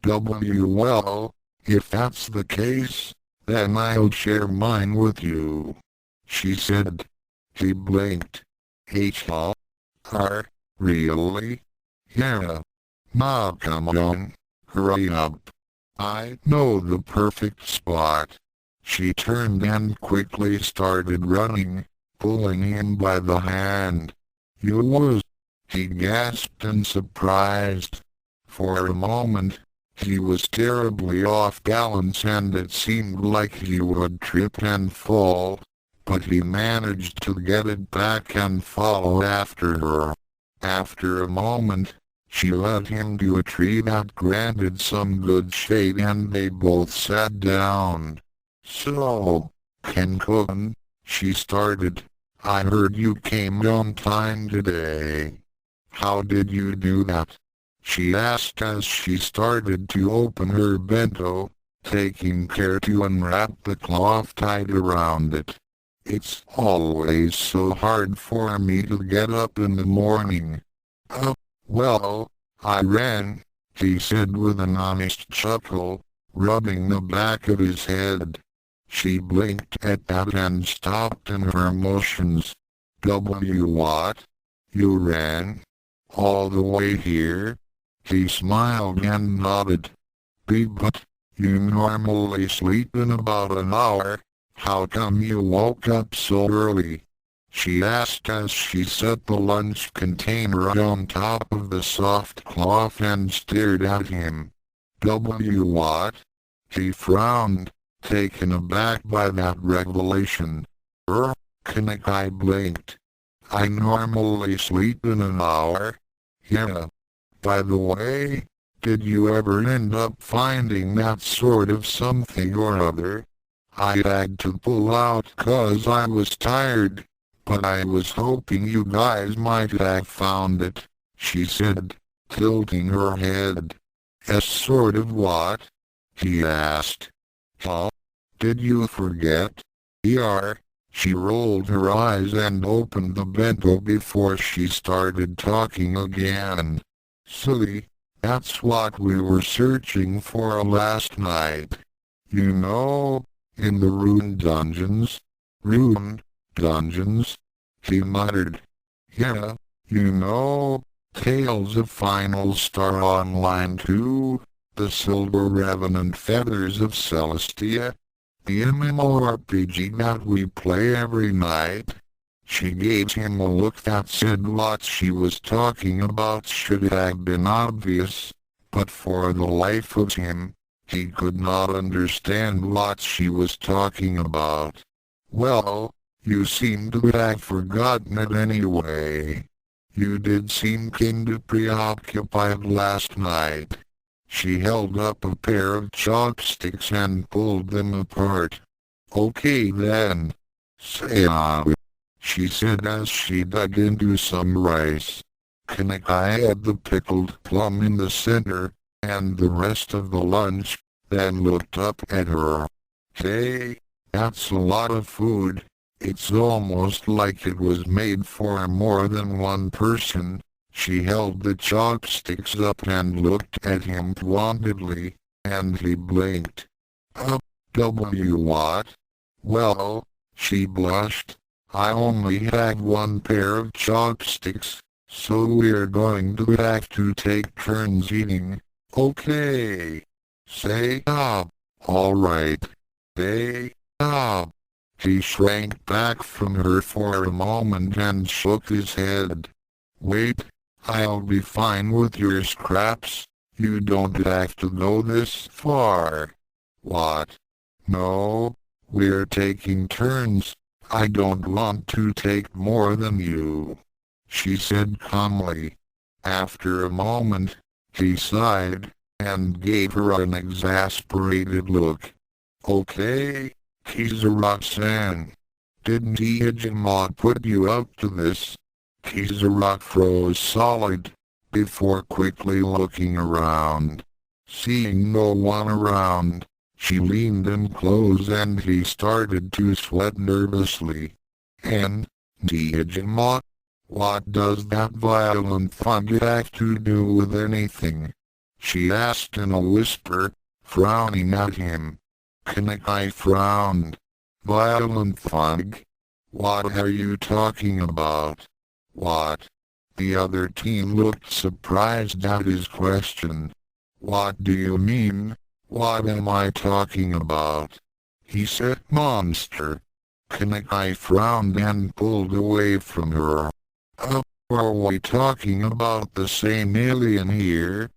Well, if that's the case, then I'll share mine with you, she said. He blinked. Really? Yeah. Now come on, hurry up. I know the perfect spot. She turned and quickly started running, pulling him by the hand. You was? He gasped in surprise. For a moment, he was terribly off balance and it seemed like he would trip and fall, but he managed to get it back and follow after her. After a moment, she led him to a tree that granted some good shade and they both sat down. So, Ken-kun, she started, I heard you came on time today. How did you do that? She asked as she started to open her bento, taking care to unwrap the cloth tied around it. It's always so hard for me to get up in the morning. Well, I ran, he said with an honest chuckle, rubbing the back of his head. She blinked at that and stopped in her motions. What? You ran? All the way here? He smiled and nodded. But you normally sleep in about an hour. How come you woke up so early? She asked as she set the lunch container on top of the soft cloth and stared at him. What? He frowned, taken aback by that revelation. Kanakai blinked. I normally sleep in an hour. Yeah. By the way, did you ever end up finding that sort of something or other? I had to pull out 'cause I was tired, but I was hoping you guys might have found it, she said, tilting her head. Sort of what? He asked. Huh? Did you forget? She rolled her eyes and opened the bento before she started talking again. Silly, That's what we were searching for last night. You know, in the ruined dungeons. Ruined dungeons? He muttered. Yeah, you know, Tales of Final Star Online 2, The Silver Revenant Feathers of Celestia, the MMORPG that we play every night. She gave him a look that said what she was talking about should have been obvious, but for the life of him, he could not understand what she was talking about. Well, you seem to have forgotten it anyway. You did seem kinda preoccupied last night. She held up a pair of chopsticks and pulled them apart. Okay then. Say she said as she dug into some rice. Kanakai had the pickled plum in the center, and the rest of the lunch, then looked up at her. Hey, that's a lot of food. It's almost like it was made for more than one person. She held the chopsticks up and looked at him pointedly, and he blinked. What? Well, she blushed. I only have one pair of chopsticks, so we're going to have to take turns eating. Okay. Say up. All right. Say up. He shrank back from her for a moment and shook his head. Wait, I'll be fine with your scraps. You don't have to go this far. What? No, we're taking turns. I don't want to take more than you, she said calmly. After a moment, he sighed, and gave her an exasperated look. Okay, Kizura-san. Didn't Iijima put you up to this? Kizura froze solid, before quickly looking around. Seeing no one around, she leaned in close and he started to sweat nervously. And, Iijima? What does that violent thug have to do with anything? She asked in a whisper, frowning at him. Kanakai frowned. Violent thug? What are you talking about? What? The other team looked surprised at his question. What do you mean? What am I talking about? He said monster. Kanakai frowned and pulled away from her. Are we talking about the same alien here?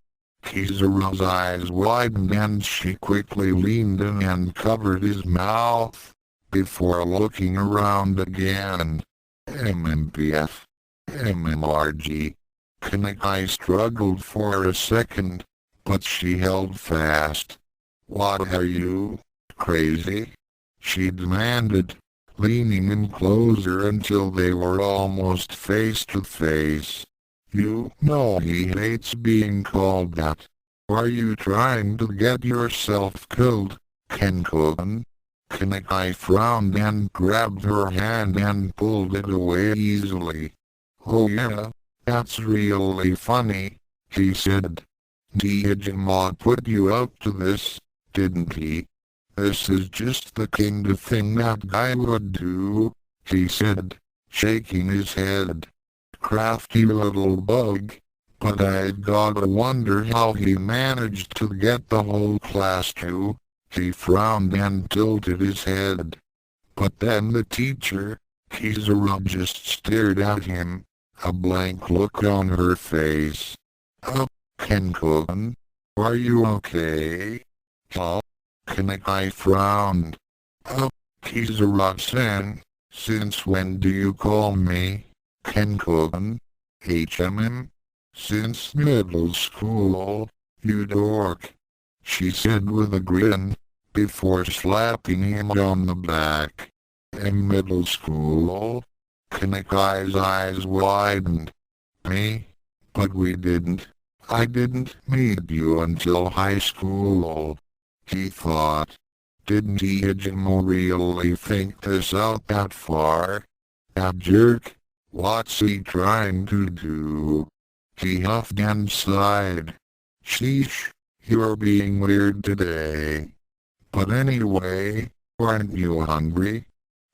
Kizura's eyes widened and she quickly leaned in and covered his mouth, before looking around again. MMPF. MMRG. Kanakai struggled for a second, but she held fast. What are you, crazy? She demanded, leaning in closer until they were almost face to face. You know he hates being called that. Are you trying to get yourself killed, Kenko-kun? Kanakai frowned and grabbed her hand and pulled it away easily. Oh yeah, that's really funny, he said. Iijima put you up to this, didn't he? This is just the kind of thing that guy would do, he said, shaking his head. Crafty little bug, but I gotta wonder how he managed to get the whole class to. He frowned and tilted his head. But then the teacher, Kizura, just stared at him, a blank look on her face. Kenko-kun, are you okay? Huh? Kanakai frowned. Kizura-san, since when do you call me Kenko-kun? HMM? Since middle school, you dork, she said with a grin, before slapping him on the back. In middle school? Kanakai's eyes widened. Me? But we didn't. I didn't meet you until high school, he thought. Didn't Iijima really think this out that far? That jerk? What's he trying to do? He huffed and sighed. Sheesh, you're being weird today. But anyway, aren't you hungry?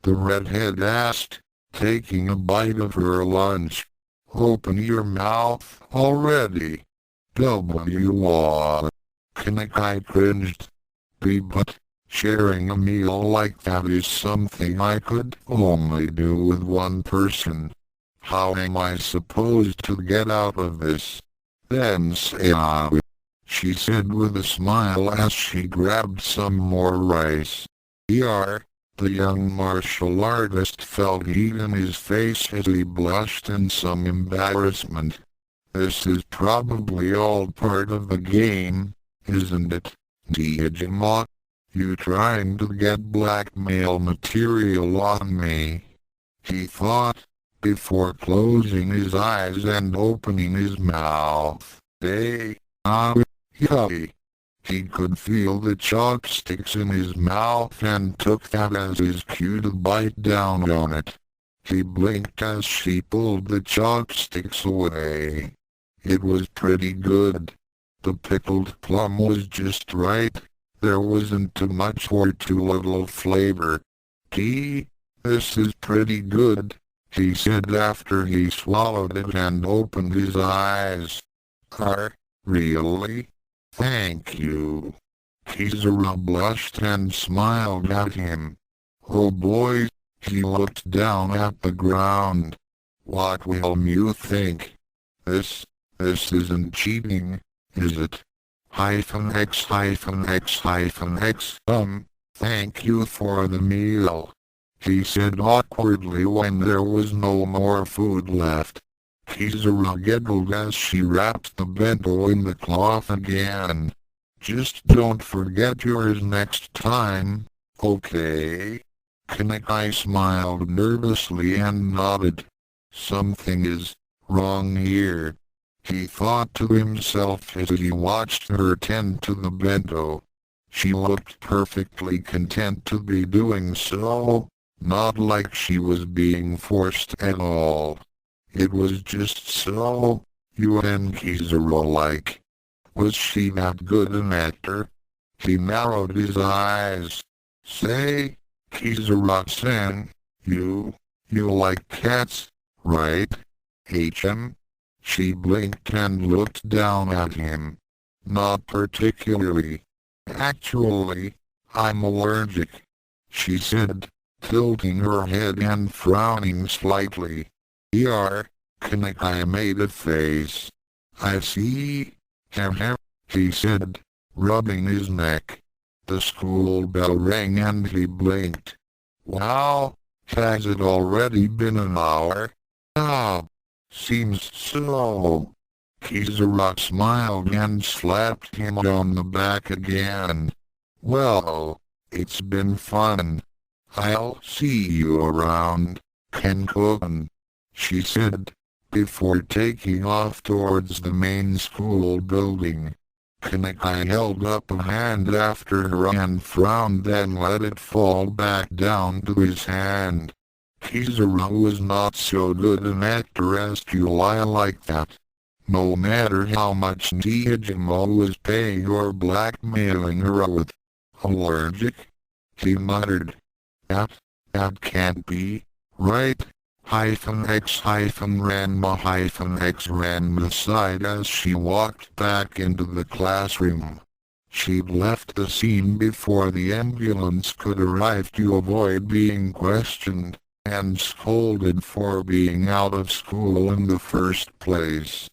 The redhead asked, taking a bite of her lunch. Open your mouth already. W.R. Kanakai cringed. But sharing a meal like that is something I could only do with one person. How am I supposed to get out of this? Then say she said with a smile as she grabbed some more rice. The young martial artist felt heat in his face as he blushed in some embarrassment. This is probably all part of the game, isn't it, Dejima? You trying to get blackmail material on me? He thought, before closing his eyes and opening his mouth. Yummy. He could feel the chopsticks in his mouth and took that as his cue to bite down on it. He blinked as she pulled the chopsticks away. It was pretty good. The pickled plum was just right. There wasn't too much or too little flavor. This is pretty good, he said after he swallowed it and opened his eyes. Really? Thank you. Kizura blushed and smiled at him. Oh boy, he looked down at the ground. What will you think? This isn't cheating, is it? X X. Thank you for the meal, he said awkwardly when there was no more food left. Kizura giggled as she wrapped the bento in the cloth again. Just don't forget yours next time, okay? Kanakai smiled nervously and nodded. Something is wrong here, he thought to himself as he watched her tend to the bento. She looked perfectly content to be doing so, not like she was being forced at all. It was just so, Kizura-like. Was she that good an actor? He narrowed his eyes. Say, Kizura-san, you like cats, right? She blinked and looked down at him. Not particularly. Actually, I'm allergic, she said, tilting her head and frowning slightly. Kanakai made a face. I see. He said, rubbing his neck. The school bell rang and he blinked. Wow, has it already been an hour? Seems so. Kizura smiled and slapped him on the back again. Well, it's been fun. I'll see you around, Ken-kun, she said, before taking off towards the main school building. Kanakai held up a hand after her and frowned, then let it fall back down to his hand. Kizura was not so good an actor as to lie like that. No matter how much Dejima was paying or blackmailing her with. Allergic? He muttered. That can't be, right? X Ranma sighed as she walked back into the classroom. She'd left the scene before the ambulance could arrive to avoid being questioned and scolded for being out of school in the first place.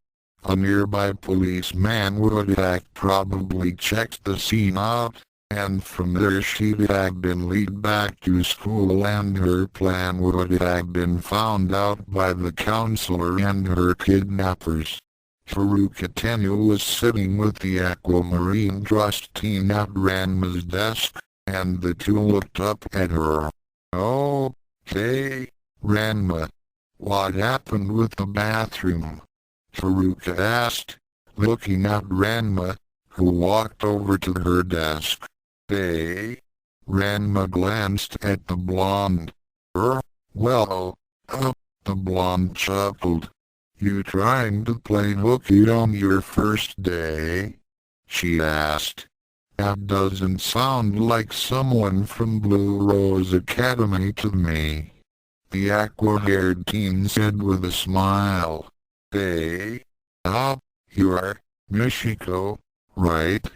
A nearby policeman would have probably checked the scene out, and from there she'd have been led back to school and her plan would have been found out by the counselor and her kidnappers. Haruka Tenu was sitting with the Aquamarine Trust team at Ranma's desk, and the two looked up at her. Oh, hey, Ranma. What happened with the bathroom? Haruka asked, looking at Ranma, who walked over to her desk. Hey? Ranma glanced at the blonde. Well, the blonde chuckled. You trying to play hooky on your first day? she asked. That doesn't sound like someone from Blue Rose Academy to me. The aqua-haired teen said with a smile. Hey? Ah, you're Michiko, right?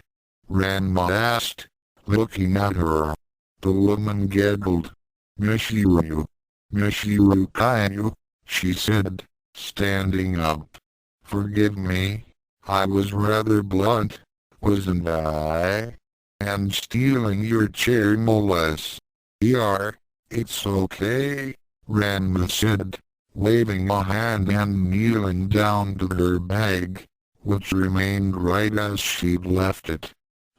Ranma asked, looking at her. The woman giggled. Mishiru. Mishiru Kainu, she said, standing up. Forgive me, I was rather blunt, wasn't I? And stealing your chair no less. It's okay, Ranma said, waving a hand and kneeling down to her bag, which remained right as she'd left it.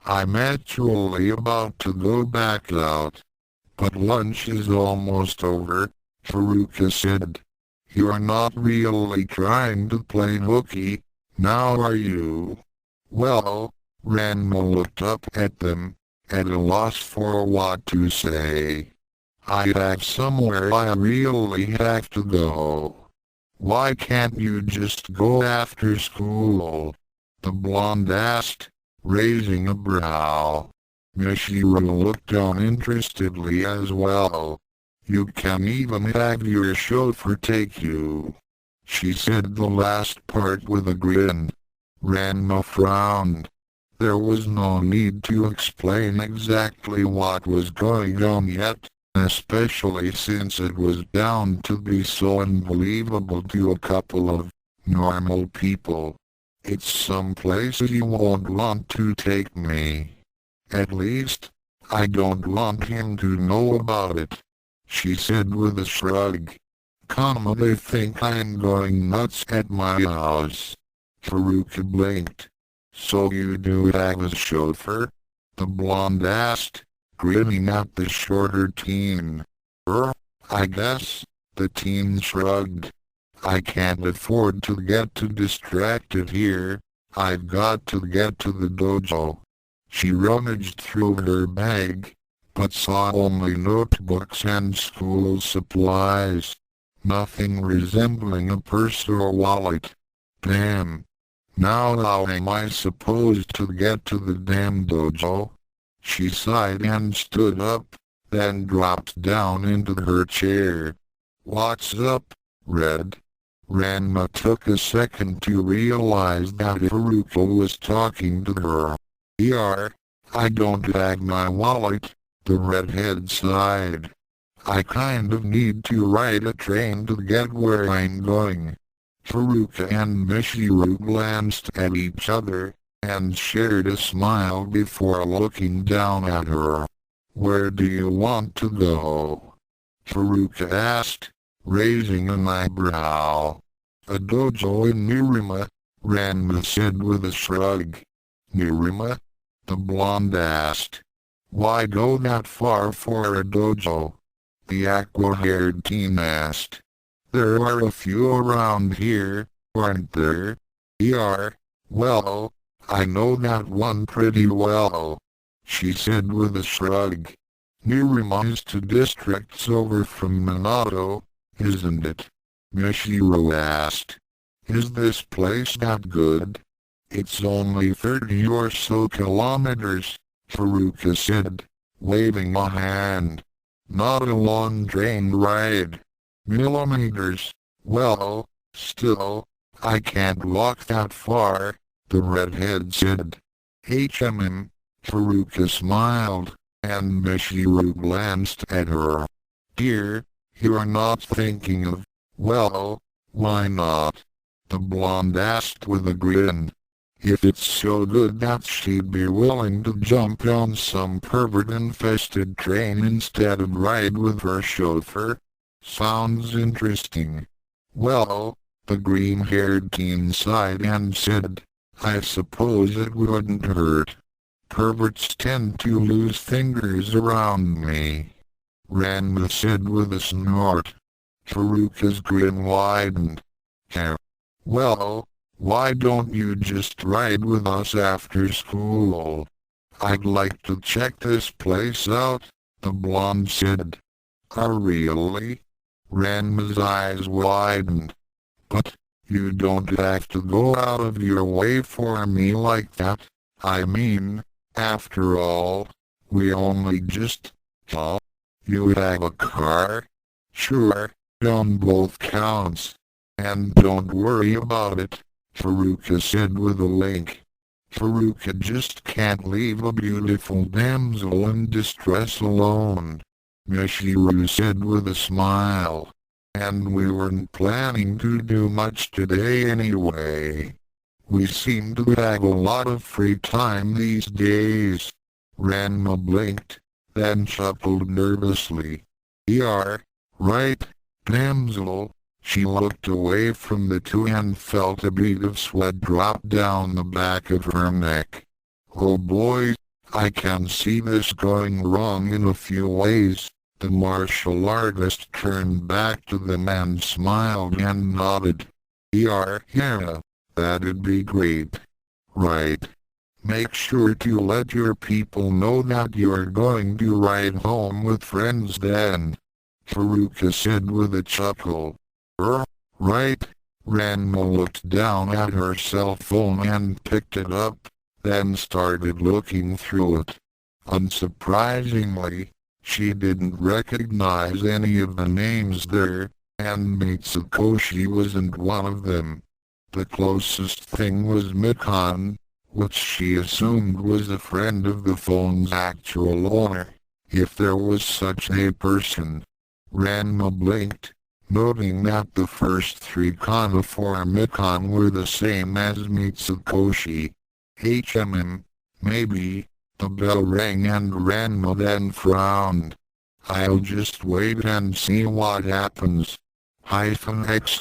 I'm actually about to go back out. But lunch is almost over, Haruka said. You're not really trying to play hooky, now are you? Well, Ranma looked up at them, at a loss for what to say. I have somewhere I really have to go. Why can't you just go after school? The blonde asked, raising a brow. Michiru looked uninterestedly as well. You can even have your chauffeur take you. She said the last part with a grin. Ranma frowned. There was no need to explain exactly what was going on yet, especially since it was bound to be so unbelievable to a couple of normal people. It's someplace you won't want to take me. At least, I don't want him to know about it, she said with a shrug. They think I'm going nuts at my house. Haruka blinked. So you do have a chauffeur? The blonde asked, grinning at the shorter teen. I guess, the teen shrugged. I can't afford to get too distracted here. I've got to get to the dojo. She rummaged through her bag, but saw only notebooks and school supplies. Nothing resembling a purse or wallet. Damn. Now how am I supposed to get to the damn dojo? She sighed and stood up, then dropped down into her chair. What's up, Red? Ranma took a second to realize that Haruka was talking to her. I don't have my wallet, the redhead sighed. I kind of need to ride a train to get where I'm going. Haruka and Michiru glanced at each other, and shared a smile before looking down at her. Where do you want to go? Haruka asked, raising an eyebrow. A dojo in Nirima, Ranma said with a shrug. Nirima? The blonde asked. Why go that far for a dojo? The aqua-haired teen asked. There are a few around here, aren't there? Well, I know that one pretty well, she said with a shrug. Nirima is 2 districts over from Minato, isn't it? Michiru asked. Is this place that good? It's only 30 or so kilometers, Haruka said, waving a hand. Not a long train ride. Millimeters. Well, still, I can't walk that far, the redhead said. Haruka smiled, and Michiru glanced at her. Dear, you're not thinking of, well, why not? The blonde asked with a grin. If it's so good that she'd be willing to jump on some pervert-infested train instead of ride with her chauffeur? Sounds interesting. Well, the green-haired teen sighed and said, I suppose it wouldn't hurt. Perverts tend to lose fingers around me. Ranma said with a snort. Haruka's grin widened. Well, why don't you just ride with us after school? I'd like to check this place out, the blonde said. Really? Ranma's eyes widened. But, you don't have to go out of your way for me like that, I mean, after all, we only just, huh? You have a car? Sure, on both counts. And don't worry about it, Haruka said with a wink. Haruka just can't leave a beautiful damsel in distress alone, Michiru said with a smile. And we weren't planning to do much today anyway. We seem to have a lot of free time these days. Ranma blinked, then chuckled nervously. Right, damsel. She looked away from the two and felt a bead of sweat drop down the back of her neck. Oh boy, I can see this going wrong in a few ways. The martial artist turned back to them and smiled and nodded. Yeah, that'd be great. Right. Make sure to let your people know that you're going to ride home with friends then, Haruka said with a chuckle. Right. Ranma looked down at her cell phone and picked it up, then started looking through it. Unsurprisingly, she didn't recognize any of the names there, and Mitsukoshi wasn't one of them. The closest thing was Mikan, which she assumed was a friend of the phone's actual owner, if there was such a person. Ranma blinked, noting that the first three kana for Mikan were the same as Mitsukoshi. Maybe. The bell rang and Ranma then frowned. I'll just wait and see what happens. X.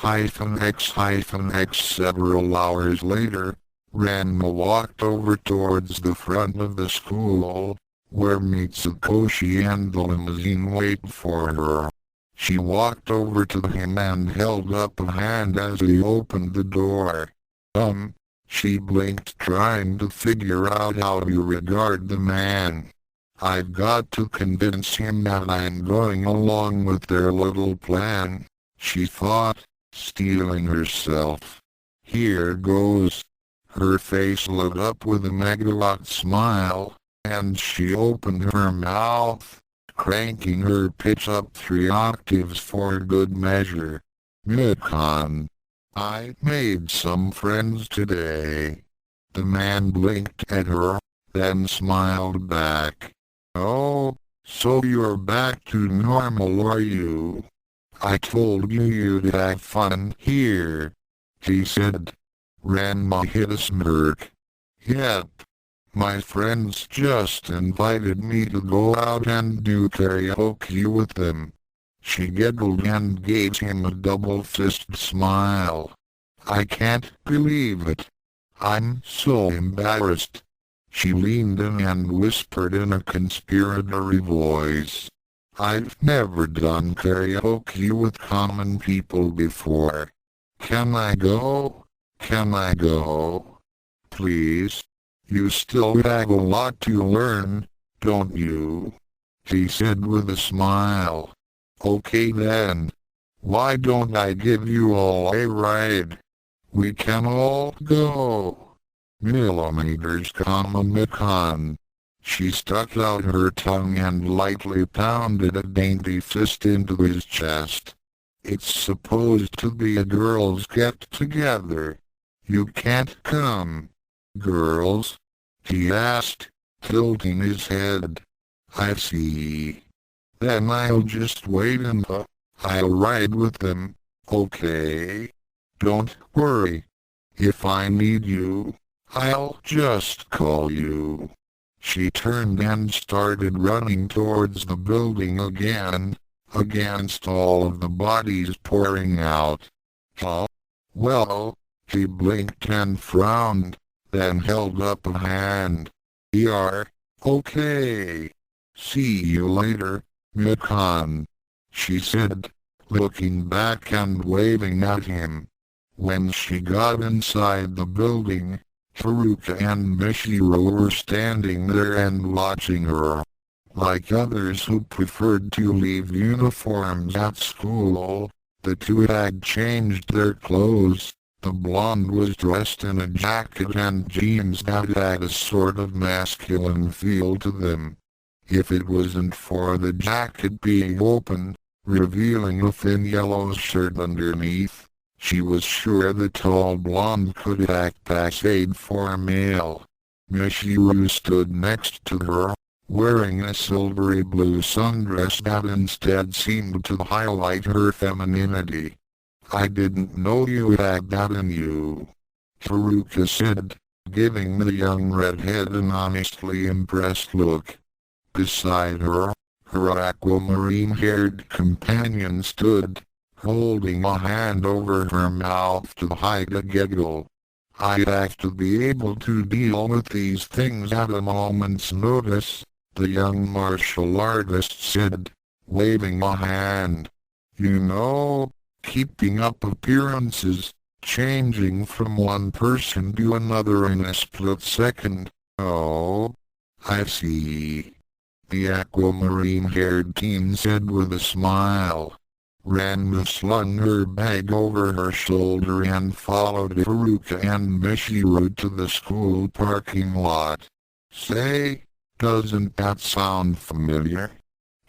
Several hours later, Ranma walked over towards the front of the school, where Mitsukoshi and the limousine waited for her. She walked over to him and held up a hand as he opened the door. She blinked trying to figure out how to regard the man. I've got to convince him that I'm going along with their little plan, she thought, steeling herself. Here goes. Her face lit up with a megawatt smile, and she opened her mouth, cranking her pitch up 3 octaves for good measure. Mikan. I made some friends today. The man blinked at her, then smiled back. Oh, so you're back to normal, are you? I told you you'd have fun here, he said. Ranma hid a smirk. Yep. My friends just invited me to go out and do karaoke with them. She giggled and gave him a double-fisted smile. I can't believe it. I'm so embarrassed. She leaned in and whispered in a conspiratory voice. I've never done karaoke with common people before. Can I go? Can I go? Please? You still have a lot to learn, don't you? He said with a smile. Okay then. Why don't I give you all a ride? We can all go. Millimeters, Mikan. She stuck out her tongue and lightly pounded a dainty fist into his chest. It's supposed to be a girls' get-together. You can't come. Girls? He asked, tilting his head. I see. Then I'll just wait and I'll ride with them, okay? Don't worry. If I need you, I'll just call you. She turned and started running towards the building again, against all of the bodies pouring out. Huh? Well, he blinked and frowned, then held up a hand. Okay. See you later, Mikan, she said, looking back and waving at him. When she got inside the building, Haruka and Michiru were standing there and watching her. Like others who preferred to leave uniforms at school, the two had changed their clothes, The blonde was dressed in a jacket and jeans that had a sort of masculine feel to them. If it wasn't for the jacket being open, revealing a thin yellow shirt underneath, she was sure the tall blonde could act passé for a male. Michiru stood next to her, wearing a silvery blue sundress that instead seemed to highlight her femininity. "I didn't know you had that in you," Haruka said, giving the young redhead an honestly impressed look. Beside her, her aquamarine-haired companion stood, holding a hand over her mouth to hide a giggle. "I have to be able to deal with these things at a moment's notice," the young martial artist said, waving a hand. "You know, keeping up appearances, changing from one person to another in a split second. Oh, I see," the aquamarine-haired teen said with a smile. Ranma slung her bag over her shoulder and followed Haruka and Michiru to the school parking lot. "Say, doesn't that sound familiar?"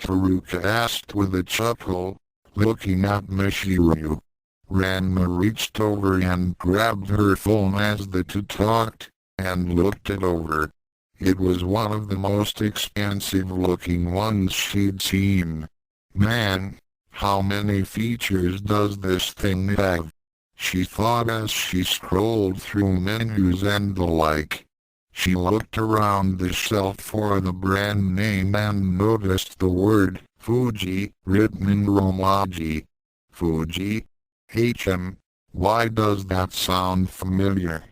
Haruka asked with a chuckle, looking at Michiru. Ranma reached over and grabbed her phone as the two talked, and looked it over. It was one of the most expensive-looking ones she'd seen. "Man, how many features does this thing have?" she thought as she scrolled through menus and the like. She looked around the shelf for the brand name and noticed the word Fuji written in Romaji. Fuji? Why does that sound familiar?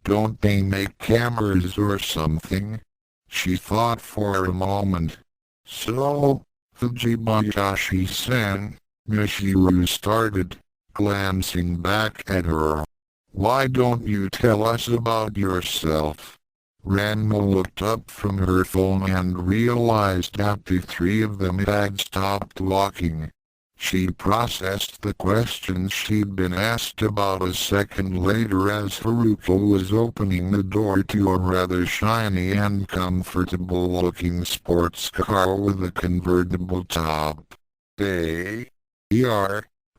Don't they make cameras or something? She thought for a moment. "So, Fujibayashi-san," Michiru started, glancing back at her. "Why don't you tell us about yourself?" Ranma looked up from her phone and realized that the three of them had stopped walking. She processed the questions she'd been asked about a second later as Haruka was opening the door to a rather shiny and comfortable-looking sports car with a convertible top. "Hey,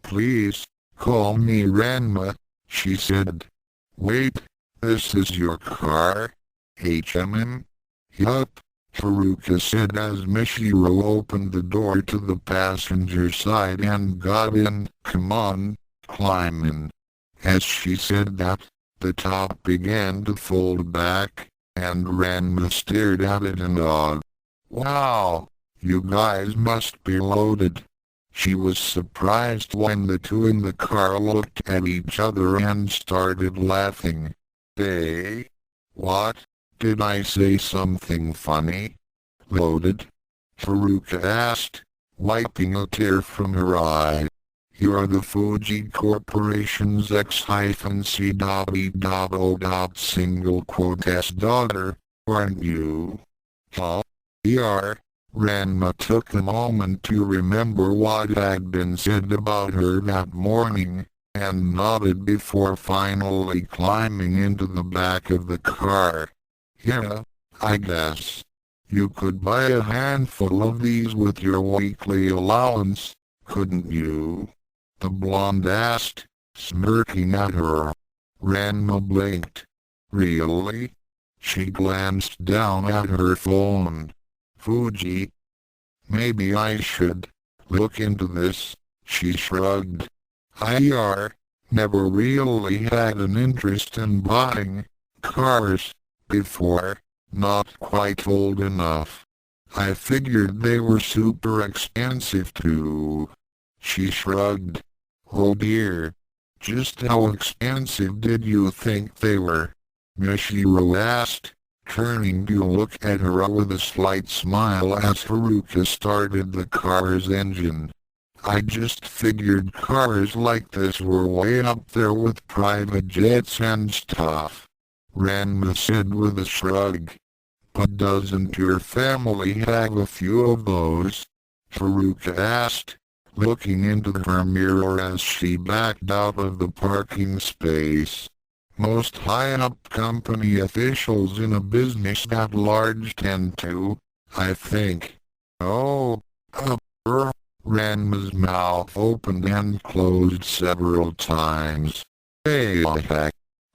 please, call me Ranma," she said. "Wait, this is your car? "Yup," Haruka said as Michiru opened the door to the passenger side and got in. "Come on, climb in." As she said that, the top began to fold back, and Ranma stared at it in awe. "Wow, you guys must be loaded." She was surprised when the two in the car looked at each other and started laughing. "Hey, what? Did I say something funny?" "Loaded?" Haruka asked, wiping a tear from her eye. "You're the Fuji Corporation's X-C.E.O.S daughter, aren't you?" "Huh? Ranma took a moment to remember what had been said about her that morning, and nodded before finally climbing into the back of the car. "Yeah, I guess. You could buy a handful of these with your weekly allowance, couldn't you?" the blonde asked, smirking at her. Ranma blinked. "Really?" She glanced down at her phone. "Fuji? Maybe I should look into this," she shrugged. "I never really had an interest in buying cars before, not quite old enough. I figured they were super expensive too." She shrugged. "Oh dear. Just how expensive did you think they were?" Michiru asked, turning to look at her with a slight smile as Haruka started the car's engine. "I just figured cars like this were way up there with private jets and stuff," Ranma said with a shrug. "But doesn't your family have a few of those?" Haruka asked, looking into her mirror as she backed out of the parking space. Most high-up company officials in a business that large tend to, I think. Oh, Ranma's mouth opened and closed several times. Hey, heck.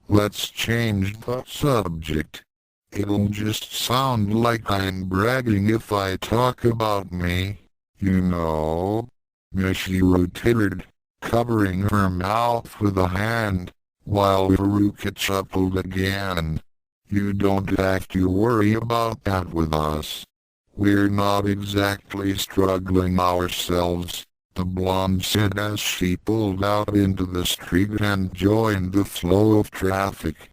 Let's change the subject. It'll just sound like I'm bragging if I talk about me, you know. Michiru tittered, covering her mouth with a hand, while Haruka chuckled again. You don't have to worry about that with us. We're not exactly struggling ourselves, the blonde said as she pulled out into the street and joined the flow of traffic.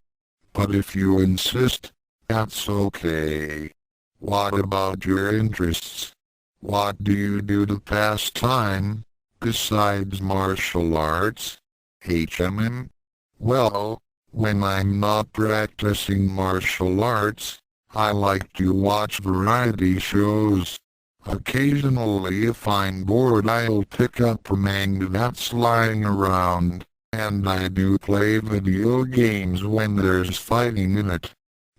But if you insist, that's okay. What about your interests? What do you do to pass time, besides martial arts? Well, when I'm not practicing martial arts, I like to watch variety shows. Occasionally if I'm bored I'll pick up a manga that's lying around, and I do play video games when there's fighting in it.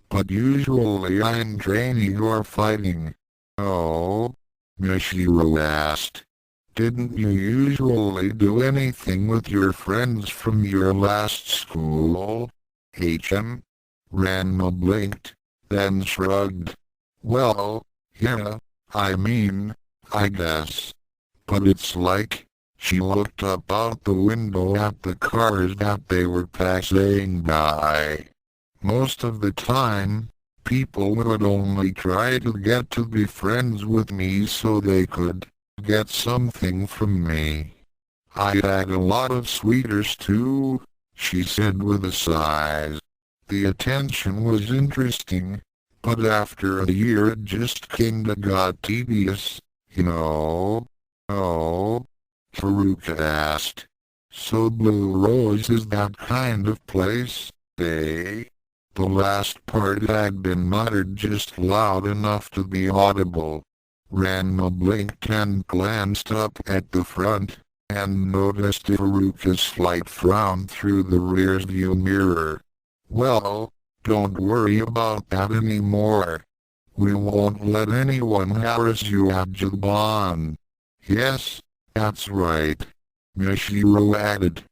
But usually I'm training or fighting. Oh? Michiru asked. Didn't you usually do anything with your friends from your last school? Ranma blinked, then shrugged. Well, yeah, I guess. But it's like, she looked up out the window at the cars that they were passing by. Most of the time, people would only try to get to be friends with me so they could get something from me. I had a lot of sweeters too, she said with a sigh. The attention was interesting, but after a year it just kinda got tedious, you know. Oh? Haruka asked. So Blue Rose is that kind of place, eh? The last part had been muttered just loud enough to be audible. Ranma blinked and glanced up at the front, and noticed Haruka's slight frown through the rear-view mirror. Well, don't worry about that anymore. We won't let anyone harass you at Jaban. Yes, that's right. Michiru added.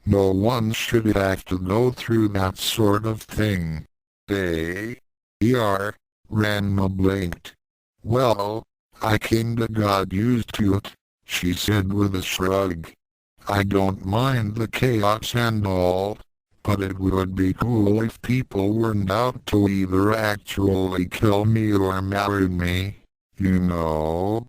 No one should have to go through that sort of thing. Eh? Ranma blinked. Well, I kinda got used to it, she said with a shrug. I don't mind the chaos and all, but it would be cool if people weren't out to either actually kill me or marry me, you know.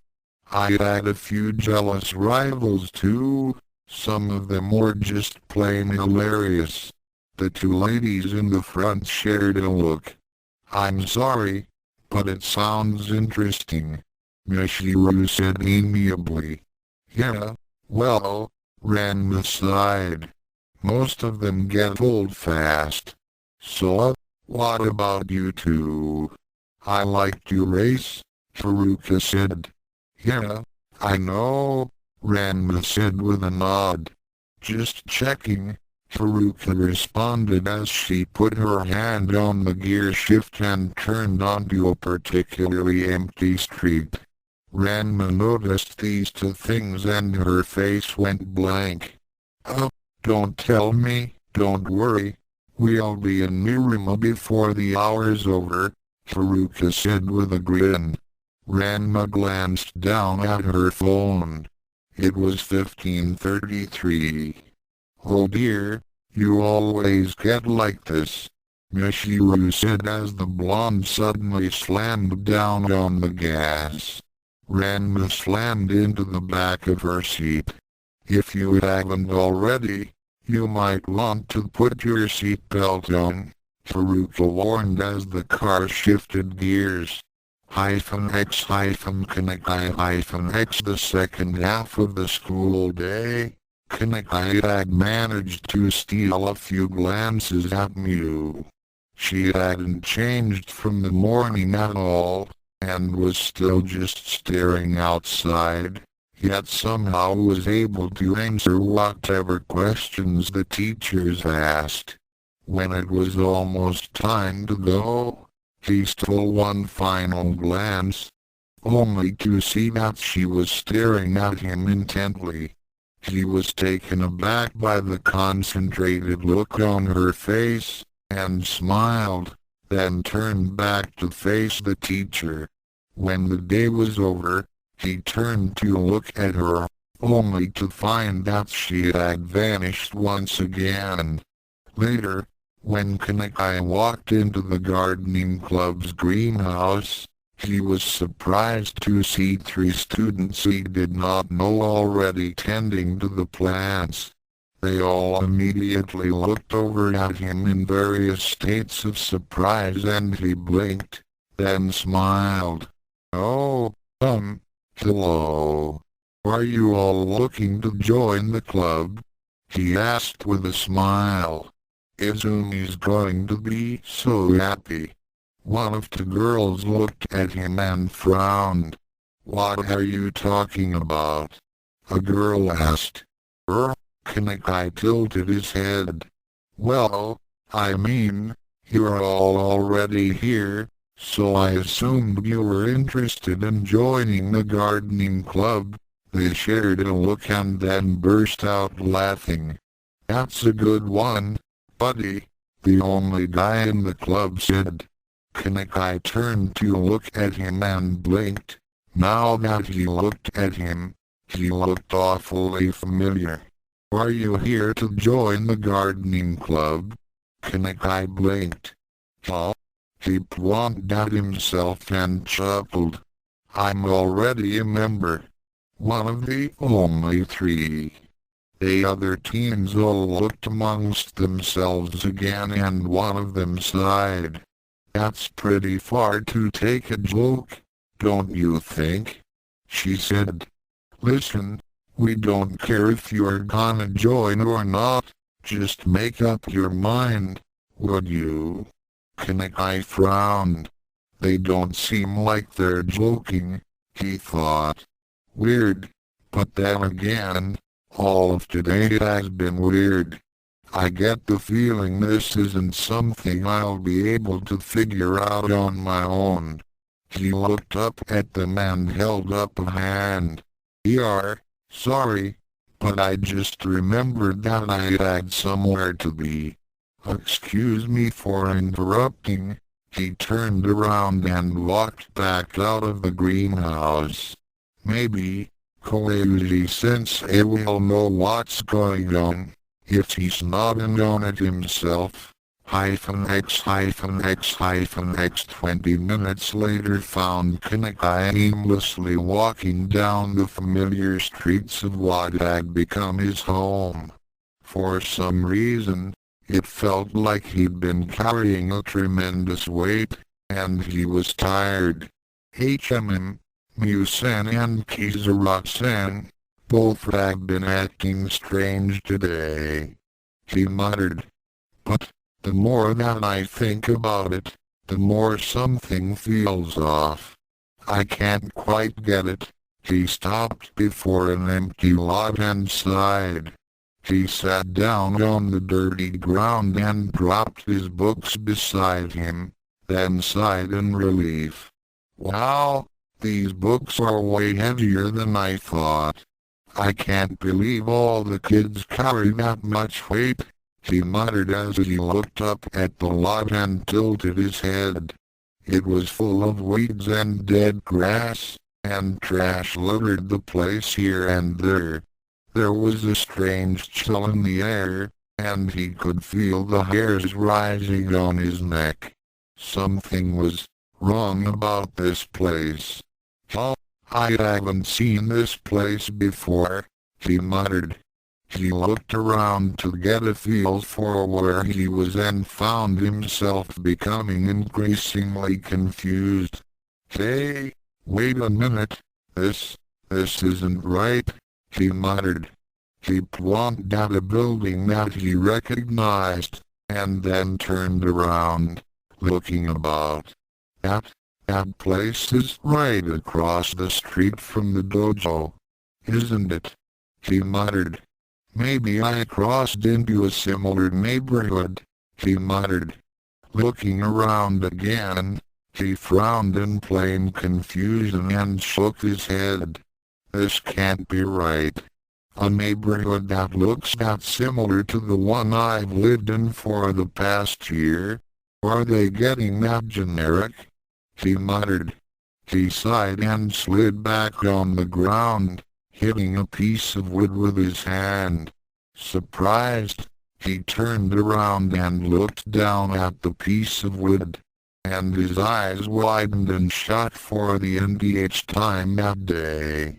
I had a few jealous rivals too. Some of them were just plain hilarious. The two ladies in the front shared a look. I'm sorry, but it sounds interesting, Michiru said amiably. Yeah, well, Ranma sighed. Most of them get old fast. So, what about you two? I like to race, Haruka said. Yeah, I know, Ranma said with a nod. Just checking, Haruka responded as she put her hand on the gear shift and turned onto a particularly empty street. Ranma noticed these two things and her face went blank. Oh, don't tell me, don't worry. We'll be in Mirima before the hour's over, Haruka said with a grin. Ranma glanced down at her phone. It was 15:33. Oh dear, you always get like this, Michiru said as the blonde suddenly slammed down on the gas. Ranma slammed into the back of her seat. If you haven't already, you might want to put your seatbelt on, Haruka warned as the car shifted gears. X Kaneki X the second half of the school day, Kaneki had managed to steal a few glances at Mew. She hadn't changed from the morning at all, and was still just staring outside, yet somehow was able to answer whatever questions the teachers asked. When it was almost time to go, he stole one final glance, only to see that she was staring at him intently. He was taken aback by the concentrated look on her face, and smiled, then turned back to face the teacher. When the day was over, he turned to look at her, only to find that she had vanished once again. Later, when Kaneki walked into the gardening club's greenhouse, he was surprised to see 3 students he did not know already tending to the plants. They all immediately looked over at him in various states of surprise, and he blinked, then smiled. "Oh, hello. Are you all looking to join the club?" he asked with a smile. "Izumi's going to be so happy." One of the girls looked at him and frowned. "What are you talking about?" a girl asked. Kaneki tilted his head. "Well, I mean, you're all already here, so I assumed you were interested in joining the gardening club." They shared a look and then burst out laughing. "That's a good one, buddy," the only guy in the club said. Kaneki turned to look at him and blinked. Now that he looked at him, he looked awfully familiar. "Are you here to join the gardening club?" Kaneki blinked. "Huh?" He plunked at himself and chuckled. "I'm already a member. One of the only 3. The other teens all looked amongst themselves again, and one of them sighed. "That's pretty far to take a joke, don't you think?" she said. "Listen, we don't care if you're gonna join or not, just make up your mind, would you?" Kaneki frowned. "They don't seem like they're joking," he thought. Weird, but then again, all of today has been weird. I get the feeling this isn't something I'll be able to figure out on my own." He looked up at them and held up a hand. Sorry, but I just remembered that I had somewhere to be." "Excuse me for interrupting." He turned around and walked back out of the greenhouse. "Maybe Koyuji-sensei will know what's going on, if he's not in on it himself." X X 20 minutes later found Kaneki aimlessly walking down the familiar streets of what had become his home. For some reason, it felt like he'd been carrying a tremendous weight, and he was tired. Musen and Kizura-san, both have been acting strange today, he muttered. "But the more that I think about it, the more something feels off. I can't quite get it." He stopped before an empty lot and sighed. He sat down on the dirty ground and dropped his books beside him, then sighed in relief. "Wow, these books are way heavier than I thought. I can't believe all the kids carry that much weight," he muttered as he looked up at the lot and tilted his head. It was full of weeds and dead grass, and trash littered the place here and there. There was a strange chill in the air, and he could feel the hairs rising on his neck. Something was wrong about this place. "Oh, I haven't seen this place before," he muttered. He looked around to get a feel for where he was and found himself becoming increasingly confused. "Hey, wait a minute, this isn't right," he muttered. He plunked at a building that he recognized, and then turned around, looking about. That place is right across the street from the dojo. isn't it? He muttered. Maybe I crossed into a similar neighborhood, he muttered. Looking around again, he frowned in plain confusion and shook his head. This can't be right. A neighborhood that looks that similar to the one I've lived in for the past year? Are they getting that generic? He muttered. He sighed and slid back on the ground, hitting a piece of wood with his hand. Surprised, he turned around and looked down at the piece of wood, and his eyes widened and shut for the nth time that day.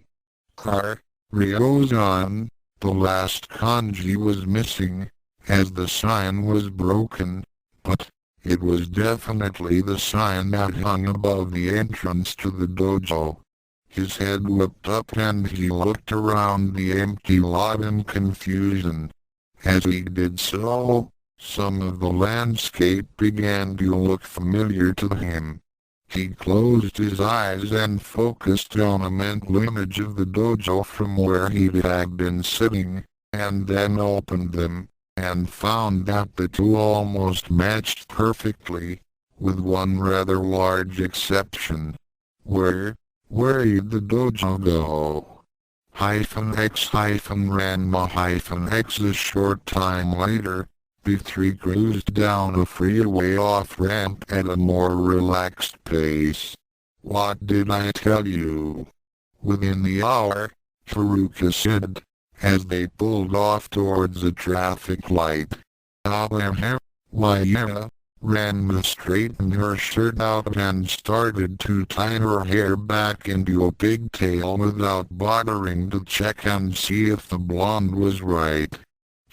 Ryozan, the last kanji was missing, as the sign was broken, but it was definitely the sign that hung above the entrance to the dojo. His head whipped up and he looked around the empty lot in confusion. As he did so, some of the landscape began to look familiar to him. He closed his eyes and focused on a mental image of the dojo from where he had been sitting, and then opened them, and found that the two almost matched perfectly, with one rather large exception. Where did the dojo go? Ranma a short time later, the three cruised down a freeway off-ramp at a more relaxed pace. What did I tell you? Within the hour, Haruka said, as they pulled off towards a traffic light. Why yeah, Ranma straightened her shirt out and started to tie her hair back into a pigtail without bothering to check and see if the blonde was right.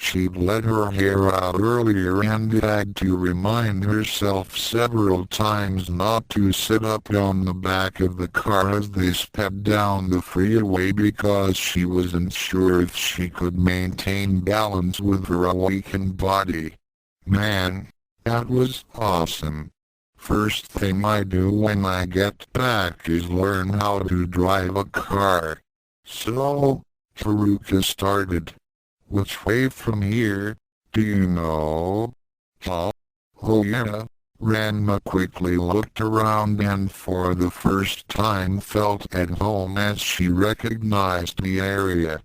She'd let her hair out earlier and had to remind herself several times not to sit up on the back of the car as they sped down the freeway because she wasn't sure if she could maintain balance with her awakened body. Man, that was awesome. First thing I do when I get back is learn how to drive a car. So, Haruka started. Which way from here, do you know? Huh? Oh yeah. Ranma quickly looked around and for the first time felt at home as she recognized the area.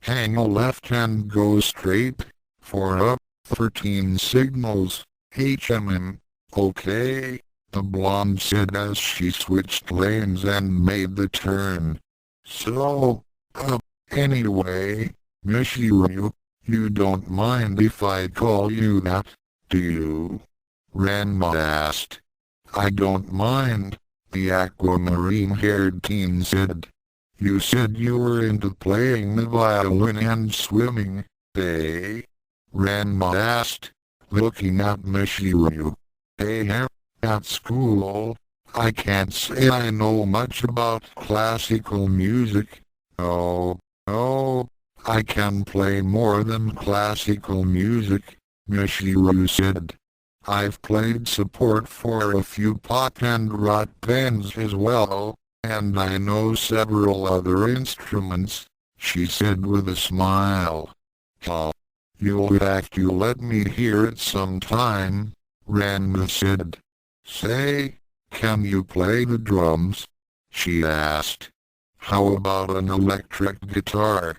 Hang a left and go straight, for up, 13 signals, okay, the blonde said as she switched lanes and made the turn. So, anyway, Michiru, you don't mind if I call you that, do you? Ranma asked. I don't mind, the aquamarine-haired teen said. You said you were into playing the violin and swimming, eh? Ranma asked, looking at Michiru. At school, I can't say I know much about classical music. Oh, I can play more than classical music, Michiru said. I've played support for a few pop and rock bands as well, and I know several other instruments, she said with a smile. You'll have to let me hear it sometime, Ranma said. Say, can you play the drums? She asked. How about an electric guitar?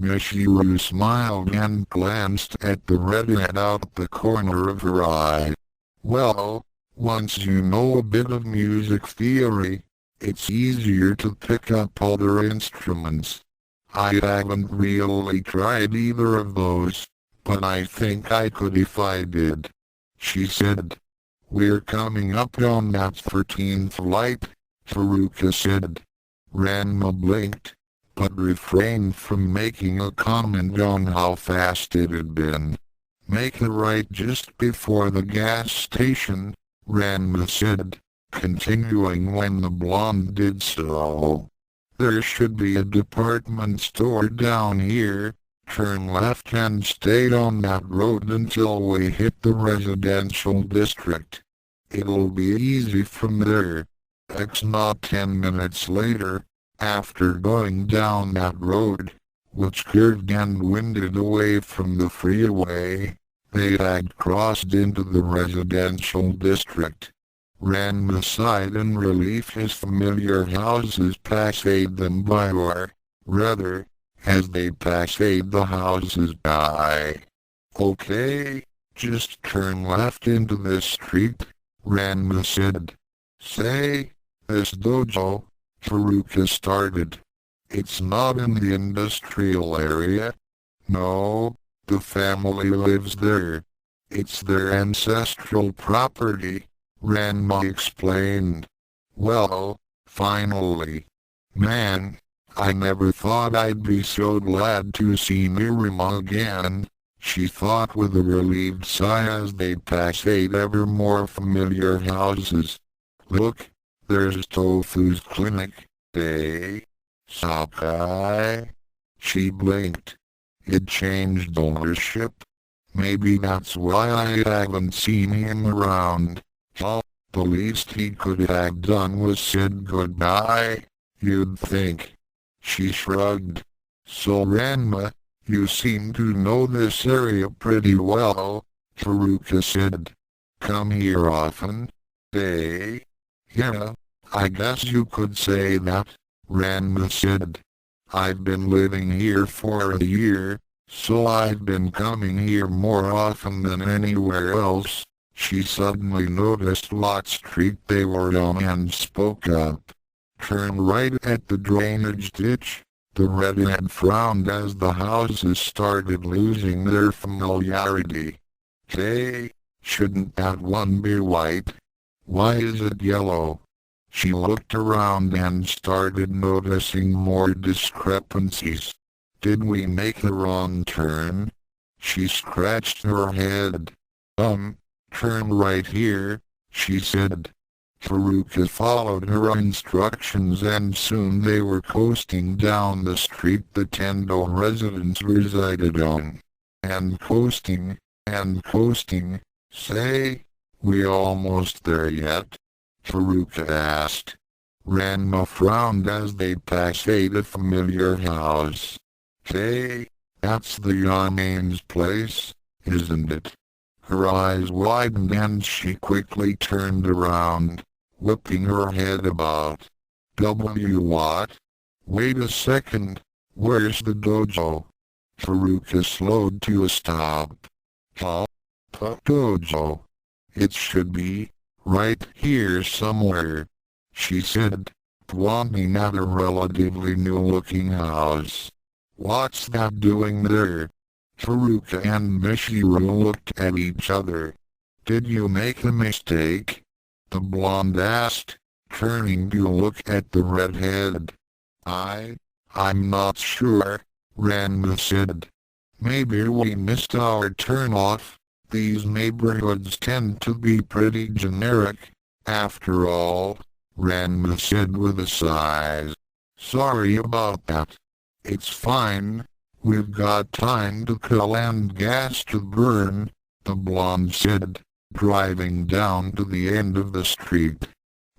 Michiru smiled and glanced at the redhead out the corner of her eye. Well, once you know a bit of music theory, it's easier to pick up other instruments. I haven't really tried either of those, but I think I could if I did, she said. We're coming up on that 13th light, Haruka said. Ranma blinked, but refrained from making a comment on how fast it had been. Make a right just before the gas station, Ranma said, continuing when the blonde did so. There should be a department store down here. Turn left and stay on that road until we hit the residential district. It'll be easy from there. Not 10 minutes later, After going down that road, which curved and winded away from the freeway, they had crossed into the residential district. Ranma sighed in relief. His familiar houses passed them by, or rather, as they passed the houses by. Okay, just turn left into this street, Ranma said. Say, this dojo, Haruka started. It's not in the industrial area. No, the family lives there. It's their ancestral property, Ranma explained. Well, finally. Man, I never thought I'd be so glad to see Mirima again, she thought with a relieved sigh as they passed ever more familiar houses. Look, there's Tofu's clinic, eh? Sakai? She blinked. It changed ownership. Maybe that's why I haven't seen him around. Huh? The least he could have done was said goodbye, you'd think. She shrugged. So Ranma, you seem to know this area pretty well, Haruka said. Come here often? Eh? Yeah, I guess you could say that, Ranma said. I've been living here for a year, so I've been coming here more often than anywhere else. She suddenly noticed what street they were on and spoke up. Turn right at the drainage ditch. The redhead frowned as the houses started losing their familiarity. Hey, shouldn't that one be white? Why is it yellow? She looked around and started noticing more discrepancies. Did we make the wrong turn? She scratched her head. Turn right here, she said. Haruka followed her instructions and soon they were coasting down the street the Tendo residents resided on. And coasting, say, we almost there yet? Haruka asked. Ranma frowned as they passed a familiar house. Hey, that's the Yamane's place, isn't it? Her eyes widened and she quickly turned around, whipping her head about. What? Wait a second, where's the dojo? Haruka slowed to a stop. Huh? Dojo? It should be right here somewhere, she said, pointing at a relatively new-looking house. What's that doing there? Haruka and Michiru looked at each other. Did you make a mistake? The blonde asked, turning to look at the redhead. I'm not sure, Ranma said. Maybe we missed our turn-off. These neighborhoods tend to be pretty generic, after all, Ranma said with a sigh. Sorry about that. It's fine. We've got time to kill and gas to burn, the blonde said, driving down to the end of the street.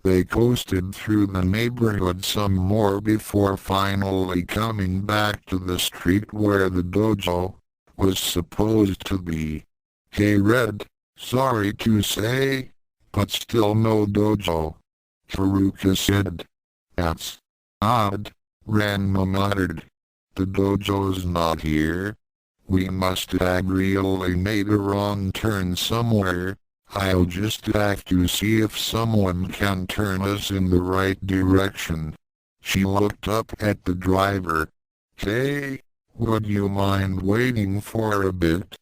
They coasted through the neighborhood some more before finally coming back to the street where the dojo was supposed to be. Hey Red, sorry to say, but still no dojo, Haruka said. That's odd, Ranma muttered. The dojo's not here. We must have really made a wrong turn somewhere. I'll just have to see if someone can turn us in the right direction. She looked up at the driver. Hey, would you mind waiting for a bit?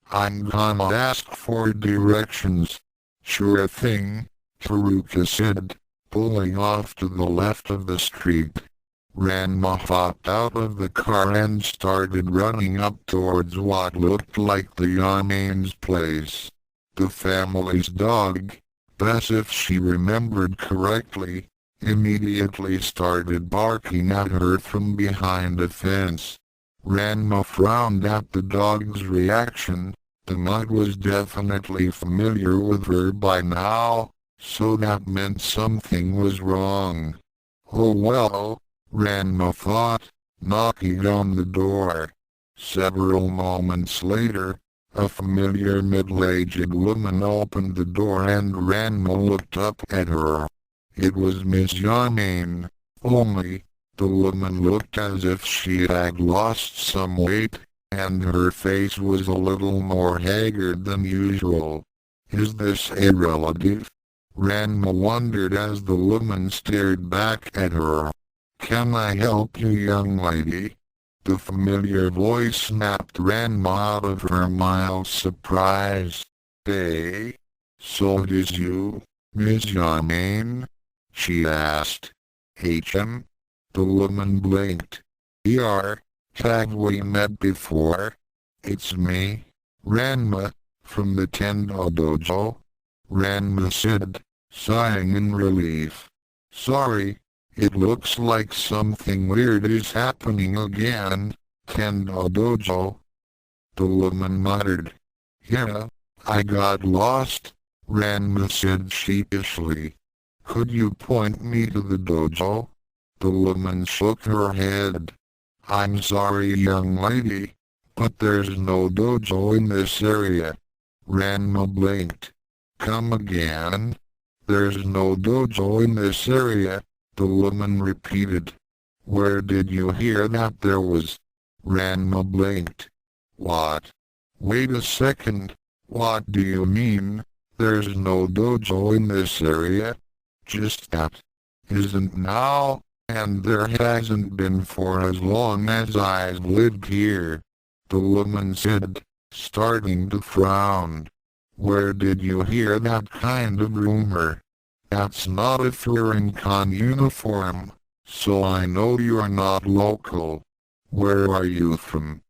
I'm gonna ask for directions. Sure thing, Haruka said, pulling off to the left of the street. Ranma hopped out of the car and started running up towards what looked like the Yamane's place. The family's dog, as if she remembered correctly, immediately started barking at her from behind a fence. Ranma frowned at the dog's reaction. The mug was definitely familiar with her by now, so that meant something was wrong. Oh well, Ranma thought, knocking on the door. Several moments later, a familiar middle-aged woman opened the door and Ranma looked up at her. It was Miss Yamane, only, the woman looked as if she had lost some weight, and her face was a little more haggard than usual. Is this a relative? Ranma wondered as the woman stared back at her. Can I help you, young lady? The familiar voice snapped Ranma out of her mild surprise. Hey? So it is you, Miss Yamane? She asked. HM? The woman blinked. Have we met before? It's me, Ranma, from the Tendo Dojo. Ranma said, sighing in relief. Sorry, it looks like something weird is happening again, Tendo Dojo. The woman muttered. Yeah, I got lost, Ranma said sheepishly. Could you point me to the dojo? The woman shook her head. I'm sorry, young lady, but there's no dojo in this area. Ranma blinked. Come again? There's no dojo in this area, the woman repeated. Where did you hear that there was? Ranma blinked. What? Wait a second. What do you mean? There's no dojo in this area? Just that. Isn't now, and there hasn't been for as long as I've lived here, the woman said, starting to frown. Where did you hear that kind of rumor? That's not a Furinkan uniform, so I know you're not local. Where are you from?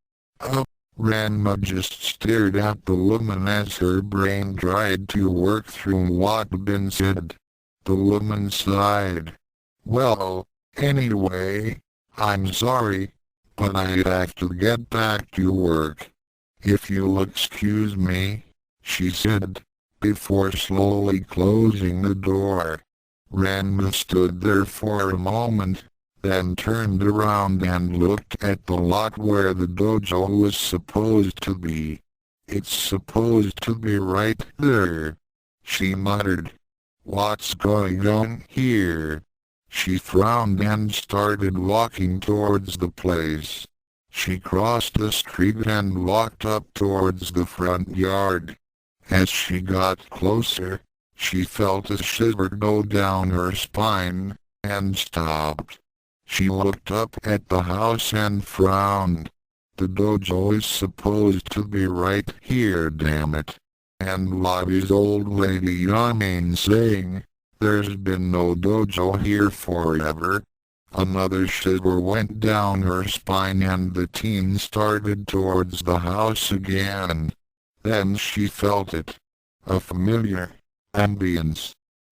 Ranma just stared at the woman as her brain tried to work through what had been said. The woman sighed. Well, anyway, I'm sorry, but I have to get back to work. If you'll excuse me, she said, before slowly closing the door. Ranma stood there for a moment, then turned around and looked at the lot where the dojo was supposed to be. It's supposed to be right there, she muttered. What's going on here? She frowned and started walking towards the place. She crossed the street and walked up towards the front yard. As she got closer, she felt a shiver go down her spine, and stopped. She looked up at the house and frowned. The dojo is supposed to be right here, damn it. And what is old lady Yamane saying? There's been no dojo here forever. Another shiver went down her spine and the teen started towards the house again. Then she felt it. A familiar ambience.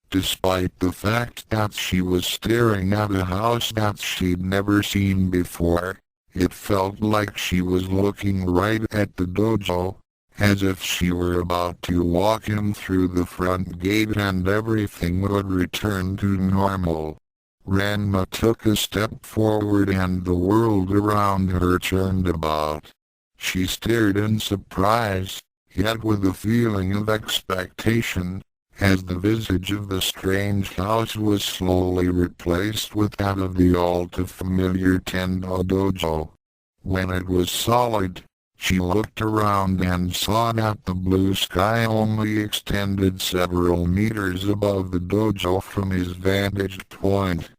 Despite the fact that she was staring at a house that she'd never seen before, it felt like she was looking right at the dojo, as if she were about to walk in through the front gate and everything would return to normal. Ranma took a step forward and the world around her turned about. She stared in surprise, yet with a feeling of expectation, as the visage of the strange house was slowly replaced with that of the all-too-familiar Tendo Dojo. When it was solid, she looked around and saw that the blue sky only extended several meters above the dojo from his vantage point.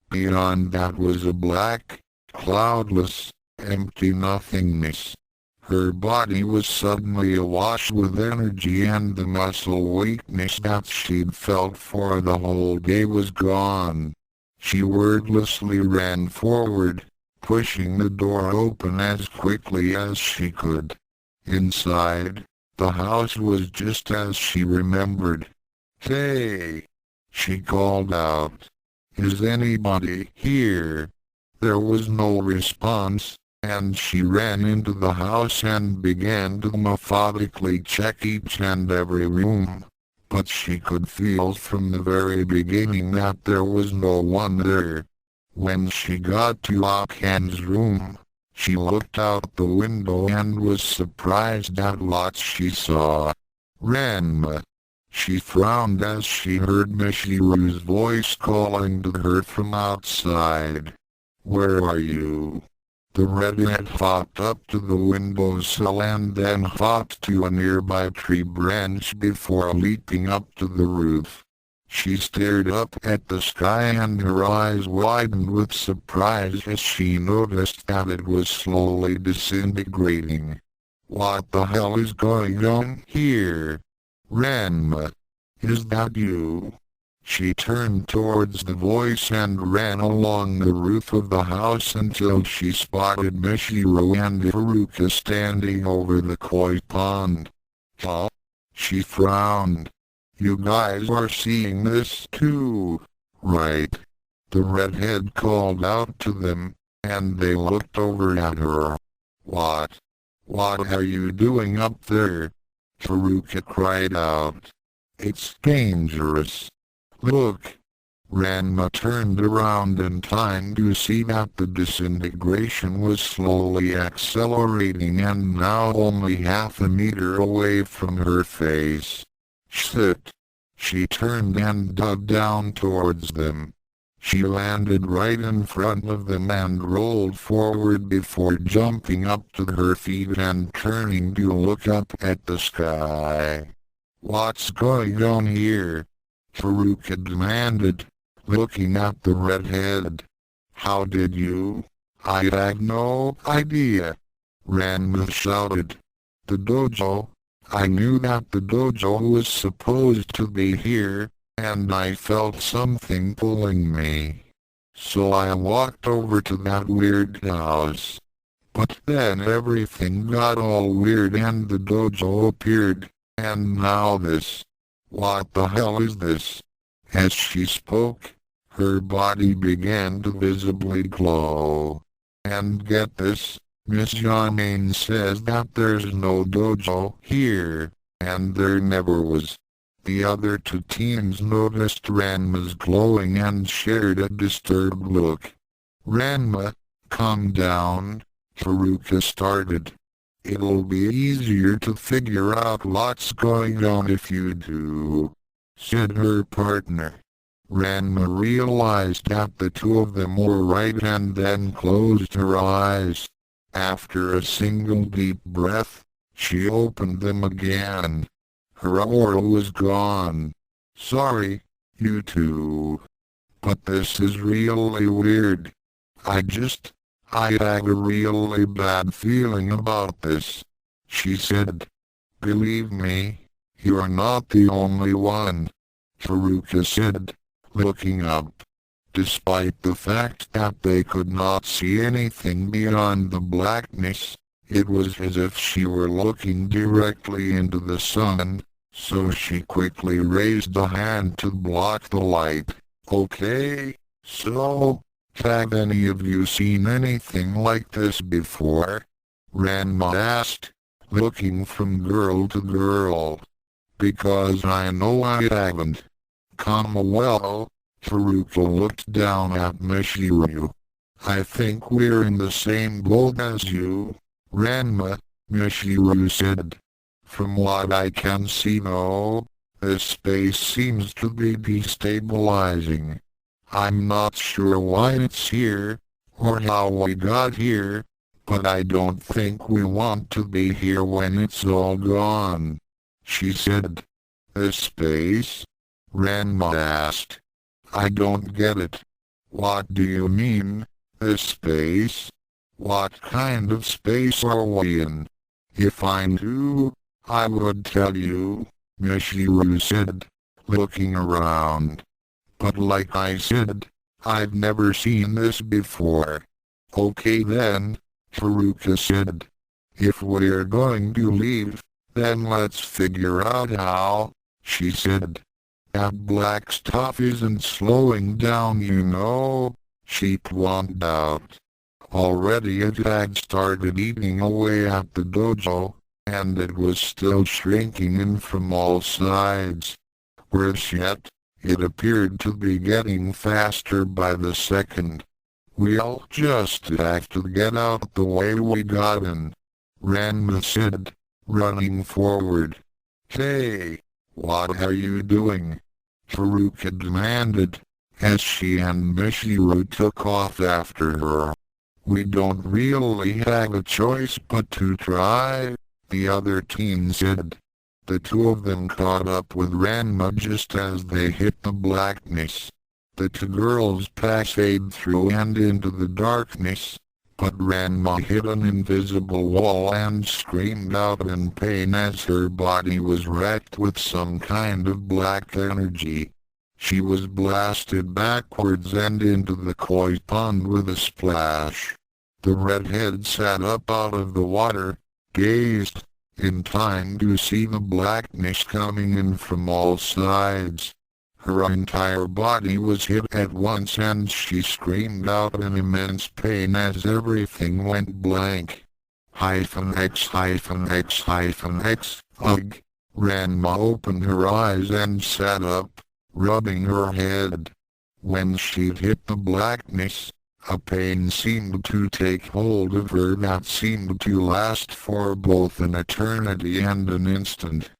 Beyond that was a black, cloudless, empty nothingness. Her body was suddenly awash with energy and the muscle weakness that she'd felt for the whole day was gone. She wordlessly ran forward, pushing the door open as quickly as she could. Inside, the house was just as she remembered. "Hey!" she called out. "Is anybody here?" There was no response, and she ran into the house and began to methodically check each and every room. But she could feel from the very beginning that there was no one there. When she got to Akane's room, she looked out the window and was surprised at what she saw. Ranma. She frowned as she heard Mishiru's voice calling to her from outside. Where are you? The redhead hopped up to the windowsill and then hopped to a nearby tree branch before leaping up to the roof. She stared up at the sky and her eyes widened with surprise as she noticed that it was slowly disintegrating. What the hell is going on here? Ranma, is that you? She turned towards the voice and ran along the roof of the house until she spotted Michiru and Haruka standing over the koi pond. Huh? She frowned. You guys are seeing this too, right? The redhead called out to them, and they looked over at her. What? What are you doing up there? Haruka cried out. It's dangerous. Look! Ranma turned around in time to see that the disintegration was slowly accelerating and now only half a meter away from her face. Shit! She turned and dug down towards them. She landed right in front of them and rolled forward before jumping up to her feet and turning to look up at the sky. What's going on here? Haruka demanded, looking at the redhead. How did you? I had no idea. Ranma shouted. The dojo. I knew that the dojo was supposed to be here, and I felt something pulling me. So I walked over to that weird house. But then everything got all weird and the dojo appeared, and now this. What the hell is this? As she spoke, her body began to visibly glow. And get this, Miss Yamane says that there's no dojo here, and there never was. The other two teens noticed Ranma's glowing and shared a disturbed look. Ranma, calm down, Haruka started. It'll be easier to figure out what's going on if you do, said her partner. Ranma realized that the two of them were right and then closed her eyes. After a single deep breath, she opened them again. Her aura was gone. Sorry, you two. But this is really weird. I had a really bad feeling about this, she said. Believe me, you're not the only one, Haruka said, looking up. Despite the fact that they could not see anything beyond the blackness, it was as if she were looking directly into the sun, so she quickly raised a hand to block the light. Okay, so, have any of you seen anything like this before? Ranma asked, looking from girl to girl. Because I know I haven't. Well, Haruka looked down at Michiru. I think we're in the same boat as you, Ranma, Michiru said. From what I can see though, this space seems to be destabilizing. I'm not sure why it's here, or how we got here, but I don't think we want to be here when it's all gone, she said. This space? Ranma asked. I don't get it. What do you mean, this space? What kind of space are we in? If I knew, I would tell you, Michiru said, looking around. But like I said, I've never seen this before. Okay then, Haruka said. If we're going to leave, then let's figure out how, she said. That black stuff isn't slowing down, you know, she pointed out. Already it had started eating away at the dojo, and it was still shrinking in from all sides. Worse yet, it appeared to be getting faster by the second. We'll just have to get out the way we got in, Ranma said, running forward. Hey, what are you doing? Haruka demanded, as she and Michiru took off after her. We don't really have a choice but to try, the other teen said. The two of them caught up with Ranma just as they hit the blackness. The two girls passed through and into the darkness, but Ranma hit an invisible wall and screamed out in pain as her body was racked with some kind of black energy. She was blasted backwards and into the koi pond with a splash. The redhead sat up out of the water, gazed, in time to see the blackness coming in from all sides. Her entire body was hit at once and she screamed out in immense pain as everything went blank. X X X. Ugh. Ranma opened her eyes and sat up, rubbing her head. When she'd hit the blackness, a pain seemed to take hold of her that seemed to last for both an eternity and an instant.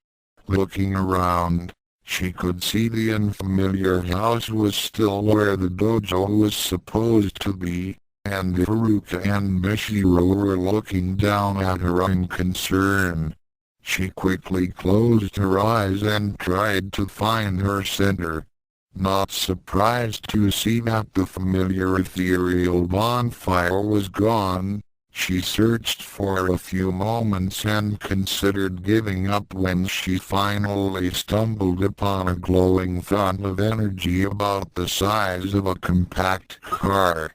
Looking around, she could see the unfamiliar house was still where the dojo was supposed to be, and Haruka and Michiru were looking down at her in concern. She quickly closed her eyes and tried to find her center. Not surprised to see that the familiar ethereal bonfire was gone, she searched for a few moments and considered giving up when she finally stumbled upon a glowing font of energy about the size of a compact car.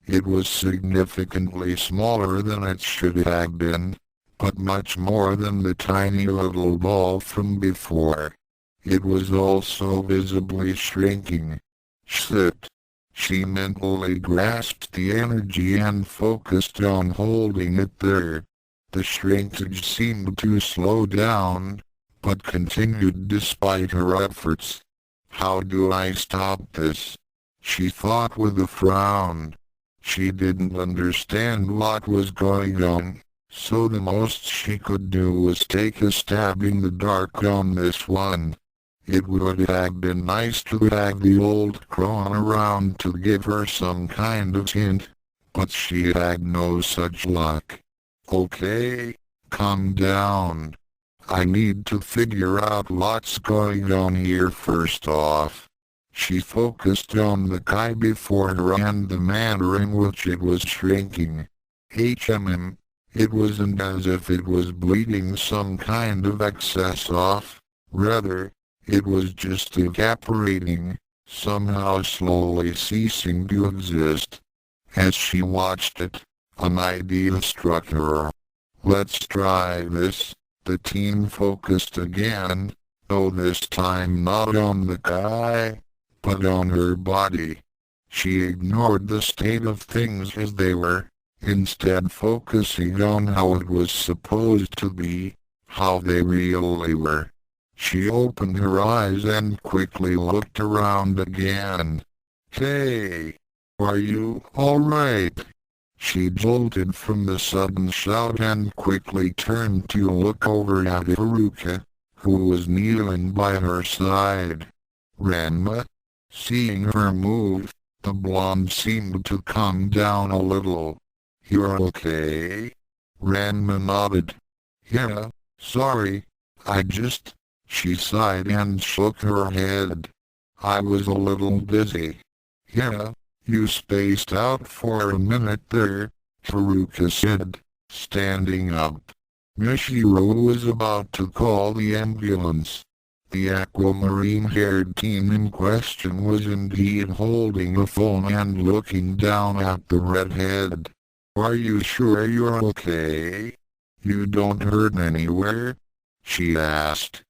It was significantly smaller than it should have been, but much more than the tiny little ball from before. It was also visibly shrinking. Shit. She mentally grasped the energy and focused on holding it there. The shrinkage seemed to slow down, but continued despite her efforts. How do I stop this? She thought with a frown. She didn't understand what was going on, so the most she could do was take a stab in the dark on this one. It would have been nice to have the old crone around to give her some kind of hint, but she had no such luck. Okay, calm down. I need to figure out what's going on here first off. She focused on the kai before her and the manner in which it was shrinking. It wasn't as if it was bleeding some kind of excess off, rather, it was just evaporating, somehow slowly ceasing to exist. As she watched it, an idea struck her. Let's try this. The teen focused again, though this time not on the kai, but on her body. She ignored the state of things as they were, instead focusing on how it was supposed to be, how they really were. She opened her eyes and quickly looked around again. Hey! Are you alright? She jolted from the sudden shout and quickly turned to look over at Haruka, who was kneeling by her side. Ranma? Seeing her move, the blonde seemed to calm down a little. You're okay? Ranma nodded. Yeah, sorry, She sighed and shook her head. I was a little busy. Yeah, you spaced out for a minute there, Haruka said, standing up. Michiru was about to call the ambulance. The aquamarine-haired teen in question was indeed holding a phone and looking down at the redhead. Are you sure you're okay? You don't hurt anywhere? She asked.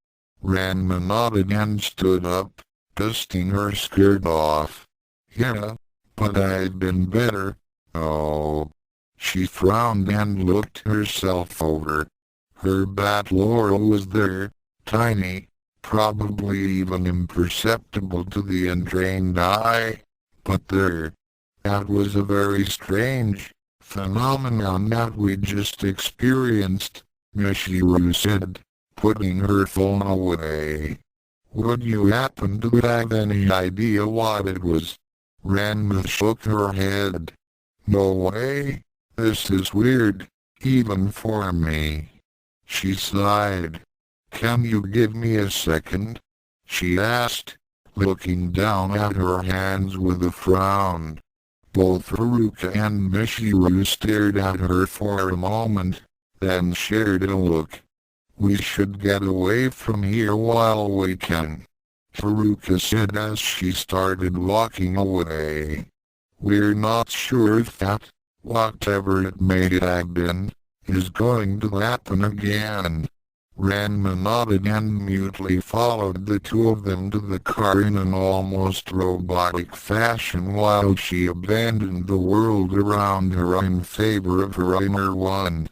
Ranma nodded and stood up, dusting her skirt off. Yeah, but I've been better. Oh. She frowned and looked herself over. Her bat laurel was there, tiny, probably even imperceptible to the untrained eye, but there. That was a very strange phenomenon that we just experienced, Michiru said, putting her phone away. Would you happen to have any idea what it was? Ranma shook her head. No way. This is weird, even for me. She sighed. Can you give me a second? She asked, looking down at her hands with a frown. Both Haruka and Michiru stared at her for a moment, then shared a look. We should get away from here while we can, Haruka said as she started walking away. We're not sure if that, whatever it may have been, is going to happen again. Ranma nodded and mutely followed the two of them to the car in an almost robotic fashion while she abandoned the world around her in favor of her inner one.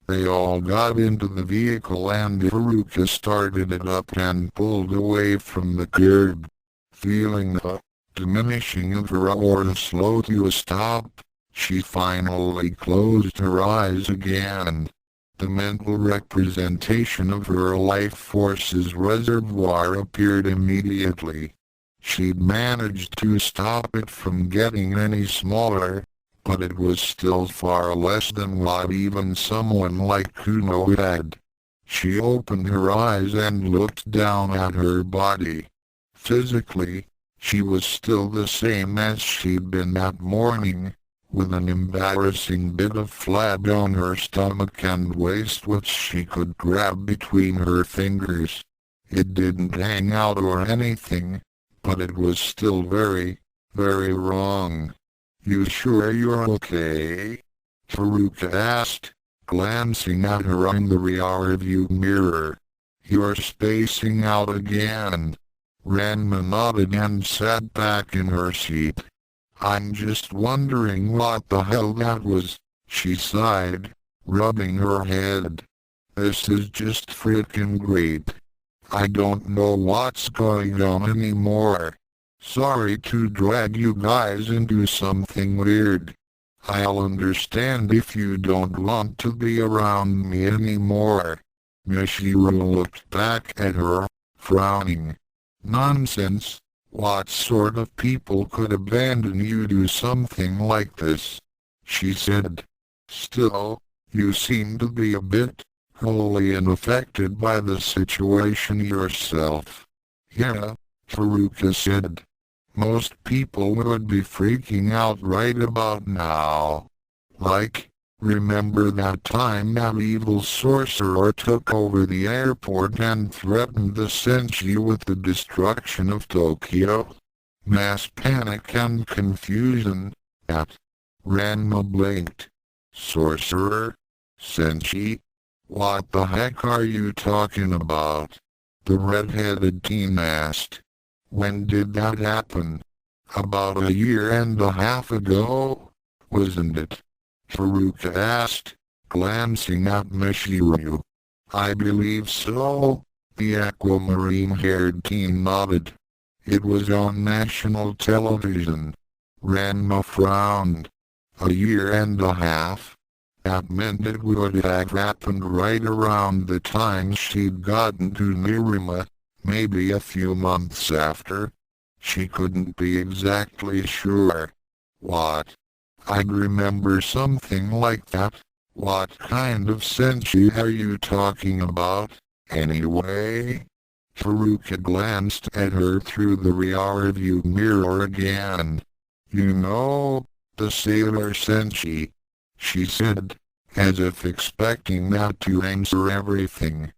They all got into the vehicle and Haruka started it up and pulled away from the curb. Feeling the diminishing of her aura slow to a stop, she finally closed her eyes again. The mental representation of her life force's reservoir appeared immediately. She'd managed to stop it from getting any smaller, but it was still far less than what even someone like Kuno had. She opened her eyes and looked down at her body. Physically, she was still the same as she'd been that morning, with an embarrassing bit of flab on her stomach and waist which she could grab between her fingers. It didn't hang out or anything, but it was still very, very wrong. You sure you're okay? Haruka asked, glancing at her in the rearview mirror. You're spacing out again. Ranma nodded and sat back in her seat. I'm just wondering what the hell that was, she sighed, rubbing her head. This is just frickin' great. I don't know what's going on anymore. Sorry to drag you guys into something weird. I'll understand if you don't want to be around me anymore. Michiru looked back at her, frowning. Nonsense. What sort of people could abandon you to something like this? She said. Still, you seem to be a bit wholly unaffected by the situation yourself. Yeah, Haruka said. Most people would be freaking out right about now. Like, remember that time that evil sorcerer took over the airport and threatened the Senshi with the destruction of Tokyo? Mass panic and confusion. At Ranma blinked. Sorcerer? Senshi? What the heck are you talking about? The red-headed teen asked. When did that happen? About a year and a half ago, wasn't it? Haruka asked, glancing at Michiru. I believe so, the aquamarine-haired teen nodded. It was on national television. Ranma frowned. A year and a half? That meant it would have happened right around the time she'd gotten to Nirima, maybe a few months after. She couldn't be exactly sure. What? I'd remember something like that. What kind of senshi are you talking about, anyway? Haruka glanced at her through the rearview mirror again. You know, the sailor senshi, she said, as if expecting that to answer everything.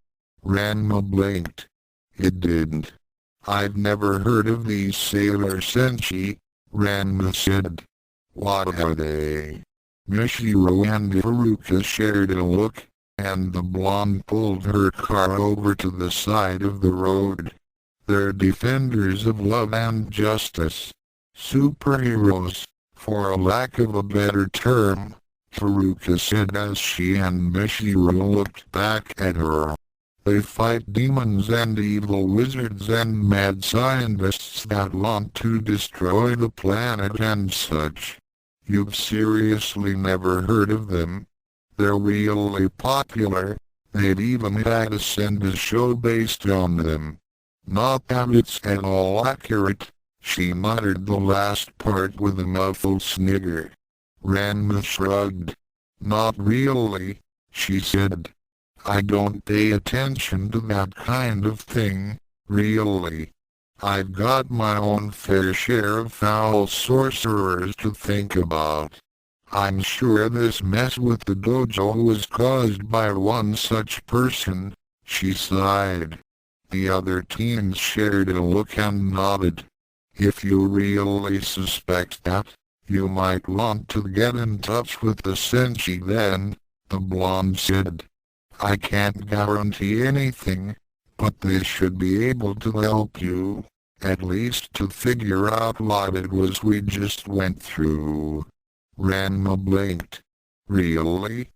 Ranma blinked. It didn't. I've never heard of these sailor senshi, Ranma said. What are they? Michiru and Haruka shared a look, and the blonde pulled her car over to the side of the road. They're defenders of love and justice. Superheroes, for a lack of a better term, Haruka said as she and Michiru looked back at her. They fight demons and evil wizards and mad scientists that want to destroy the planet and such. You've seriously never heard of them? They're really popular. They'd even had a send show based on them. Not that it's at all accurate. She muttered the last part with a muffled snigger. Ranma shrugged. Not really, she said. I don't pay attention to that kind of thing, really. I've got my own fair share of foul sorcerers to think about. I'm sure this mess with the dojo was caused by one such person, she sighed. The other teens shared a look and nodded. If you really suspect that, you might want to get in touch with the Senshi then, the blonde said. I can't guarantee anything, but they should be able to help you, at least to figure out what it was we just went through. Ranma blinked. Really?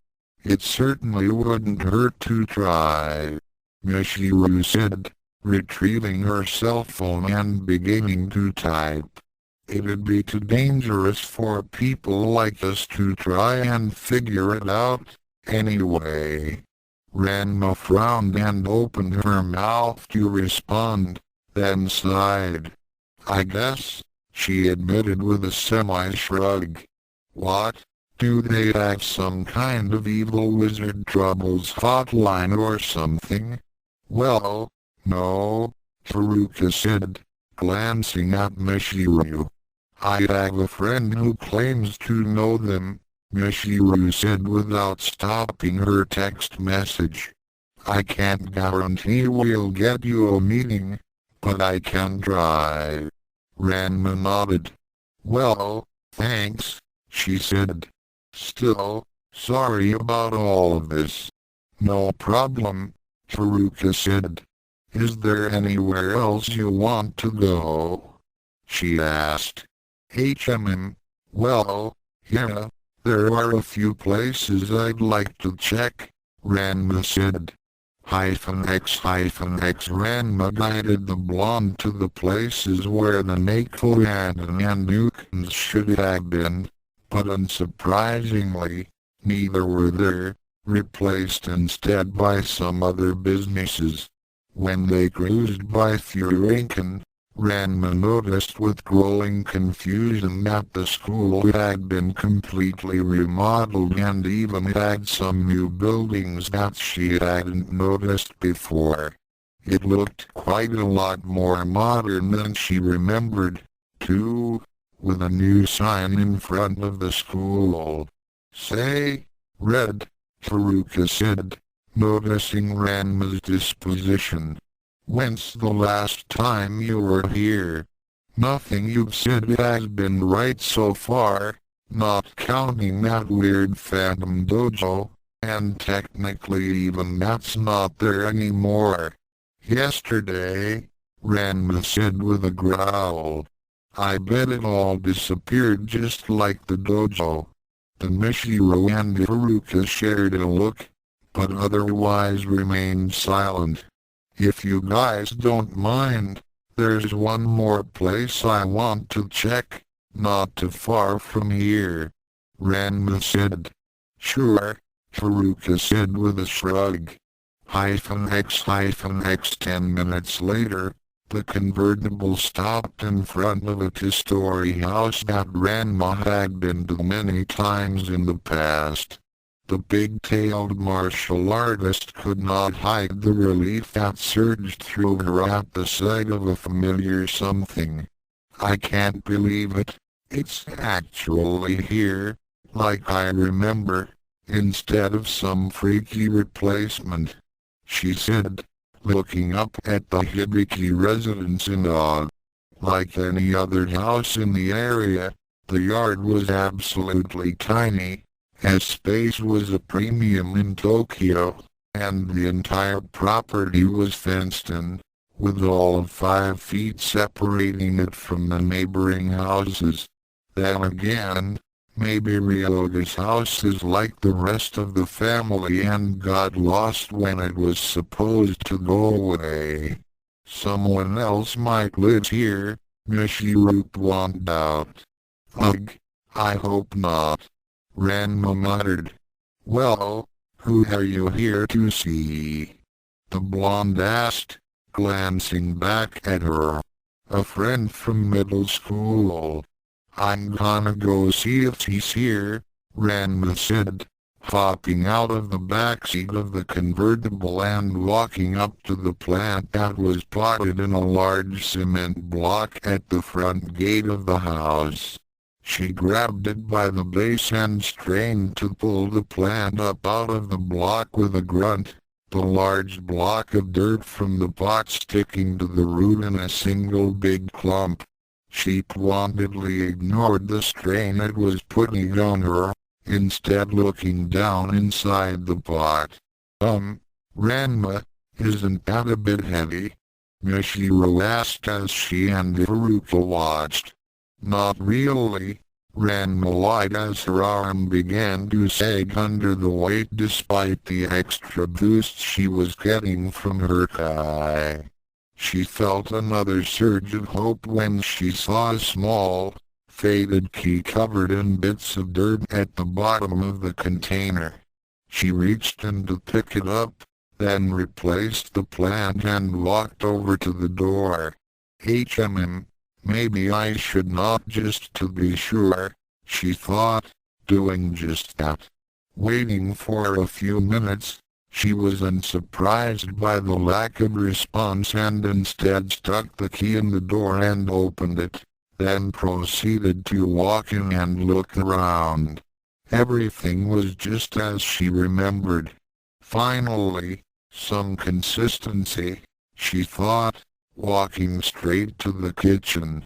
It certainly wouldn't hurt to try, Michiru said, retrieving her cell phone and beginning to type. It'd be too dangerous for people like us to try and figure it out, anyway. Ranma frowned and opened her mouth to respond, then sighed. I guess, she admitted with a semi-shrug. What? Do they have some kind of evil wizard troubles hotline or something? Well, no, Haruka said, glancing at Michiru. I have a friend who claims to know them, Michiru said without stopping her text message. I can't guarantee we'll get you a meeting, but I can try. Ranma nodded. Well, thanks, she said. Still, sorry about all of this. No problem, Haruka said. Is there anywhere else you want to go? She asked. Well, yeah, there are a few places I'd like to check, Ranma said. X Ranma guided the blonde to the places where the Nakoyadan and Nukans should have been, but unsurprisingly, neither were there, replaced instead by some other businesses. When they cruised by Furinkan, Ranma noticed with growing confusion that the school had been completely remodeled and even had some new buildings that she hadn't noticed before. It looked quite a lot more modern than she remembered, too, with a new sign in front of the school. Say, Red, Haruka said, noticing Ranma's disposition. When's the last time you were here? Nothing you've said has been right so far, not counting that weird phantom dojo, and technically even that's not there anymore. Yesterday, Ranma said with a growl. I bet it all disappeared just like the dojo. The Michiru and Haruka shared a look, but otherwise remained silent. If you guys don't mind, there's one more place I want to check, not too far from here. Ranma said. Sure, Haruka said with a shrug. X 10 minutes later, the convertible stopped in front of a two-story house that Ranma had been to many times in the past. The big-tailed martial artist could not hide the relief that surged through her at the sight of a familiar something. I can't believe it. It's actually here, like I remember, instead of some freaky replacement, she said, looking up at the Hibiki residence in awe. Like any other house in the area, the yard was absolutely tiny, as space was a premium in Tokyo, and the entire property was fenced in, with all of 5 feet separating it from the neighboring houses. Then again, maybe Ryoga's house is like the rest of the family and got lost when it was supposed to go away. Someone else might live here, Michiru pointed out. Ugh, I hope not. Ranma muttered. Well, who are you here to see? The blonde asked, glancing back at her. A friend from middle school. I'm gonna go see if he's here, Ranma said, hopping out of the backseat of the convertible and walking up to the plant that was potted in a large cement block at the front gate of the house. She grabbed it by the base and strained to pull the plant up out of the block with a grunt, the large block of dirt from the pot sticking to the root in a single big clump. She pointedly ignored the strain it was putting on her, instead looking down inside the pot. Ranma, isn't that a bit heavy? Michiru asked as she and Haruka watched. Not really, Ranma lied as her arm began to sag under the weight despite the extra boost she was getting from her kai. She felt another surge of hope when she saw a small, faded key covered in bits of dirt at the bottom of the container. She reached in to pick it up, then replaced the plant and walked over to the door. Maybe I should knock just to be sure, she thought, doing just that. Waiting for a few minutes, she was unsurprised by the lack of response and instead stuck the key in the door and opened it, then proceeded to walk in and look around. Everything was just as she remembered. Finally, some consistency, she thought, walking straight to the kitchen.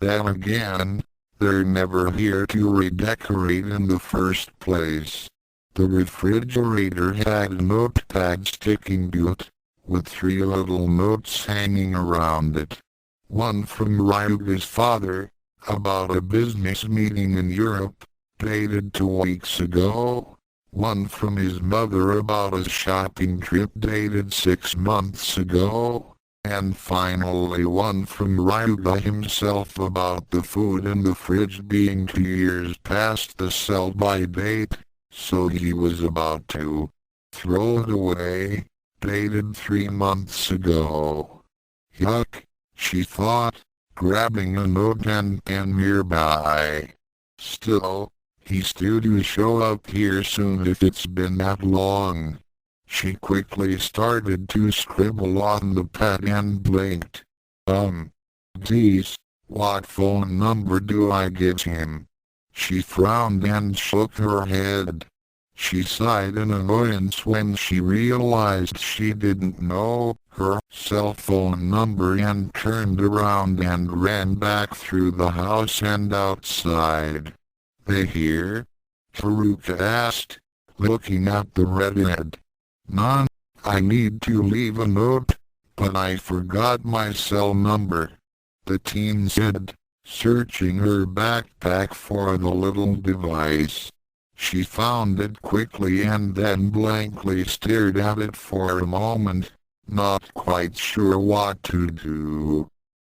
Then again, they're never here to redecorate in the first place. The refrigerator had a notepad sticking to it, with 3 little notes hanging around it. One from Ryuga's father, about a business meeting in Europe, dated 2 weeks ago. One from his mother about a shopping trip dated 6 months ago. And finally one from Ryuga himself about the food in the fridge being 2 years past the sell-by date, so he was about to throw it away, dated 3 months ago. Yuck, she thought, grabbing a note and pen nearby. Still, he's due to show up here soon if it's been that long. She quickly started to scribble on the pad and blinked. Geez, what phone number do I give him? She frowned and shook her head. She sighed in annoyance when she realized she didn't know her cell phone number and turned around and ran back through the house and outside. They here? Haruka asked, looking at the redhead. None. I need to leave a note, but I forgot my cell number, the teen said, searching her backpack for the little device. She found it quickly and then blankly stared at it for a moment, not quite sure what to do.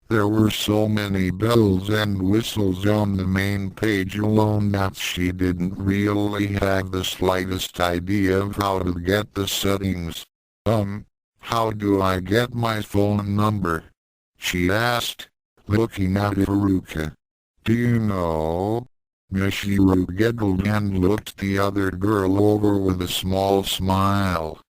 There were so many bells and whistles on the main page alone that she didn't really have the slightest idea of how to get the settings. How do I get my phone number? She asked, looking at Haruka. Do you know? Michiru giggled and looked the other girl over with a small smile.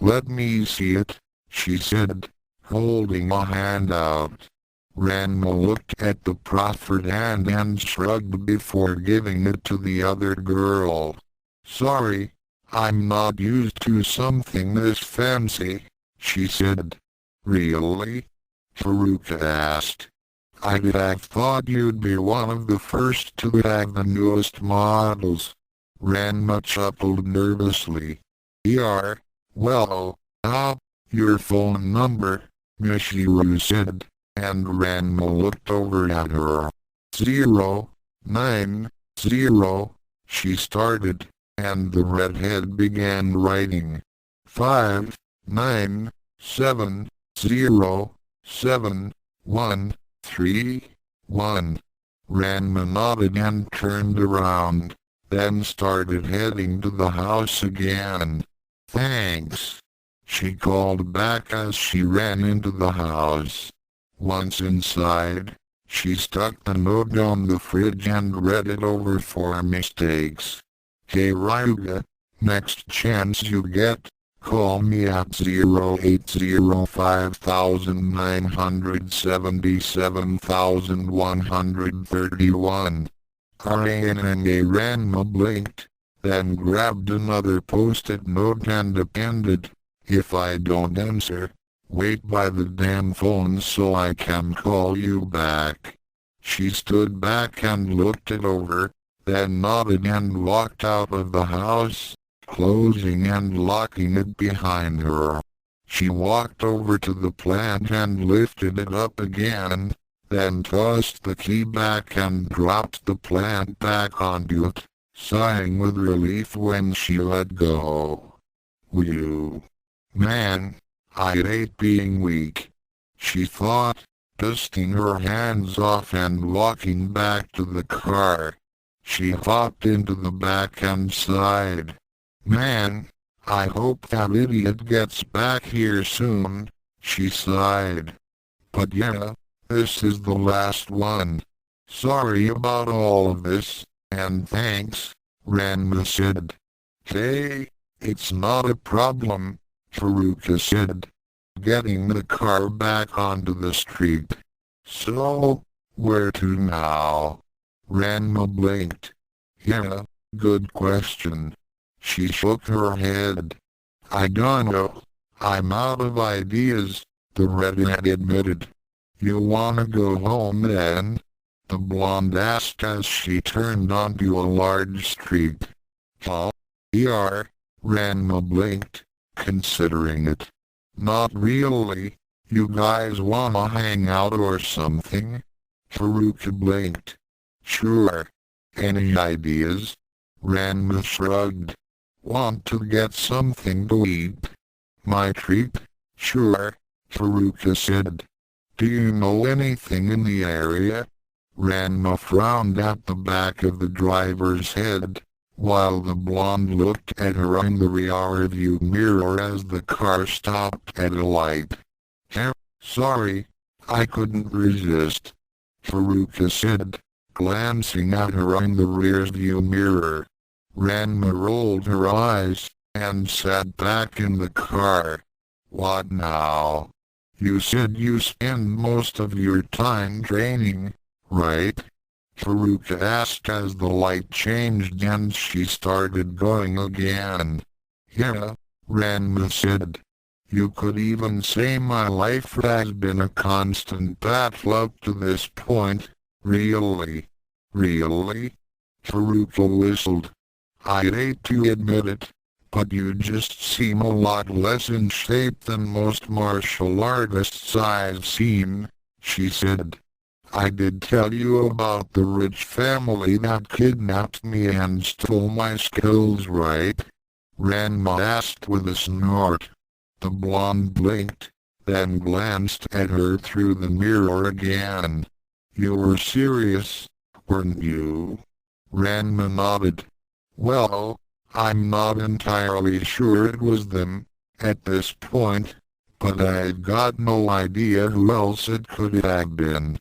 Let me see it, she said, holding a hand out. Ranma looked at the proffered hand and shrugged before giving it to the other girl. Sorry, I'm not used to something this fancy, she said. Really? Haruka asked. I'd have thought you'd be one of the first to have the newest models. Ranma chuckled nervously. Well, your phone number, Michiru said. And Ranma looked over at her. 090, she started, and the redhead began writing. 597071331. Ranma nodded and turned around, then started heading to the house again. Thanks, she called back as she ran into the house. Once inside, she stuck the note on the fridge and read it over for mistakes. Hey Ryuga, next chance you get, call me at 0805,977,131. Ranma blinked, then grabbed another post-it note and appended, if I don't answer, wait by the damn phone so I can call you back. She stood back and looked it over, then nodded and walked out of the house, closing and locking it behind her. She walked over to the plant and lifted it up again, then tossed the key back and dropped the plant back onto it, sighing with relief when she let go. Whew. Man, I hate being weak, she thought, dusting her hands off and walking back to the car. She hopped into the back and sighed. Man, I hope that idiot gets back here soon, she sighed. But yeah, this is the last one. Sorry about all of this, and thanks, Ranma said. Hey, it's not a problem, Haruka said, getting the car back onto the street. So, where to now? Ranma blinked. Yeah, good question. She shook her head. I don't know. I'm out of ideas, the redhead admitted. You wanna go home then? The blonde asked as she turned onto a large street. Huh? Ranma blinked, considering it. Not really. You guys wanna hang out or something? Haruka blinked. Sure. Any ideas? Ranma shrugged. Want to get something to eat? My treat? Sure, Haruka said. Do you know anything in the area? Ranma frowned at the back of the driver's head, while the blonde looked at her in the rearview mirror as the car stopped at a light. Sorry, I couldn't resist, Haruka said, glancing at her in the rearview mirror. Ranma rolled her eyes, and sat back in the car. What now? You said you spend most of your time training, right? Haruka asked as the light changed and she started going again. Yeah, Ranma said. You could even say my life has been a constant battle up to this point. Really? Really? Haruka whistled. I'd hate to admit it, but you just seem a lot less in shape than most martial artists I've seen, she said. I did tell you about the rich family that kidnapped me and stole my skills, right? Ranma asked with a snort. The blonde blinked, then glanced at her through the mirror again. You were serious, weren't you? Ranma nodded. Well, I'm not entirely sure it was them, at this point, but I've got no idea who else it could have been.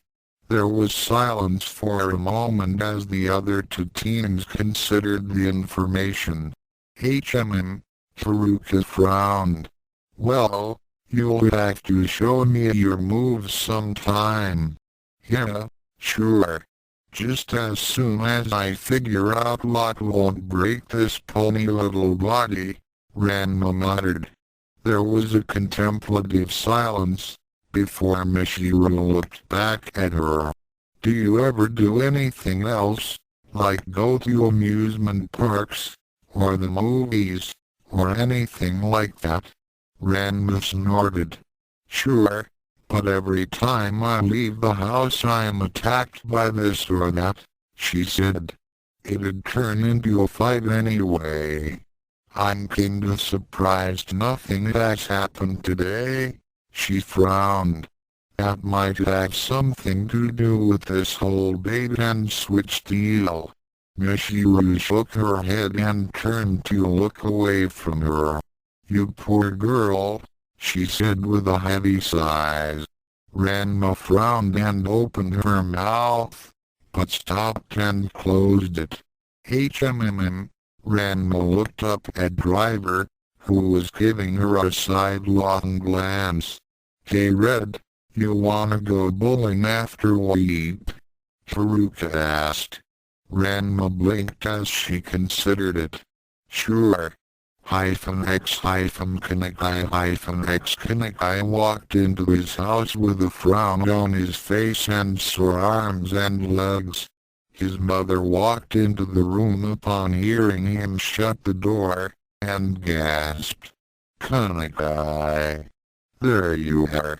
There was silence for a moment as the other two teens considered the information. Haruka frowned. Well, you'll have to show me your moves sometime. Yeah, sure. Just as soon as I figure out what won't break this pony little body, Ranma muttered. There was a contemplative silence, before Michiru looked back at her. Do you ever do anything else, like go to amusement parks, or the movies, or anything like that? Ranma snorted. Sure. But every time I leave the house I am attacked by this or that, she said. It'd turn into a fight anyway. I'm kinda surprised nothing has happened today, she frowned. That might have something to do with this whole bait and switch deal. Michiru shook her head and turned to look away from her. You poor girl, she said with a heavy sigh. Ranma frowned and opened her mouth, but stopped and closed it. Ranma looked up at Driver, who was giving her a sidelong glance. Hey Red, you wanna go bowling after we eat? Haruka asked. Ranma blinked as she considered it. Sure. X Kanakai walked into his house with a frown on his face and sore arms and legs. His mother walked into the room upon hearing him shut the door, and gasped. Kanakai. There you are.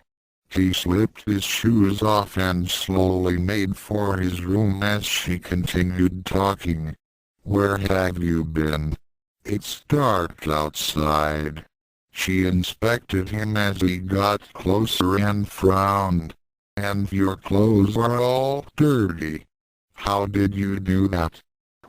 He slipped his shoes off and slowly made for his room as she continued talking. Where have you been? It's dark outside. She inspected him as he got closer and frowned. And your clothes are all dirty. How did you do that?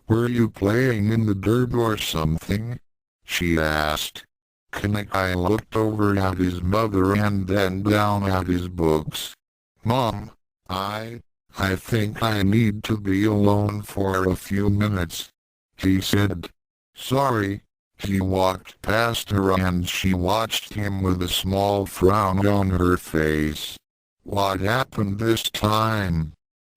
Were you playing in the dirt or something? She asked. Kanakai looked over at his mother and then down at his books. Mom, I think I need to be alone for a few minutes, he said. Sorry. He walked past her and she watched him with a small frown on her face. What happened this time?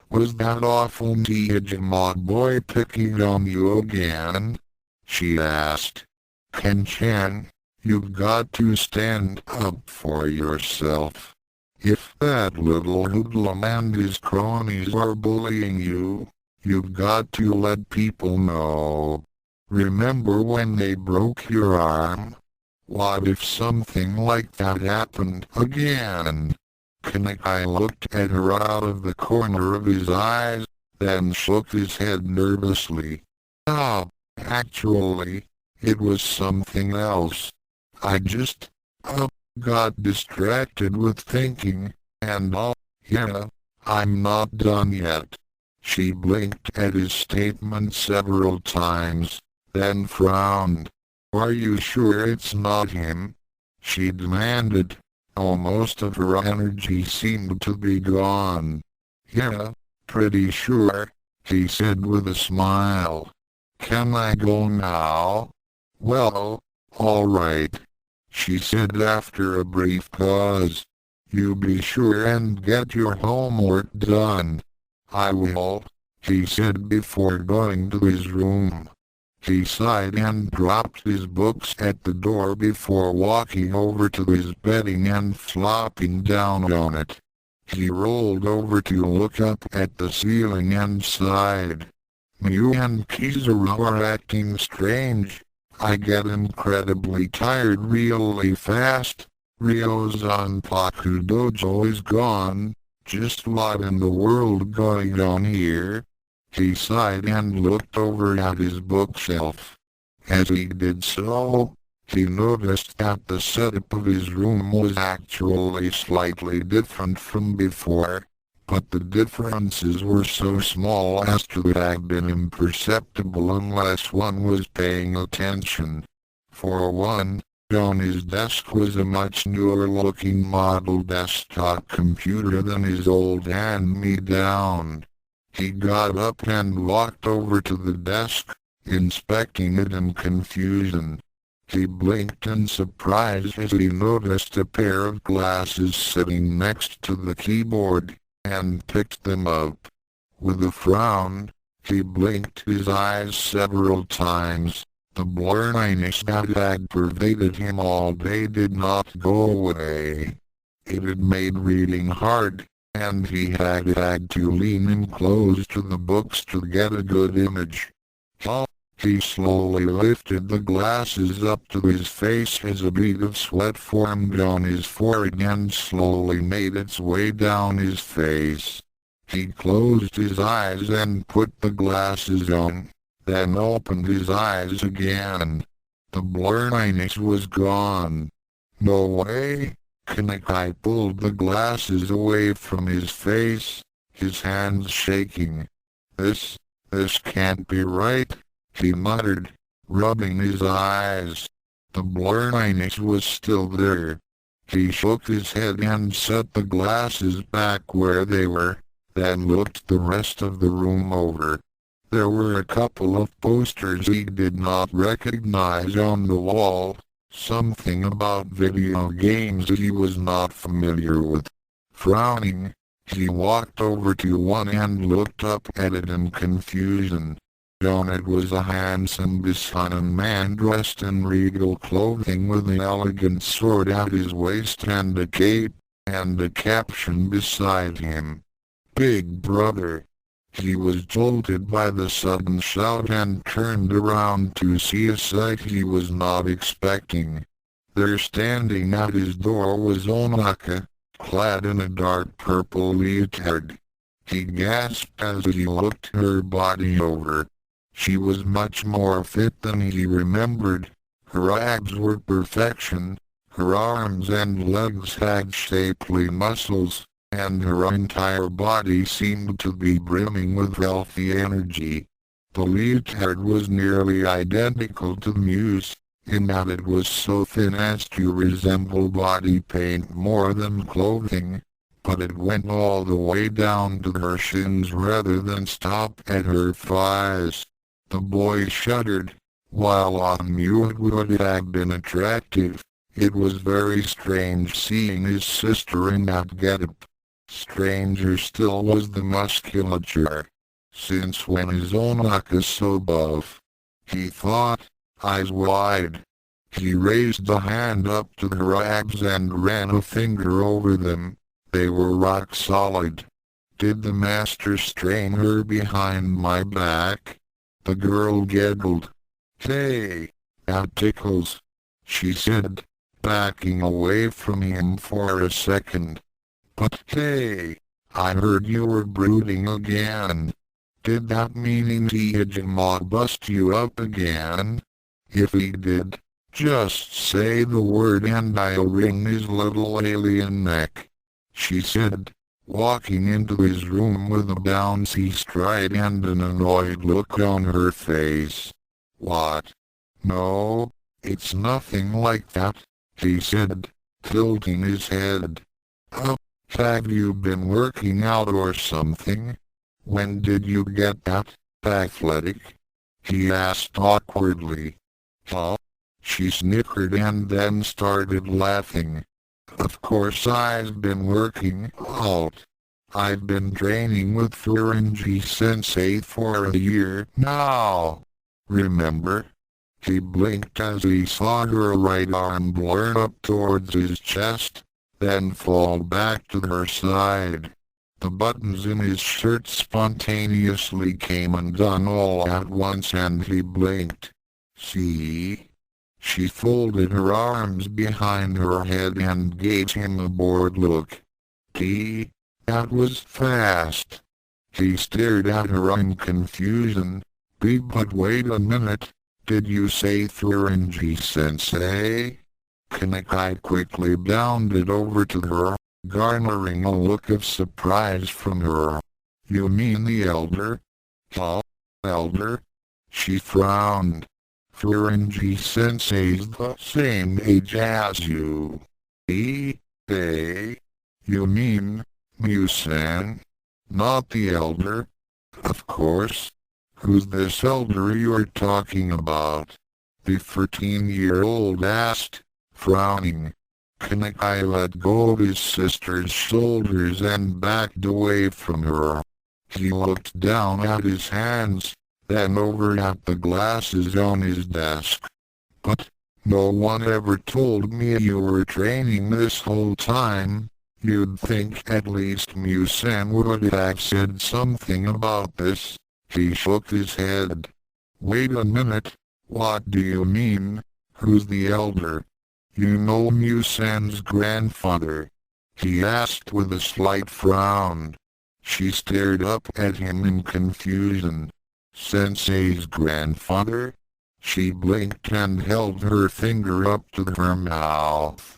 Was that awful Nijima boy picking on you again? She asked. Ken-chan, you've got to stand up for yourself. If that little hoodlum and his cronies are bullying you, you've got to let people know. Remember when they broke your arm? What if something like that happened again? Kanakai looked at her out of the corner of his eyes, then shook his head nervously. Actually, it was something else. I just, got distracted with thinking, and yeah, I'm not done yet. She blinked at his statement several times, then frowned. Are you sure it's not him? She demanded. Most of her energy seemed to be gone. Yeah, pretty sure, he said with a smile. Can I go now? Well, all right, she said after a brief pause. You be sure and get your homework done. I will, he said before going to his room. He sighed and dropped his books at the door before walking over to his bedding and flopping down on it. He rolled over to look up at the ceiling and sighed. Miu and Kizaru are acting strange. I get incredibly tired really fast. Ryo's Zanpaku Dojo is gone. Just what in the world going on here? He sighed and looked over at his bookshelf. As he did so, he noticed that the setup of his room was actually slightly different from before, but the differences were so small as to have been imperceptible unless one was paying attention. For one, on his desk was a much newer-looking model desktop computer than his old hand-me-down. He got up and walked over to the desk, inspecting it in confusion. He blinked in surprise as he noticed a pair of glasses sitting next to the keyboard, and picked them up. With a frown, he blinked his eyes several times. The blurriness that had pervaded him all day did not go away. It had made reading hard, and he had to lean in close to the books to get a good image. He slowly lifted the glasses up to his face as a bead of sweat formed on his forehead and slowly made its way down his face. He closed his eyes and put the glasses on, then opened his eyes again. The blurriness was gone. No way, Kanakai pulled the glasses away from his face, his hands shaking. This can't be right, he muttered, rubbing his eyes. The blurriness was still there. He shook his head and set the glasses back where they were, then looked the rest of the room over. There were a couple of posters he did not recognize on the wall, something about video games he was not familiar with. Frowning, he walked over to one and looked up at it in confusion. On it was a handsome Bishanan man dressed in regal clothing with an elegant sword at his waist and a cape, and a caption beside him. "Big Brother." He was jolted by the sudden shout and turned around to see a sight he was not expecting. There standing at his door was Onaka, clad in a dark purple leotard. He gasped as he looked her body over. She was much more fit than he remembered. Her abs were perfection, her arms and legs had shapely muscles, and her entire body seemed to be brimming with healthy energy. The leotard was nearly identical to Muse, in that it was so thin as to resemble body paint more than clothing, but it went all the way down to her shins rather than stop at her thighs. The boy shuddered. While on Mew it would have been attractive, it was very strange seeing his sister in that getup. Stranger still was the musculature. Since when is Onaka so buff? He thought, eyes wide. He raised the hand up to her abs and ran a finger over them. They were rock solid. Did the master strain her behind my back? The girl giggled. "Hey, that tickles," she said, backing away from him for a second. "But hey, I heard you were brooding again. Did that meaning Tijima bust you up again? If he did, just say the word and I'll wring his little alien neck," she said, walking into his room with a bouncy stride and an annoyed look on her face. "What? No, it's nothing like that," he said, tilting his head. Have you been working out or something? When did you get that athletic?" he asked awkwardly. "Huh?" She snickered and then started laughing. "Of course I've been working out. I've been training with Furanji-sensei for a year now. Remember?" He blinked as he saw her right arm blur up towards his chest, then fall back to her side. The buttons in his shirt spontaneously came undone all at once and he blinked. "See?" She folded her arms behind her head and gave him a bored look. That was fast." He stared at her in confusion. But wait a minute, did you say Furanji-sensei?" Kanakai quickly bounded over to her, garnering a look of surprise from her. "You mean the elder?" "Huh? Elder?" She frowned. "Furanji-sensei's the same age as you." "Eh? You mean Musan? Not the elder?" "Of course. Who's this elder you're talking about?" the 13-year-old asked, frowning. Kanakai let go of his sister's shoulders and backed away from her. He looked down at his hands, then over at the glasses on his desk. "But no one ever told me you were training this whole time. You'd think at least Musan would have said something about this." He shook his head. "Wait a minute, what do you mean? Who's the elder?" "You know Musan's grandfather?" he asked with a slight frown. She stared up at him in confusion. "Sensei's grandfather?" She blinked and held her finger up to her mouth.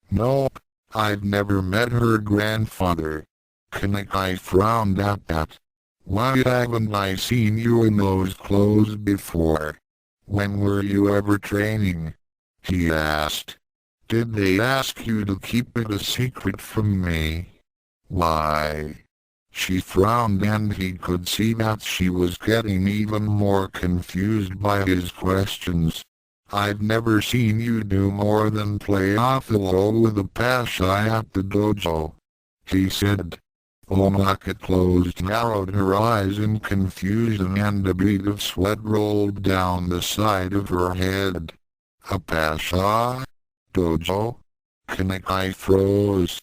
"Nope, I've never met her grandfather. Kaneki frowned at that. Why haven't I seen you in those clothes before? When were you ever training? He asked. Did they ask you to keep it a secret from me? Why? She frowned and he could see that she was getting even more confused by his questions. I've never seen you do more than play Othello with a pasha at the dojo, he said. Omaka narrowed her eyes in confusion and a bead of sweat rolled down the side of her head. A pasha? Dojo? Kaneki froze.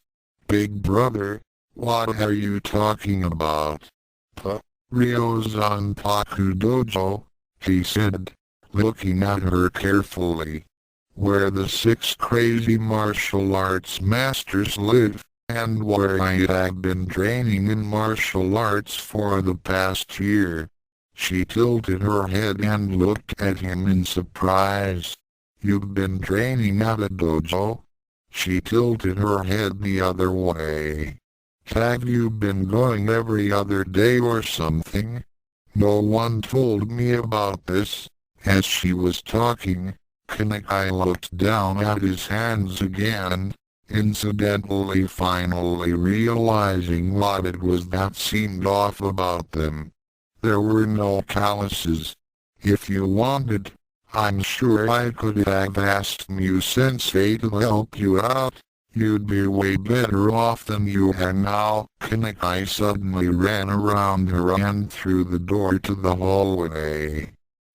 Big brother, what are you talking about? Ryo's Zanpaku Dojo, he said, looking at her carefully. Where the 6 crazy martial arts masters live, and where I have been training in martial arts for the past year. She tilted her head and looked at him in surprise. You've been training at a dojo? She tilted her head the other way. Have you been going every other day or something? No one told me about this. As she was talking, Kaneki looked down at his hands again, incidentally finally realizing what it was that seemed off about them. There were no calluses. If you wanted, I'm sure I could have asked Mu-sensei to help you out. You'd be way better off than you are now. Kaneki suddenly ran around her and through the door to the hallway.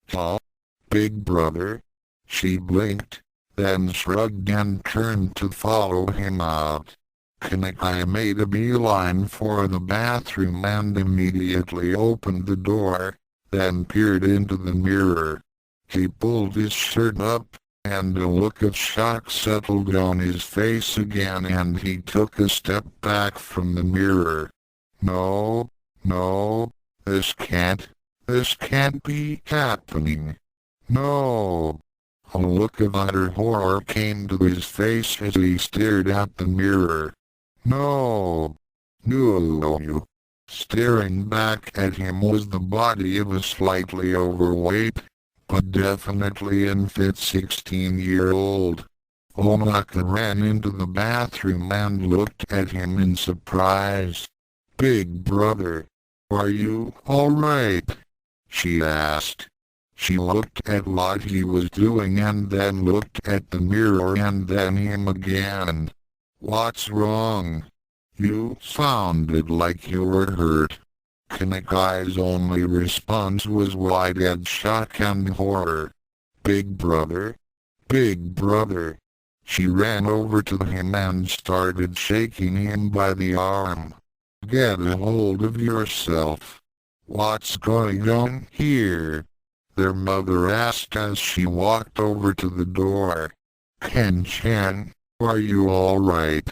Huh? Big brother? She blinked, then shrugged and turned to follow him out. Kaneki made a beeline for the bathroom and immediately opened the door, then peered into the mirror. He pulled his shirt up, and a look of shock settled on his face again and he took a step back from the mirror. No, this can't be happening. No. A look of utter horror came to his face as he stared at the mirror. No. Staring back at him was the body of a slightly overweight, but definitely unfit 16-year-old. Omaka ran into the bathroom and looked at him in surprise. Big brother, are you alright? She asked. She looked at what he was doing and then looked at the mirror and then him again. What's wrong? You sounded like you were hurt. Kaneki's only response was wide-eyed shock and horror. Big brother? Big brother! She ran over to him and started shaking him by the arm. Get a hold of yourself. What's going on here? Their mother asked as she walked over to the door. Ken-chan, are you alright?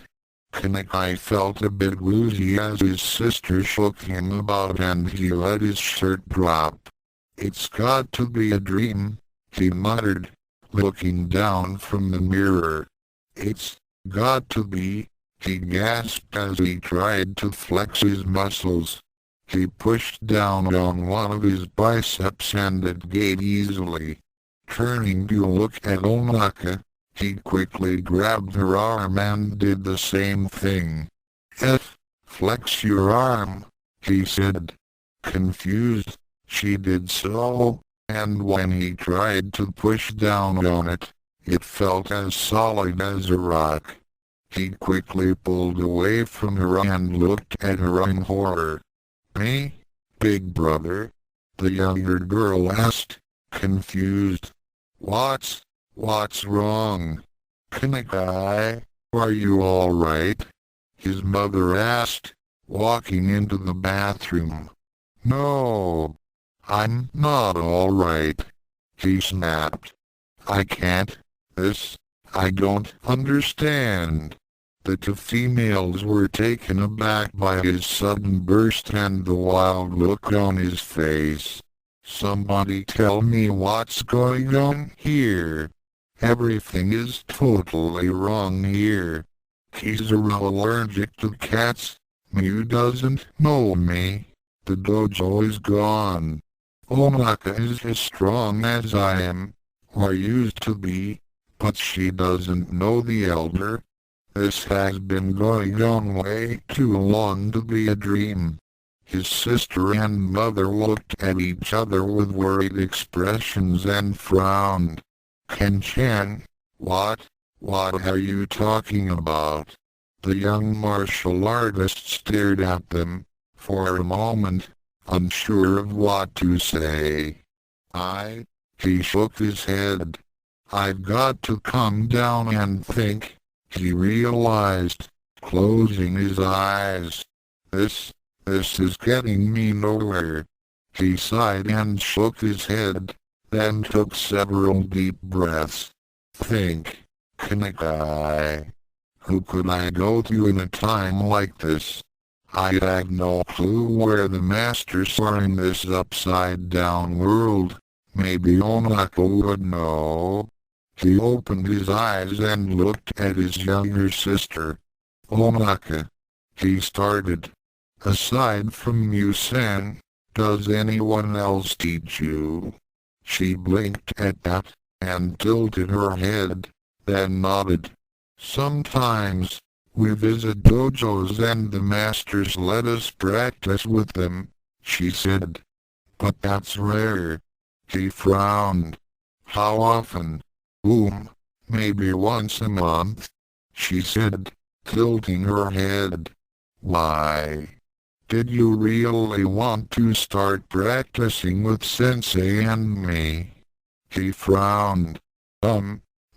Kaneki felt a bit woozy as his sister shook him about and he let his shirt drop. It's got to be a dream, he muttered, looking down from the mirror. It's got to be, he gasped as he tried to flex his muscles. He pushed down on one of his biceps and it gave easily. Turning to look at Omaka, he quickly grabbed her arm and did the same thing. Flex your arm, he said. Confused, she did so, and when he tried to push down on it, it felt as solid as a rock. He quickly pulled away from her and looked at her in horror. Me? Big brother? The younger girl asked, confused. What's wrong? Kaneki, are you alright? His mother asked, walking into the bathroom. No, I'm not alright, he snapped. I can't, I don't understand. The two females were taken aback by his sudden burst and the wild look on his face. Somebody tell me what's going on here. Everything is totally wrong here. He's allergic to cats. Mew doesn't know me. The dojo is gone. Omaka is as strong as I am, or used to be, but she doesn't know the elder. This has been going on way too long to be a dream. His sister and mother looked at each other with worried expressions and frowned. Ken-chan, what are you talking about? The young martial artist stared at them, for a moment, unsure of what to say. He shook his head. I've got to calm down and think, he realized, closing his eyes. This is getting me nowhere. He sighed and shook his head, then took several deep breaths. Think, Kanakai. Who could I go to in a time like this? I had no clue where the masters are in this upside-down world. Maybe Onako would know. He opened his eyes and looked at his younger sister. Onaka. He started. Aside from Musen, does anyone else teach you? She blinked at that, and tilted her head, then nodded. Sometimes, we visit dojos and the masters let us practice with them, she said. But that's rare. He frowned. How often? Maybe once a month, she said, tilting her head. Why? Did you really want to start practicing with Sensei and me? He frowned.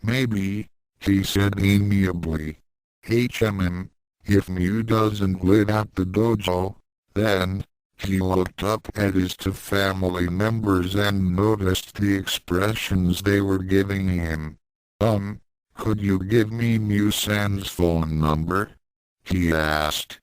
Maybe, he said amiably. If Mew doesn't live at the dojo, then, he looked up at his two family members and noticed the expressions they were giving him. Could you give me Mew-san's phone number? He asked.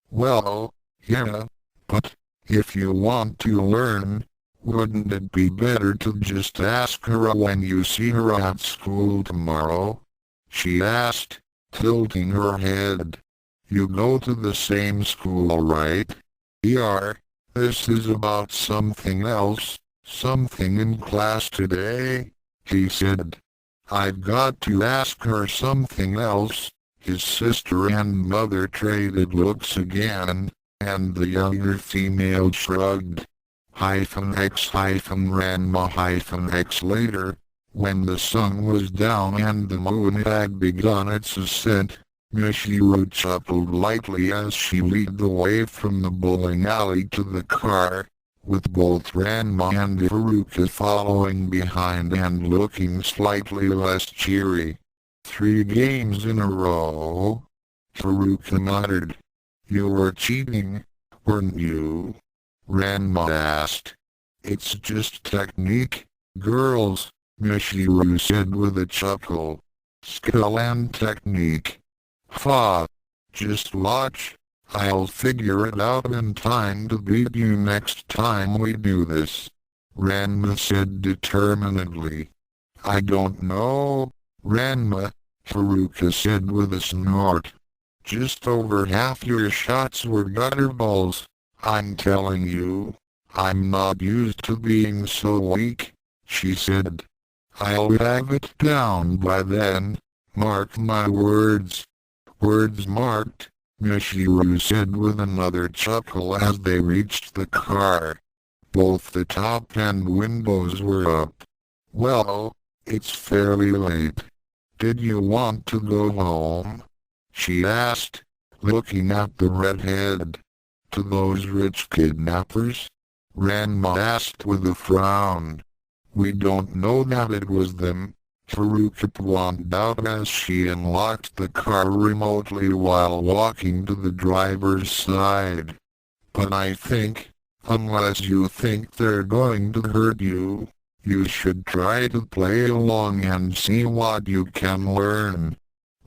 Well, yeah, but, if you want to learn, wouldn't it be better to just ask her when you see her at school tomorrow? She asked, tilting her head. You go to the same school, right? This is about something else, something in class today, he said. I've got to ask her something else. His sister and mother traded looks again, and the younger female shrugged. Ranma-X later, when the sun was down and the moon had begun its ascent, Michiru chuckled lightly as she led the way from the bowling alley to the car, with both Ranma and Haruka following behind and looking slightly less cheery. 3 games in a row? Haruka muttered. You were cheating, weren't you? Ranma asked. It's just technique, girls, Michiru said with a chuckle. Skill and technique. Just watch. I'll figure it out in time to beat you next time we do this. Ranma said determinedly. I don't know, Ranma, Haruka said with a snort. Just over half your shots were gutter balls. I'm telling you, I'm not used to being so weak, she said. I'll have it down by then, mark my words. Words marked, Michiru said with another chuckle as they reached the car. Both the top and windows were up. Well, it's fairly late. Did you want to go home? She asked, looking at the redhead. To those rich kidnappers? Ranma asked with a frown. We don't know that it was them, Haruka pointed out as she unlocked the car remotely while walking to the driver's side. But I think, unless you think they're going to hurt you, you should try to play along and see what you can learn.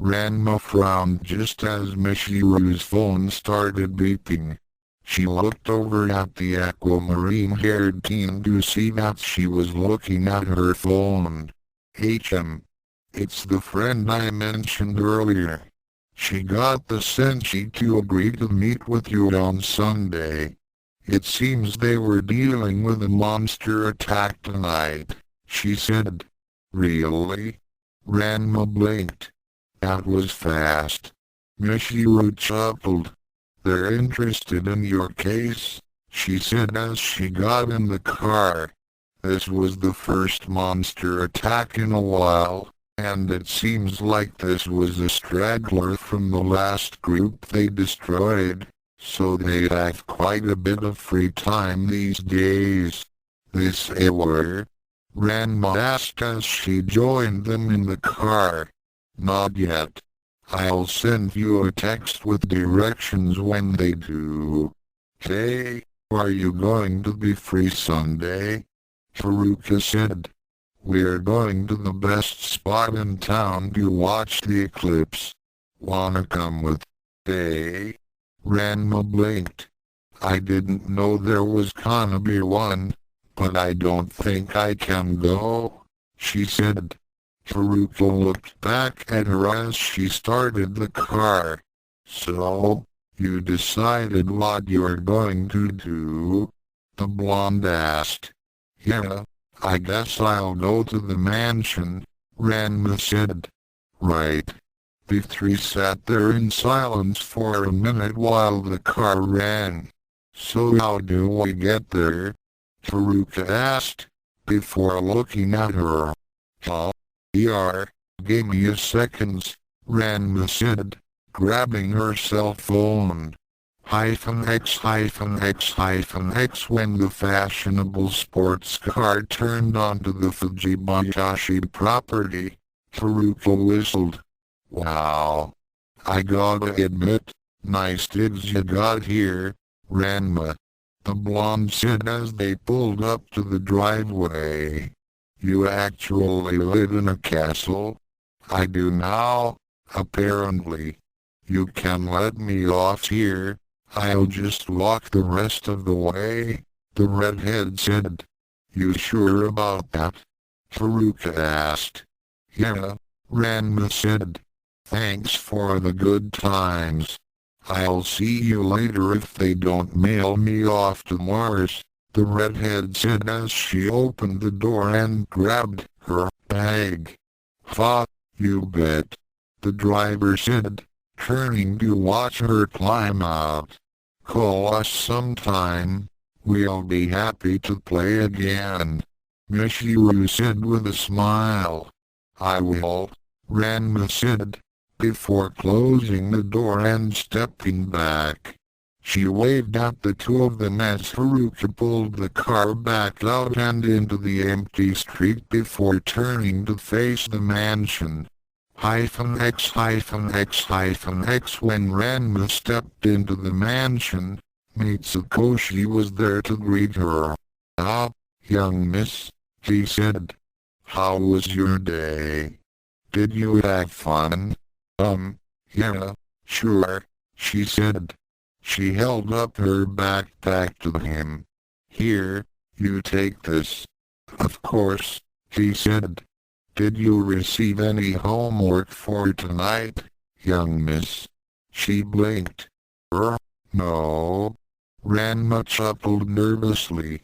Ranma frowned just as Michiru's phone started beeping. She looked over at the aquamarine-haired teen to see that she was looking at her phone. It's the friend I mentioned earlier. She got the Senshi to agree to meet with you on Sunday. It seems they were dealing with a monster attack tonight, she said. Really? Ranma blinked. That was fast. Michiru chuckled. They're interested in your case, she said as she got in the car. This was the first monster attack in a while, and it seems like this was a straggler from the last group they destroyed, so they have quite a bit of free time these days. This hour? Ranma asked as she joined them in the car. Not yet. I'll send you a text with directions when they do. Hey, are you going to be free Sunday? Haruka said. We're going to the best spot in town to watch the eclipse. Wanna come with? Hey? Ranma blinked. I didn't know there was gonna be one, but I don't think I can go, she said. Haruka looked back at her as she started the car. So, you decided what you're going to do? The blonde asked. Yeah, I guess I'll go to the mansion, Ranma said. Right. The three sat there in silence for a minute while the car ran. So how do we get there? Haruka asked, before looking at her. Huh? Give me a second, Ranma said, grabbing her cell phone. X when the fashionable sports car turned onto the Fujibayashi property, Haruka whistled. Wow. I gotta admit, nice digs you got here, Ranma. The blonde said as they pulled up to the driveway. You actually live in a castle? I do now, apparently. You can let me off here. I'll just walk the rest of the way, the redhead said. You sure about that? Haruka asked. Yeah, Ranma said. Thanks for the good times. I'll see you later if they don't mail me off to Mars, the redhead said as she opened the door and grabbed her bag. Ha, you bet, the driver said, turning to watch her climb out. Call us sometime. We'll be happy to play again, Michiru said with a smile. I will, Ranma said, before closing the door and stepping back. She waved at the two of them as Haruka pulled the car back out and into the empty street before turning to face the mansion. X when Ranma stepped into the mansion, Mitsukoshi was there to greet her. Ah, young miss, he said. How was your day? Did you have fun? Yeah, sure, she said. She held up her backpack to him. Here, you take this. Of course, he said. Did you receive any homework for tonight, young miss? She blinked. No. Ranma chuckled nervously.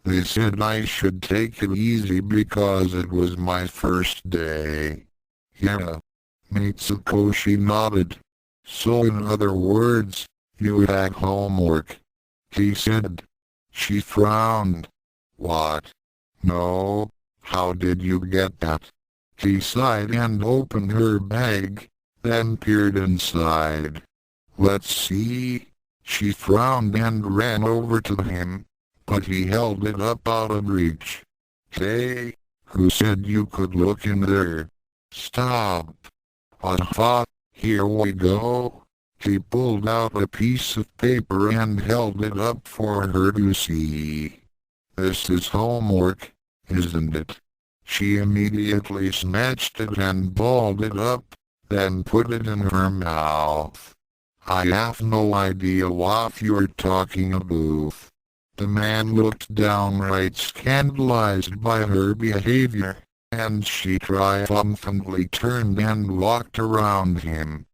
They said I should take it easy because it was my first day. Yeah. Mitsukoshi nodded. So in other words, you had homework, he said. She frowned. What? No. How did you get that? He sighed and opened her bag, then peered inside. Let's see. She frowned and ran over to him, but he held it up out of reach. Hey, who said you could look in there? Stop. Aha, here we go. He pulled out a piece of paper and held it up for her to see. This is homework, isn't it? She immediately snatched it and balled it up, then put it in her mouth. I have no idea what you're talking about. The man looked downright scandalized by her behavior. and she triumphantly turned and walked around him.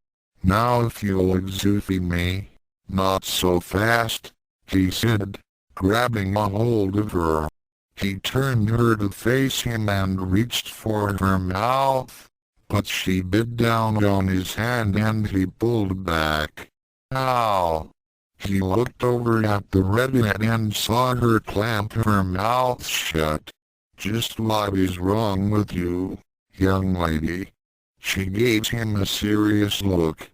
"Now if you'll excuse me." "Not so fast," he said, grabbing a hold of her. He turned her to face him and reached for her mouth, but she bit down on his hand and he pulled back. "Ow!" He looked over at the redhead and saw her clamp her mouth shut. "Just what is wrong with you, young lady?" She gave him a serious look.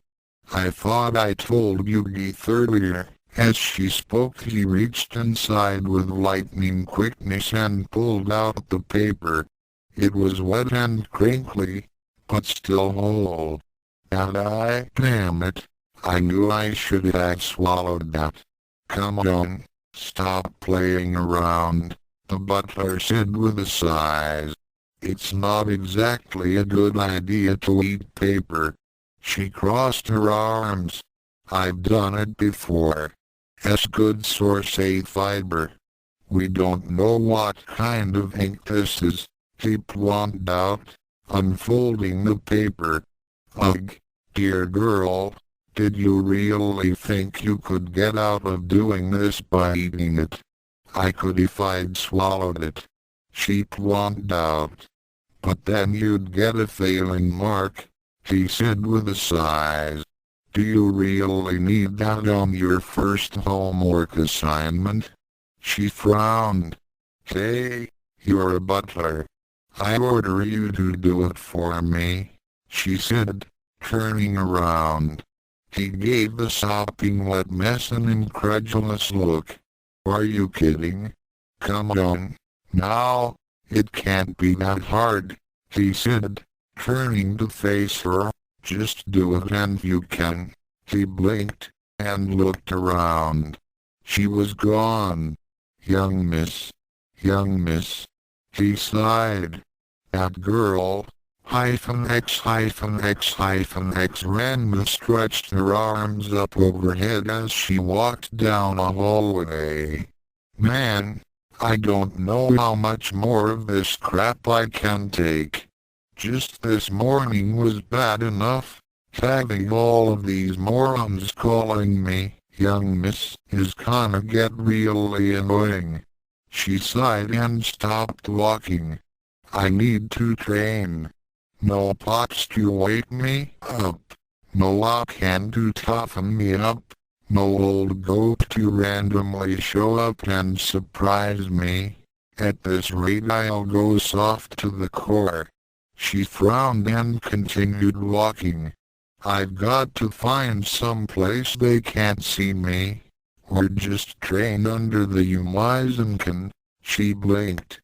"I thought I told you earlier." As she spoke, he reached inside with lightning quickness and pulled out the paper. It was wet and crinkly, but still whole. "And damn it, I knew I should have swallowed that." "Come on, stop playing around," the butler said with a sigh. "It's not exactly a good idea to eat paper." She crossed her arms. "I've done it before. As good source A fiber. We don't know what kind of ink this is," he pointed out, unfolding the paper. "Ugh, dear girl, did you really think you could get out of doing this by eating it?" "I could if I'd swallowed it," she pointed out. "But then you'd get a failing mark," he said with a sigh. "Do you really need that on your first homework assignment?" She frowned. "Hey, you're a butler. I order you to do it for me," she said, turning around. He gave the sopping wet mess an incredulous look. "Are you kidding? Come on, now, it can't be that hard," he said, turning to face her. "Just do it and you can." He blinked, and looked around. She was gone. Young miss," he sighed. "That girl, X Ranma stretched her arms up overhead as she walked down a hallway. "Man, I don't know how much more of this crap I can take. Just this morning was bad enough. Having all of these morons calling me young miss is gonna get really annoying." She sighed and stopped walking. "I need to train. No pots to wake me up. No can to toughen me up. No old goat to randomly show up and surprise me. At this rate I'll go soft to the core." She frowned and continued walking. "I've got to find some place they can't see me. Or just train under the Umizenkan." She blinked.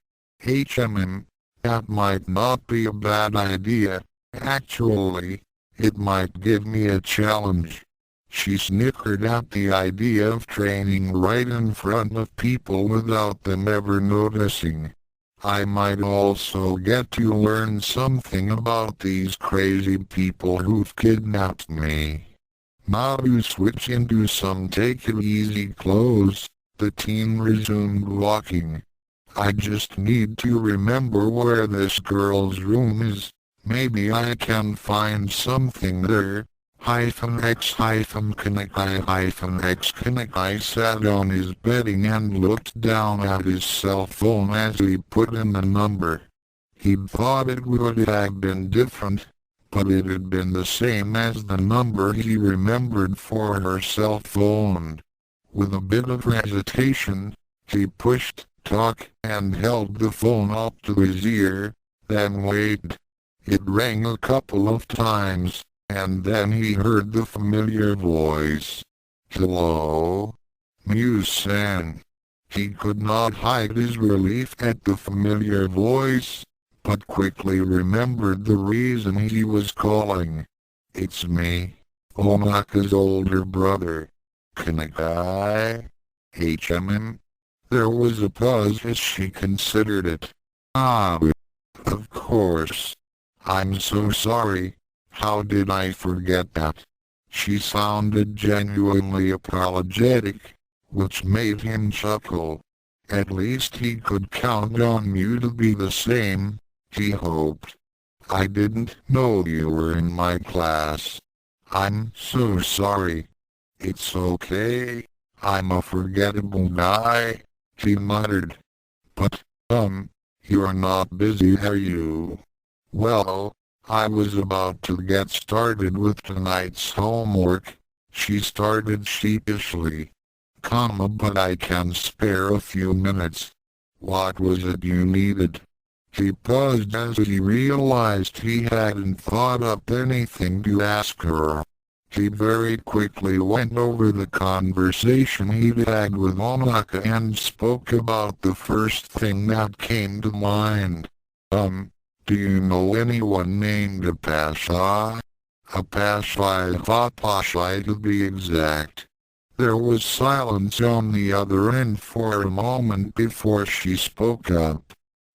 That might not be a bad idea. Actually, it might give me a challenge." She snickered at the idea of training right in front of people without them ever noticing. "I might also get to learn something about these crazy people who've kidnapped me." "Now you switch into some take-it-easy clothes," the teen resumed walking. "I just need to remember where this girl's room is. Maybe I can find something there." X Kanakai sat on his bedding and looked down at his cell phone as he put in the number. He'd thought it would have been different, but it had been the same as the number he remembered for her cell phone. With a bit of hesitation, he pushed talk and held the phone up to his ear, then waited. It rang a couple of times, and then he heard the familiar voice. "Hello? Muse-san." He could not hide his relief at the familiar voice, but quickly remembered the reason he was calling. "It's me, Onaka's older brother. Kanakai? HMM?" There was a pause as she considered it. "Ah, of course. I'm so sorry. How did I forget that?" She sounded genuinely apologetic, which made him chuckle. At least he could count on you to be the same. he hoped. I didn't know you were in my class. I'm so sorry. It's okay. I'm a forgettable guy, he muttered. But, you're not busy, are you? Well, I was about to get started with tonight's homework, she started sheepishly. But I can spare a few minutes. What was it you needed? He paused as he realized he hadn't thought up anything to ask her. He very quickly went over the conversation he'd had with Onaka and spoke about the first thing that came to mind. Do you know anyone named Apashai? Apashai to be exact. There was silence on the other end for a moment before she spoke up.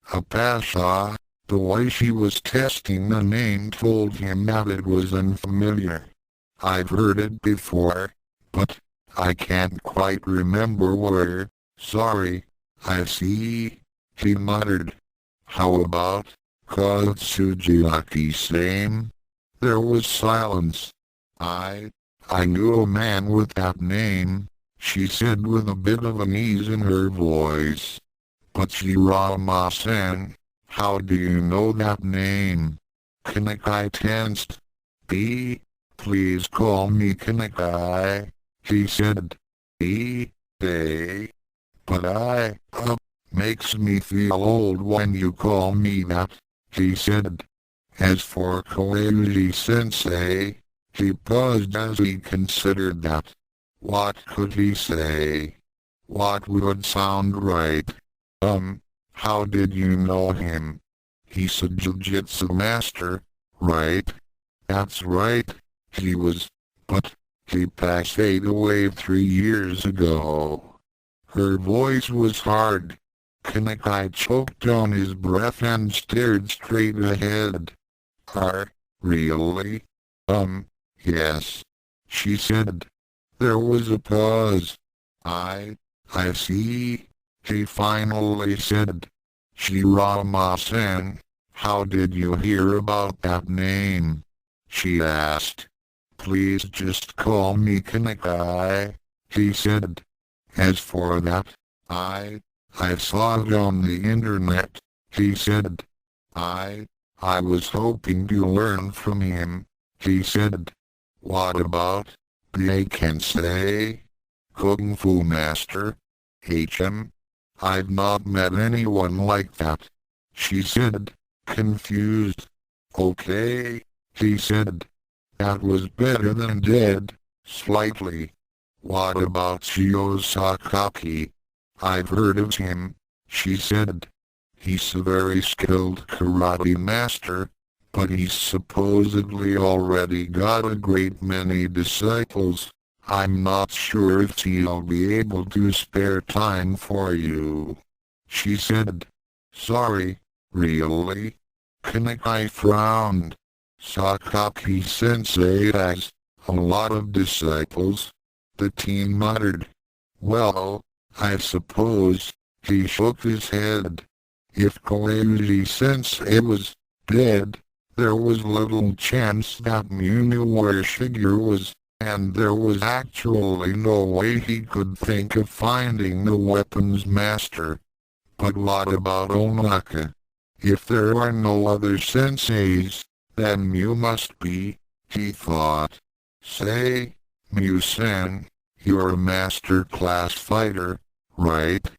Apashai, the way she was testing the name told him that it was unfamiliar. I've heard it before, but I can't quite remember where. Sorry, I see, he muttered. How about Katsujiaki-same? There was silence. I knew a man with that name, she said with a bit of unease in her voice. But Shirama-san, how do you know that name? Kanakai tensed. Please call me Kanakai, he said. But makes me feel old when you call me that, he said. As for Koyuji-sensei, he paused as he considered that. What could he say? What would sound right? How did you know him? He's a jiu-jitsu master, right? That's right, he was, but he passed away 3 years ago. Her voice was hard. Kanakai choked on his breath and stared straight ahead. Really? Yes, she said. There was a pause. I see, he finally said. Shirama-san, how did you hear about that name? She asked. Please just call me Kanakai, he said. As for that, I saw it on the internet, he said. I was hoping to learn from him, he said. What about the Kensei? Kung Fu Master? I've not met anyone like that, she said, confused. Okay, he said. That was better than dead, slightly. What about Shio Sakaki? I've heard of him, she said. He's a very skilled karate master, but he's supposedly already got a great many disciples. I'm not sure if he'll be able to spare time for you, she said. Sorry, really? Kanakai frowned. Sakaki-sensei has a lot of disciples, the teen muttered. Well, I suppose, he shook his head. If Koyuji-sensei was dead, there was little chance that Muniware Shigeru was, and there was actually no way he could think of finding the weapons master. But what about Onaka? If there are no other senseis, then Mew must be, he thought. Say, Mew-san, you're a master-class fighter, right?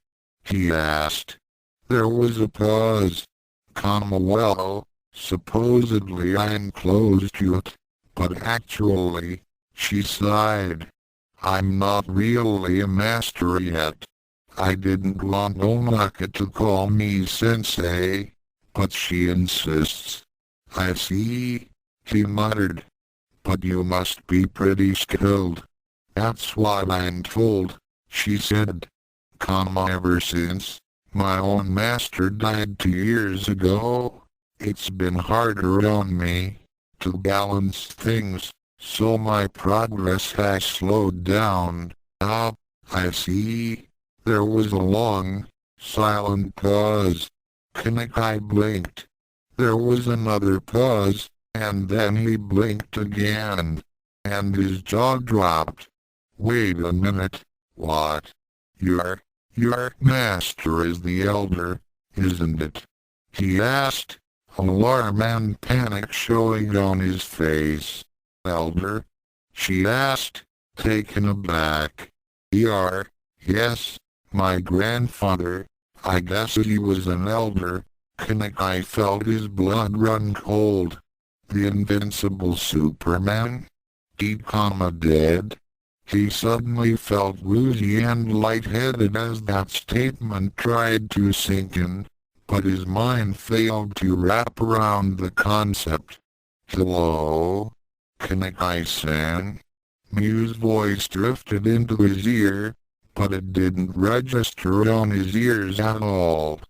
He asked. There was a pause. Well, supposedly I'm close to it, but actually, she sighed. I'm not really a master yet. I didn't want Onaka to call me sensei, but she insists. I see, he muttered. But you must be pretty skilled. That's what I'm told, she said. Ever since my own master died 2 years ago, it's been harder on me to balance things, so my progress has slowed down. I see. There was a long, silent pause. Kanakai blinked. There was another pause, and then he blinked again, and his jaw dropped. Wait a minute, what? Your master is the elder, isn't it? He asked, alarm and panic showing on his face. Elder? She asked, taken aback. Yes, my grandfather. I guess he was an elder. Kanakai felt his blood run cold. The invincible Superman? He'd dead. He suddenly felt woozy and lightheaded as that statement tried to sink in, but his mind failed to wrap around the concept. Hello? Kanakai-san? Mew's voice drifted into his ear, but it didn't register on his ears at all.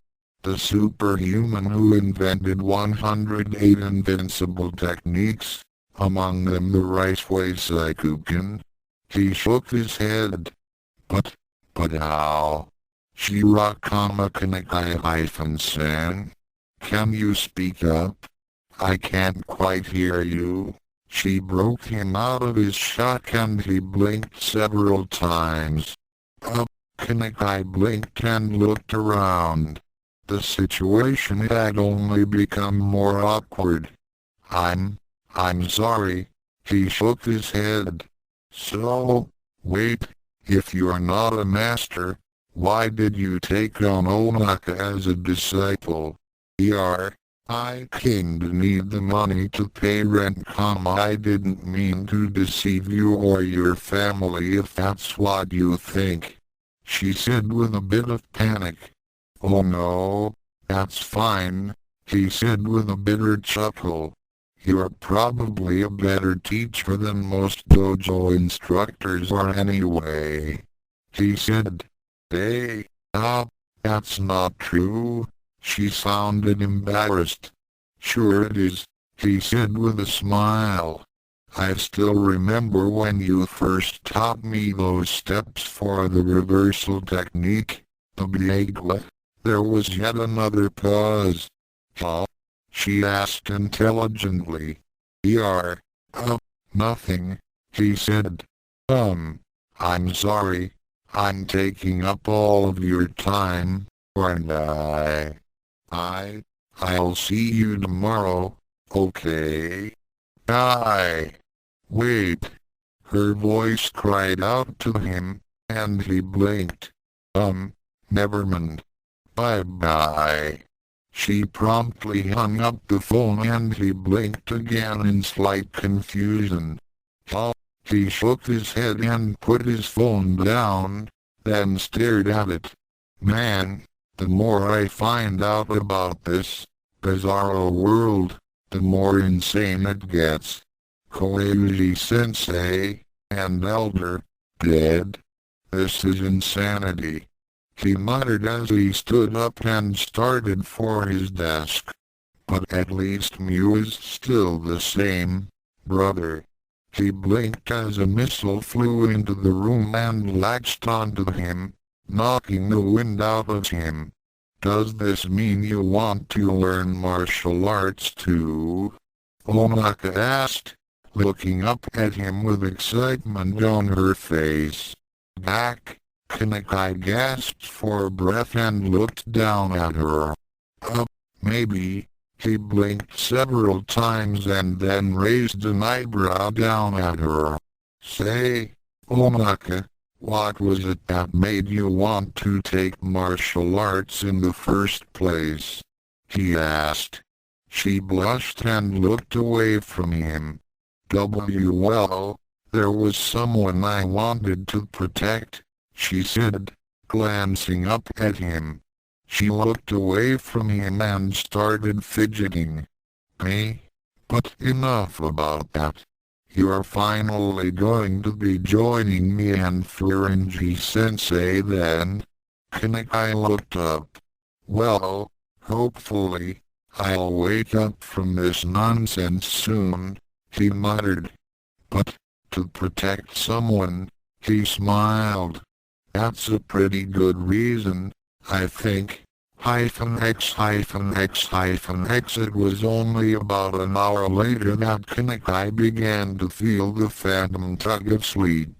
The superhuman who invented 108 invincible techniques, among them the Rice-Way Saikuken. He shook his head. But how? Shirakama Kanakai-san? Can you speak up? I can't quite hear you. She broke him out of his shock and he blinked several times. Kanakai blinked and looked around. The situation had only become more awkward. I'm sorry. He shook his head. So, wait, if you're not a master, why did you take on Onaka as a disciple? I came to need the money to pay rent, I didn't mean to deceive you or your family if that's what you think, she said with a bit of panic. Oh no, that's fine, he said with a bitter chuckle. You're probably a better teacher than most dojo instructors are anyway, he said. Hey, that's not true. She sounded embarrassed. Sure it is, he said with a smile. I still remember when you first taught me those steps for the reversal technique, the Biegla. There was yet another pause. Huh? She asked intelligently. Nothing, he said. I'm sorry. I'm taking up all of your time, and I'll see you tomorrow, okay? Bye. Wait. Her voice cried out to him, and he blinked. Never mind. Bye-bye. She promptly hung up the phone and he blinked again in slight confusion. He shook his head and put his phone down, then stared at it. Man, the more I find out about this bizarro world, the more insane it gets. Koyuji-sensei, and Elder, dead? This is insanity. He muttered as he stood up and started for his desk. But at least Mew is still the same, brother. He blinked as a missile flew into the room and latched onto him, knocking the wind out of him. Does this mean you want to learn martial arts too? Onaka asked, looking up at him with excitement on her face. Back, Kanakai gasped for breath and looked down at her. Maybe. He blinked several times and then raised an eyebrow down at her. Say, Onaka, what was it that made you want to take martial arts in the first place? He asked. She blushed and looked away from him. Well, there was someone I wanted to protect, she said, glancing up at him. She looked away from him and started fidgeting. Hey, but enough about that. You're finally going to be joining me and Furinji-sensei then? Kanakai looked up. Well, hopefully, I'll wake up from this nonsense soon, he muttered. But, to protect someone, he smiled. That's a pretty good reason, I think. X. It was only about an hour later that Kanakai began to feel the phantom tug of sleep.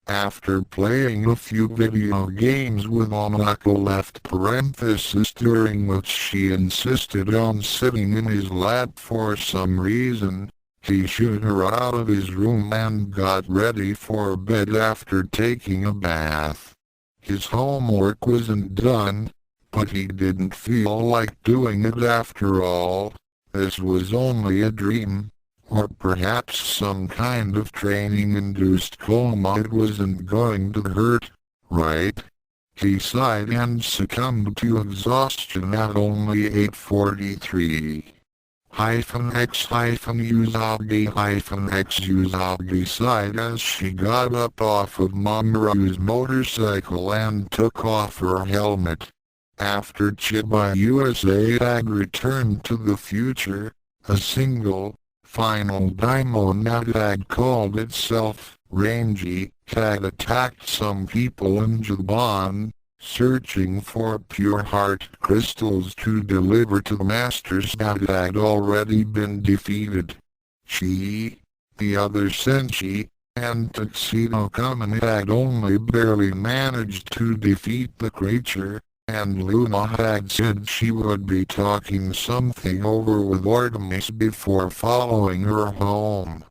After playing a few video games with Monako left parenthesis during which she insisted on sitting in his lap for some reason, he shooed her out of his room and got ready for bed after taking a bath. His homework wasn't done, but he didn't feel like doing it after all. This was only a dream. Or perhaps some kind of training-induced coma. It wasn't going to hurt, right? He sighed and succumbed to exhaustion at only 8:43. Usagi sighed as she got up off of Mamoru's motorcycle and took off her helmet. After Chiba USA had returned to the future, a single, final daimon that had called itself Rangy had attacked some people in Japan, searching for pure heart crystals to deliver to the masters that had already been defeated. She, the other Senshi, and Tuxedo Kamen had only barely managed to defeat the creature, and Luna had said she would be talking something over with Artemis before following her home.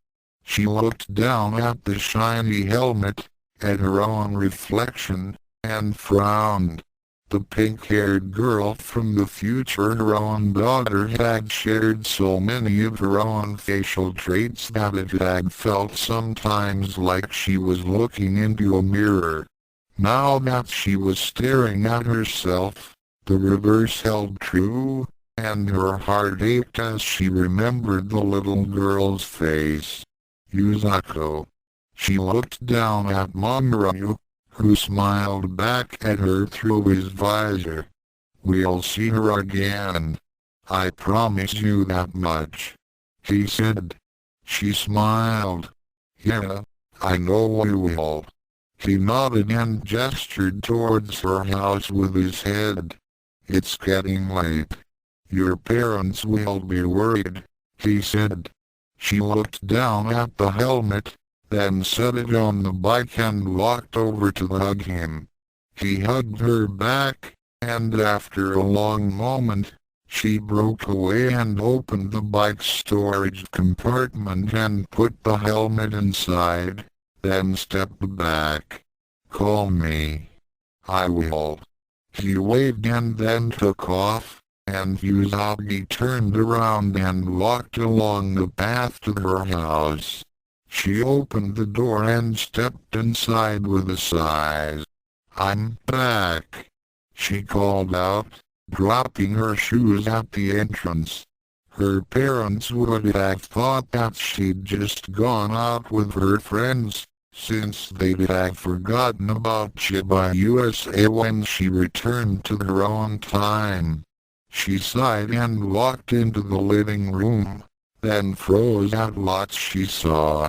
She looked down at the shiny helmet, at her own reflection, and frowned. The pink-haired girl from the future, her own daughter, had shared so many of her own facial traits that it had felt sometimes like she was looking into a mirror. Now that she was staring at herself, the reverse held true, and her heart ached as she remembered the little girl's face. Yuzako. She looked down at Mamoru, who smiled back at her through his visor. "We'll see her again. I promise you that much," he said. She smiled. "Yeah, I know we will." He nodded and gestured towards her house with his head. "It's getting late. Your parents will be worried," he said. She looked down at the helmet, then set it on the bike and walked over to hug him. He hugged her back, and after a long moment, she broke away and opened the bike's storage compartment and put the helmet inside, then stepped back. "Call me." "I will." He waved and then took off, and Usagi turned around and walked along the path to her house. She opened the door and stepped inside with a sigh. "I'm back," she called out, dropping her shoes at the entrance. Her parents would have thought that she'd just gone out with her friends, since they'd have forgotten about Chiba USA when she returned to her own time. She sighed and walked into the living room, then froze at what she saw.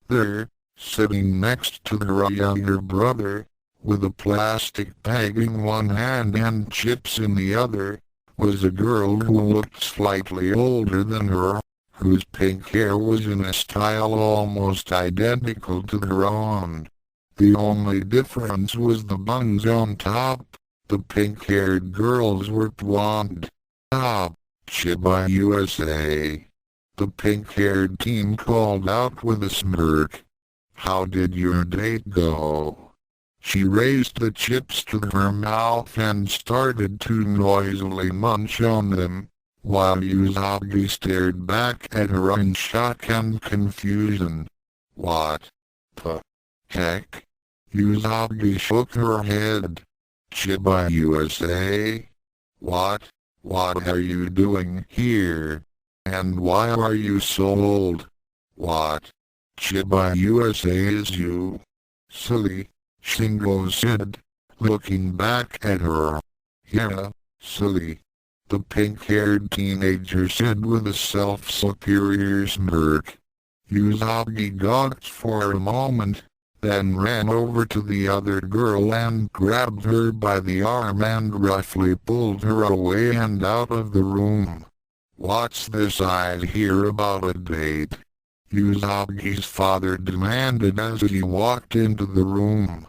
There, sitting next to her younger brother, with a plastic bag in one hand and chips in the other, was a girl who looked slightly older than her, whose pink hair was in a style almost identical to her own. The only difference was the buns on top. The pink-haired girls were blonde. "Ah, Chiba USA." The pink-haired teen called out with a smirk. "How did your date go?" She raised the chips to her mouth and started to noisily munch on them, while Usagi stared back at her in shock and confusion. "What the heck?" Usagi shook her head. "Chiba USA? What are you doing here? And why are you so old? What? Chiba USA is you?" "Silly," Shingo said, looking back at her. "Yeah, silly," the pink-haired teenager said with a self-superior smirk. Usagi gawked for a moment, then ran over to the other girl and grabbed her by the arm and roughly pulled her away and out of the room. "What's this I hear about a date?" Usagi's father demanded as he walked into the room.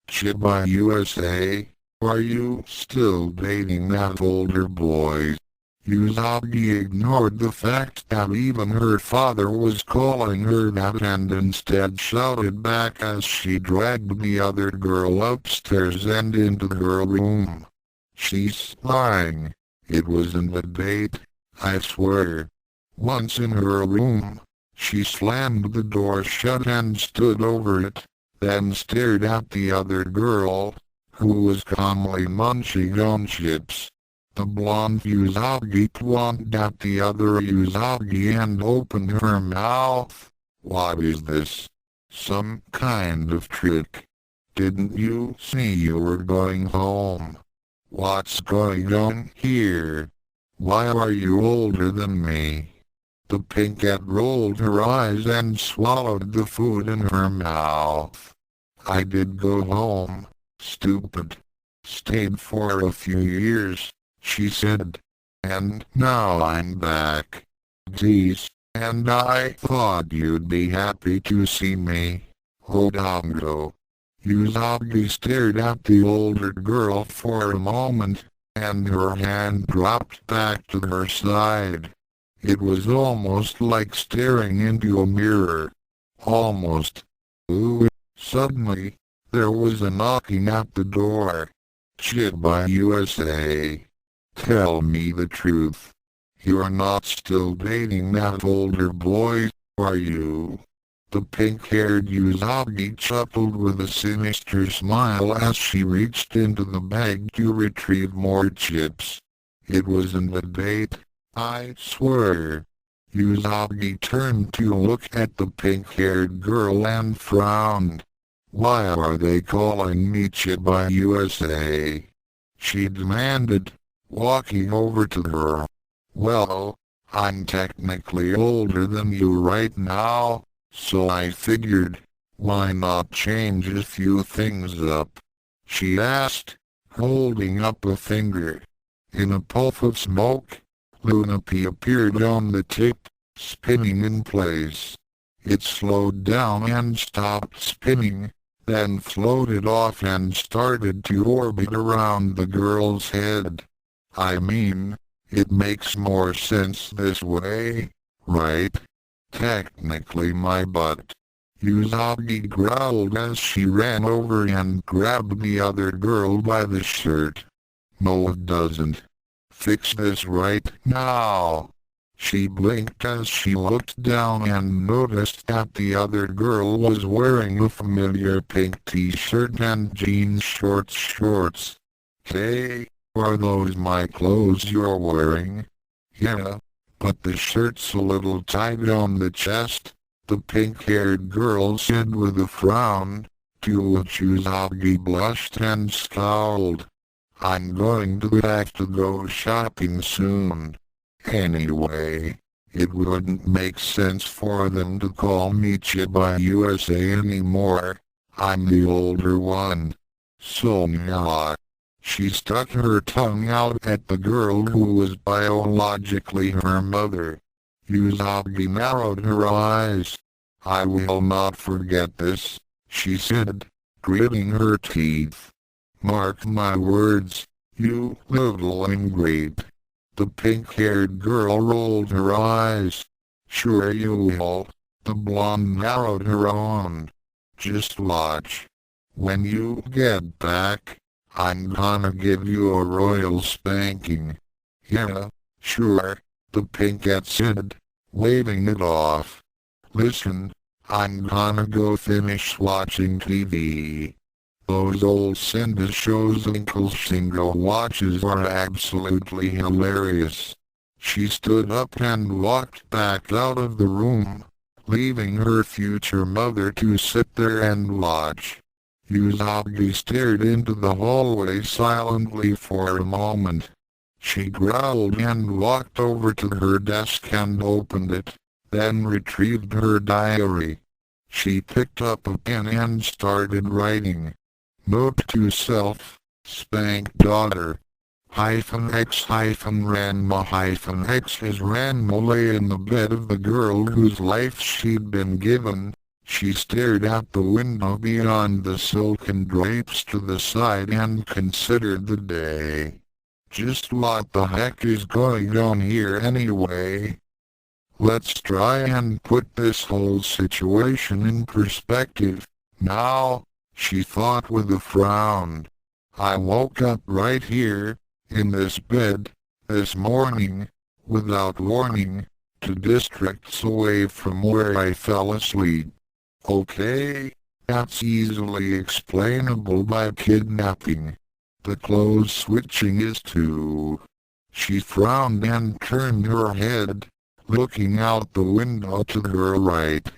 "Chiba USA, are you still dating that older boy?" Usagi ignored the fact that even her father was calling her that and instead shouted back as she dragged the other girl upstairs and into her room. "She's lying. It wasn't a date, I swear." Once in her room, she slammed the door shut and stood over it, then stared at the other girl, who was calmly munching on chips. The blonde Usagi pointed at the other Usagi and opened her mouth. "What is this? Some kind of trick? Didn't you see you were going home? What's going on here? Why are you older than me?" The pinkette rolled her eyes and swallowed the food in her mouth. "I did go home, stupid. Stayed for a few years," she said. "And now I'm back. Geez, and I thought you'd be happy to see me. Hodongo." Usagi stared at the older girl for a moment, and her hand dropped back to her side. It was almost like staring into a mirror. Almost. Ooh. Suddenly, there was a knocking at the door. "Chiba USA. Tell me the truth. You're not still dating that older boy, are you?" The pink-haired Usagi chuckled with a sinister smile as she reached into the bag to retrieve more chips. "It wasn't a date, I swear." Usagi turned to look at the pink-haired girl and frowned. "Why are they calling me Chiba USA?" she demanded, walking over to her. "Well, I'm technically older than you right now, so I figured, why not change a few things up?" she asked, holding up a finger. In a puff of smoke, Lunapi appeared on the tip, spinning in place. It slowed down and stopped spinning, then floated off and started to orbit around the girl's head. "I mean, it makes more sense this way, right? Technically my butt." Usagi growled as she ran over and grabbed the other girl by the shirt. "No it doesn't. Fix this right now." She blinked as she looked down and noticed that the other girl was wearing a familiar pink t-shirt and jeans shorts. "Hey, are those my clothes you're wearing?" "Yeah, but the shirt's a little tight on the chest," the pink-haired girl said with a frown, to which Usagi blushed and scowled. "I'm going to have to go shopping soon. Anyway, it wouldn't make sense for them to call me Chiba USA anymore. I'm the older one. So yeah." She stuck her tongue out at the girl who was biologically her mother. Usagi narrowed her eyes. "I will not forget this," she said, gritting her teeth. "Mark my words, you little ingrate." The pink-haired girl rolled her eyes. "Sure you will." The blonde narrowed her own. "Just watch. When you get back, I'm gonna give you a royal spanking." "Yeah, sure," the pinkette said, waving it off. "Listen, I'm gonna go finish watching TV. Those old Senda shows Uncle Shingo watches are absolutely hilarious." She stood up and walked back out of the room, leaving her future mother to sit there and watch. Usagi stared into the hallway silently for a moment. She growled and walked over to her desk and opened it, then retrieved her diary. She picked up a pen and started writing. Note to self, spank daughter. X Ranma X as Ranma lay in the bed of the girl whose life she'd been given. She stared out the window beyond the silken drapes to the side and considered the day. Just what the heck is going on here anyway? Let's try and put this whole situation in perspective. Now, she thought with a frown. I woke up right here, in this bed, this morning, without warning, 2 districts away from where I fell asleep. Okay, that's easily explainable by kidnapping. The clothes switching is too. She frowned and turned her head, looking out the window to her right.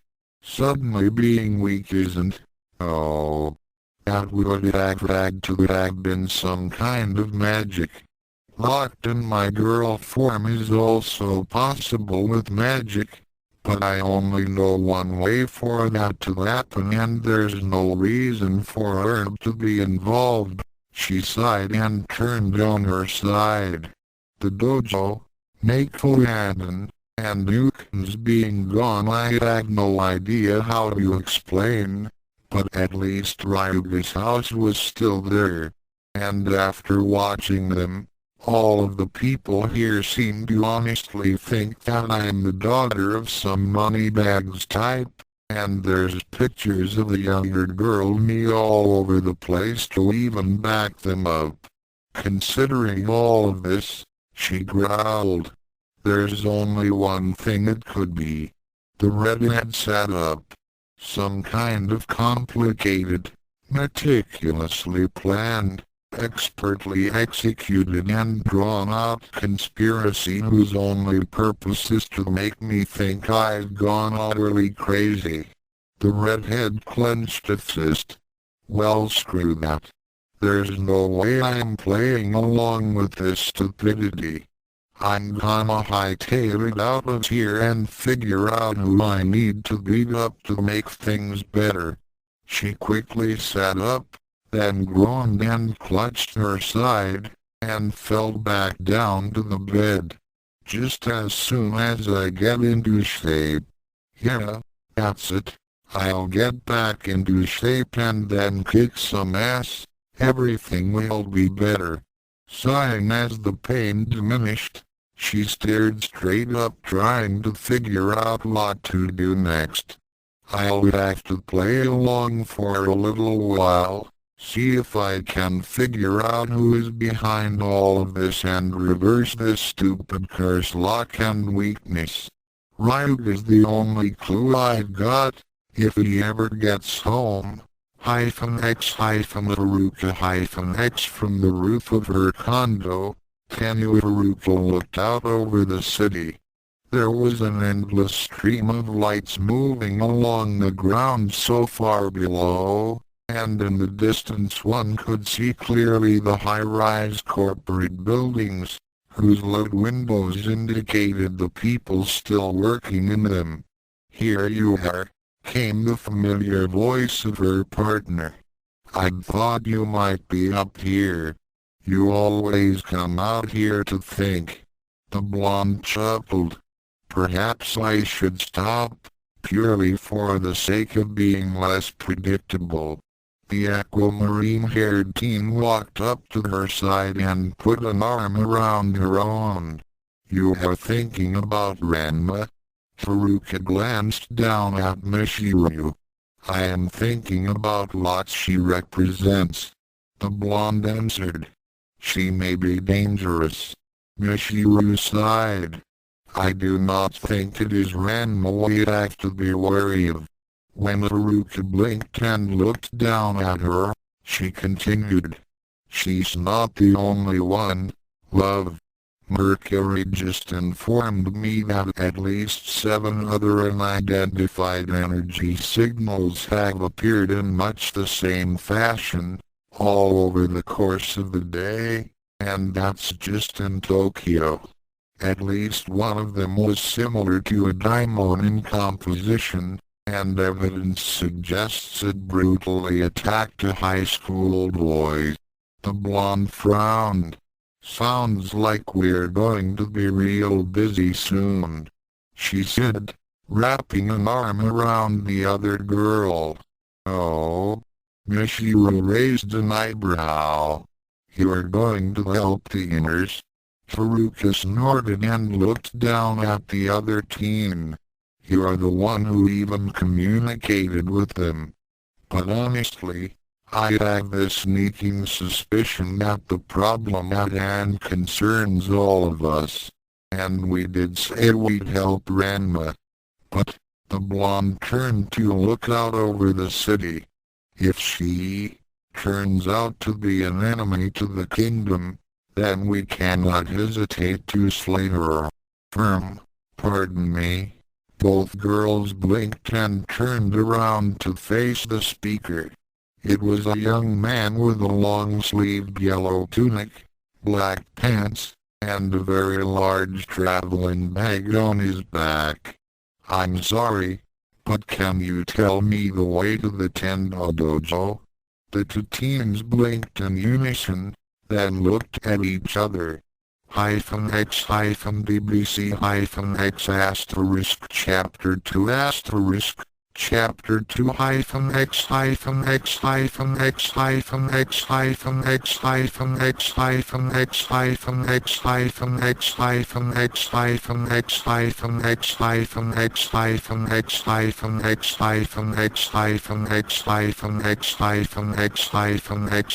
Suddenly being weak isn't. Oh, that would have been some kind of magic. Locked in my girl form is also possible with magic, but I only know one way for that to happen and there's no reason for her to be involved. She sighed and turned on her side. The dojo, Nakoyaden, and Nuken's being gone I had no idea how to explain, but at least Ryuga's house was still there. And after watching them, all of the people here seem to honestly think that I'm the daughter of some moneybags type, and there's pictures of the younger girl me all over the place to even back them up. Considering all of this, she growled. There's only one thing it could be. The redhead sat up. Some kind of complicated, meticulously planned, expertly executed and drawn-out conspiracy whose only purpose is to make me think I've gone utterly crazy. The redhead clenched a fist. Well, screw that. There's no way I'm playing along with this stupidity. I'm gonna hightail it out of here and figure out who I need to beat up to make things better. She quickly sat up, then groaned and clutched her side, and fell back down to the bed. Just as soon as I get into shape. Yeah, that's it. I'll get back into shape and then kick some ass. Everything will be better. Sighing as the pain diminished, she stared straight up trying to figure out what to do next. I'll have to play along for a little while, see if I can figure out who is behind all of this and reverse this stupid curse luck and weakness. Ryuk is the only clue I've got. If he ever gets home, X Haruka X from the roof of her condo, Haruka looked out over the city. There was an endless stream of lights moving along the ground so far below, and in the distance one could see clearly the high-rise corporate buildings, whose lit windows indicated the people still working in them. "Here you are," came the familiar voice of her partner. "I'd thought you might be up here. You always come out here to think." The blonde chuckled. "Perhaps I should stop, purely for the sake of being less predictable." The aquamarine-haired teen walked up to her side and put an arm around her own. "You are thinking about Ranma?" Haruka glanced down at Michiru. "I am thinking about what she represents," the blonde answered. "She may be dangerous." Michiru sighed. "I do not think it is Ranma we have to be wary of." When Haruka blinked and looked down at her, she continued. "She's not the only one, love. Mercury just informed me that at least 7 other unidentified energy signals have appeared in much the same fashion, all over the course of the day, and that's just in Tokyo. At least one of them was similar to a daimon in composition, and evidence suggests it brutally attacked a high school boy. The blonde frowned. Sounds like we're going to be real busy soon, she said, wrapping an arm around the other girl. Oh? Mishiro raised an eyebrow. You're going to help the inners? Haruka snorted and looked down at the other teen. You're the one who even communicated with them. But honestly, I have a sneaking suspicion that the problem at hand concerns all of us. And we did say we'd help Ranma. But, the blonde turned to look out over the city. If she turns out to be an enemy to the kingdom, then we cannot hesitate to slay her. Pardon me. Both girls blinked and turned around to face the speaker. It was a young man with a long-sleeved yellow tunic, black pants, and a very large traveling bag on his back. I'm sorry, but can you tell me the way to the Tendo Dojo? The two teens blinked in unison, then looked at each other. -X-DBC-X Chapter 2 Chapter 2 X X X X X X X X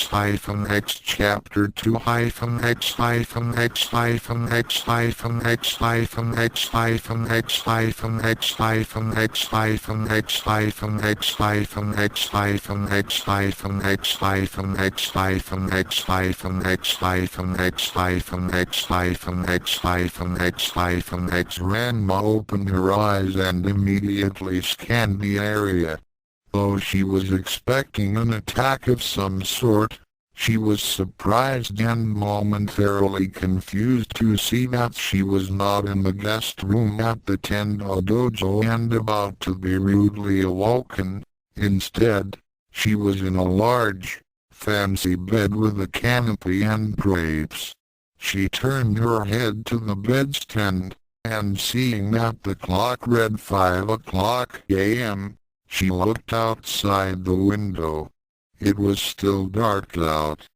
X Chapter 2 X Ranma opened her eyes and immediately scanned the area. Though she was expecting an attack of some sort, she was surprised and momentarily confused to see that she was not in the guest room at the Tendo Dojo and about to be rudely awoken. Instead, she was in a large, fancy bed with a canopy and drapes. She turned her head to the bedstand, and seeing that the clock read 5 o'clock a.m., she looked outside the window. It was still dark out.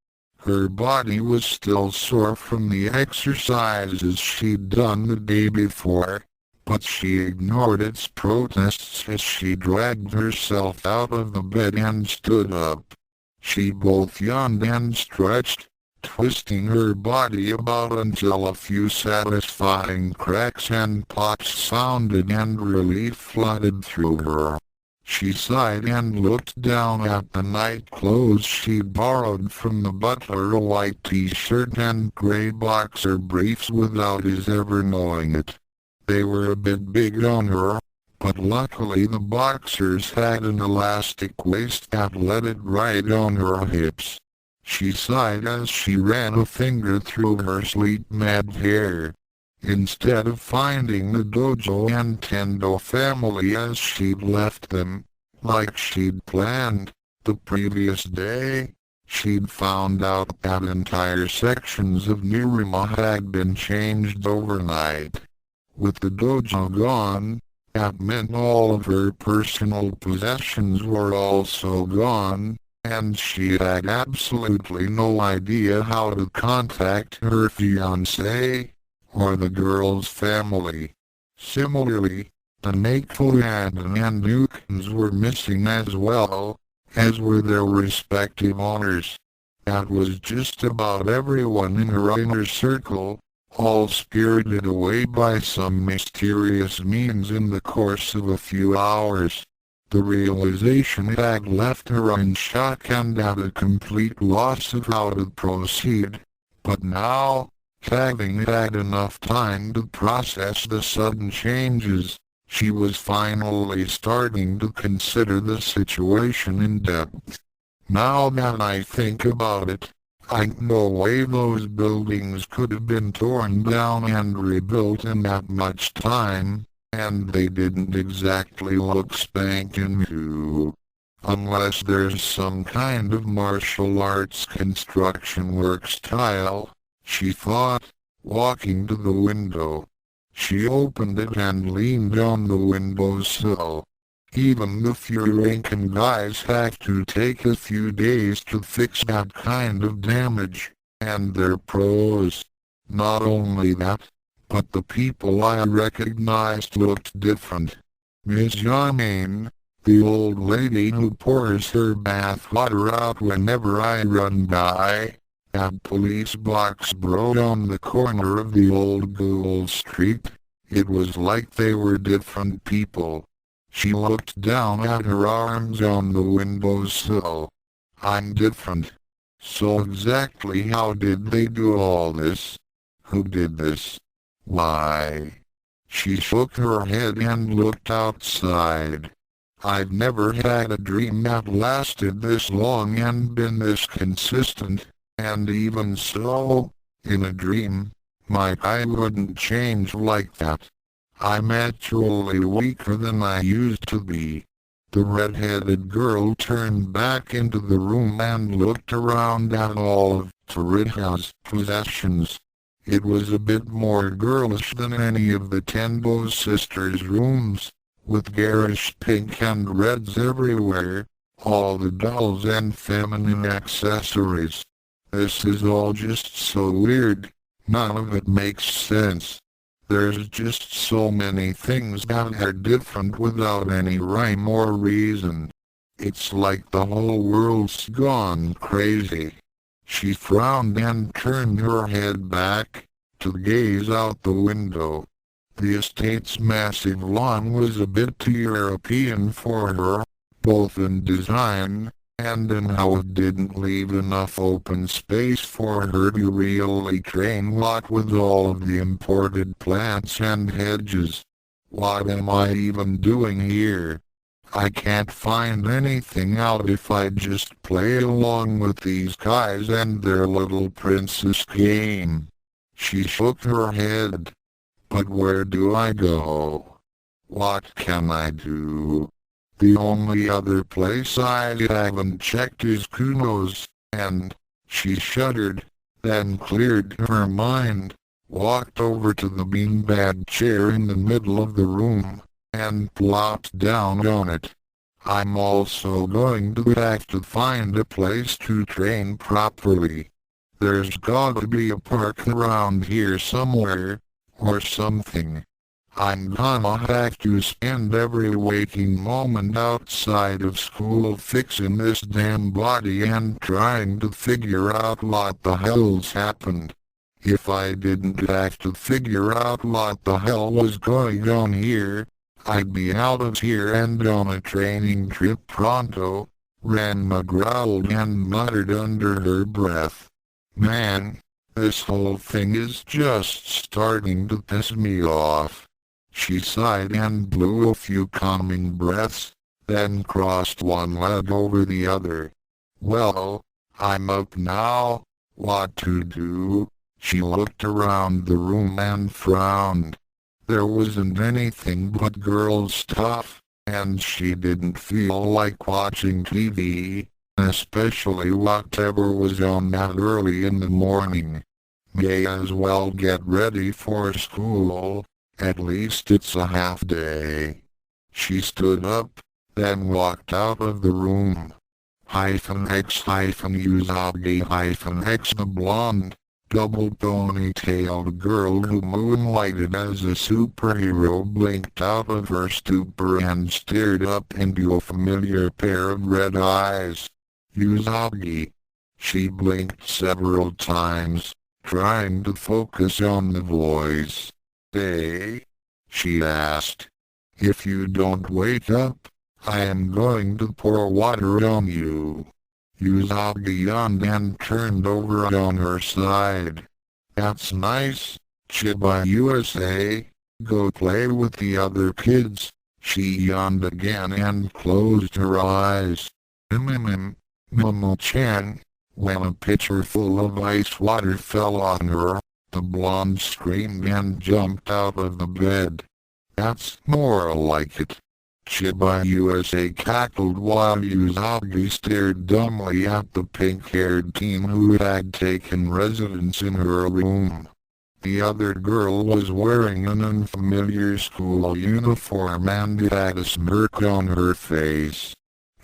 Her body was still sore from the exercises she'd done the day before, but she ignored its protests as she dragged herself out of the bed and stood up. She both yawned and stretched, twisting her body about until a few satisfying cracks and pops sounded and relief flooded through her. She sighed and looked down at the night clothes she'd borrowed from the butler, a white t-shirt and gray boxer briefs without his ever knowing it. They were a bit big on her, but luckily the boxers had an elastic waist that let it right on her hips. She sighed as she ran a finger through her sleek mad hair. Instead of finding the dojo and Tendo family as she'd left them, like she'd planned, the previous day, she'd found out that entire sections of Nirima had been changed overnight. With the dojo gone, that meant all of her personal possessions were also gone, and she had absolutely no idea how to contact her fiancé or the girl's family. Similarly, the Nakoyadan and Nukins were missing as well, as were their respective owners. That was just about everyone in her inner circle, all spirited away by some mysterious means in the course of a few hours. The realization had left her in shock and at a complete loss of how to proceed. But now, having had enough time to process the sudden changes, she was finally starting to consider the situation in depth. Now that I think about it, ain't no way those buildings could have been torn down and rebuilt in that much time, and they didn't exactly look spanking new. Unless there's some kind of martial arts construction work style, she thought, walking to the window. She opened it and leaned on the windowsill. Even the few-ranking guys have to take a few days to fix that kind of damage, and they're pros. Not only that, but the people I recognized looked different. Miss Yamane, the old lady who pours her bath water out whenever I run by, that police box bro on the corner of the old Gould Street, it was like they were different people. She looked down at her arms on the windowsill. I'm different. So exactly how did they do all this? Who did this? Why? She shook her head and looked outside. I've never had a dream that lasted this long and been this consistent, and even so, in a dream, my eye wouldn't change like that. I'm actually weaker than I used to be. The red-headed girl turned back into the room and looked around at all of Tariha's possessions. It was a bit more girlish than any of the Tendo sisters' rooms, with garish pink and reds everywhere, all the dolls and feminine accessories. This is all just so weird, none of it makes sense. There's just so many things that are different without any rhyme or reason. It's like the whole world's gone crazy. She frowned and turned her head back, to gaze out the window. The estate's massive lawn was a bit too European for her, both in design, and in how it didn't leave enough open space for her to really train what with all of the imported plants and hedges. What am I even doing here? I can't find anything out if I just play along with these guys and their little princess game. She shook her head. But where do I go? What can I do? The only other place I haven't checked is Kuno's, and she shuddered, then cleared her mind, walked over to the beanbag chair in the middle of the room, and plopped down on it. I'm also going to have to find a place to train properly. There's gotta be a park around here somewhere, or something. I'm gonna have to spend every waking moment outside of school fixing this damn body and trying to figure out what the hell's happened. If I didn't have to figure out what the hell was going on here, I'd be out of here and on a training trip pronto, Ranma growled and muttered under her breath. Man, this whole thing is just starting to piss me off. She sighed and blew a few calming breaths, then crossed one leg over the other. Well, I'm up now. What to do? She looked around the room and frowned. There wasn't anything but girl stuff, and she didn't feel like watching TV, especially whatever was on that early in the morning. May as well get ready for school. At least it's a half day. She stood up, then walked out of the room. Usagi-X the blonde, double ponytailed girl who moonlighted as a superhero blinked out of her stupor and stared up into a familiar pair of red eyes. Usagi. She blinked several times, trying to focus on the voice. Hey? She asked. If you don't wake up, I am going to pour water on you. Usagi yawned and turned over on her side. That's nice, Chiba USA. Go play with the other kids. She yawned again and closed her eyes. Momo-chan. When a pitcher full of ice water fell on her, the blonde screamed and jumped out of the bed. That's more like it. Chiba USA cackled while Usagi stared dumbly at the pink-haired teen who had taken residence in her room. The other girl was wearing an unfamiliar school uniform and had a smirk on her face.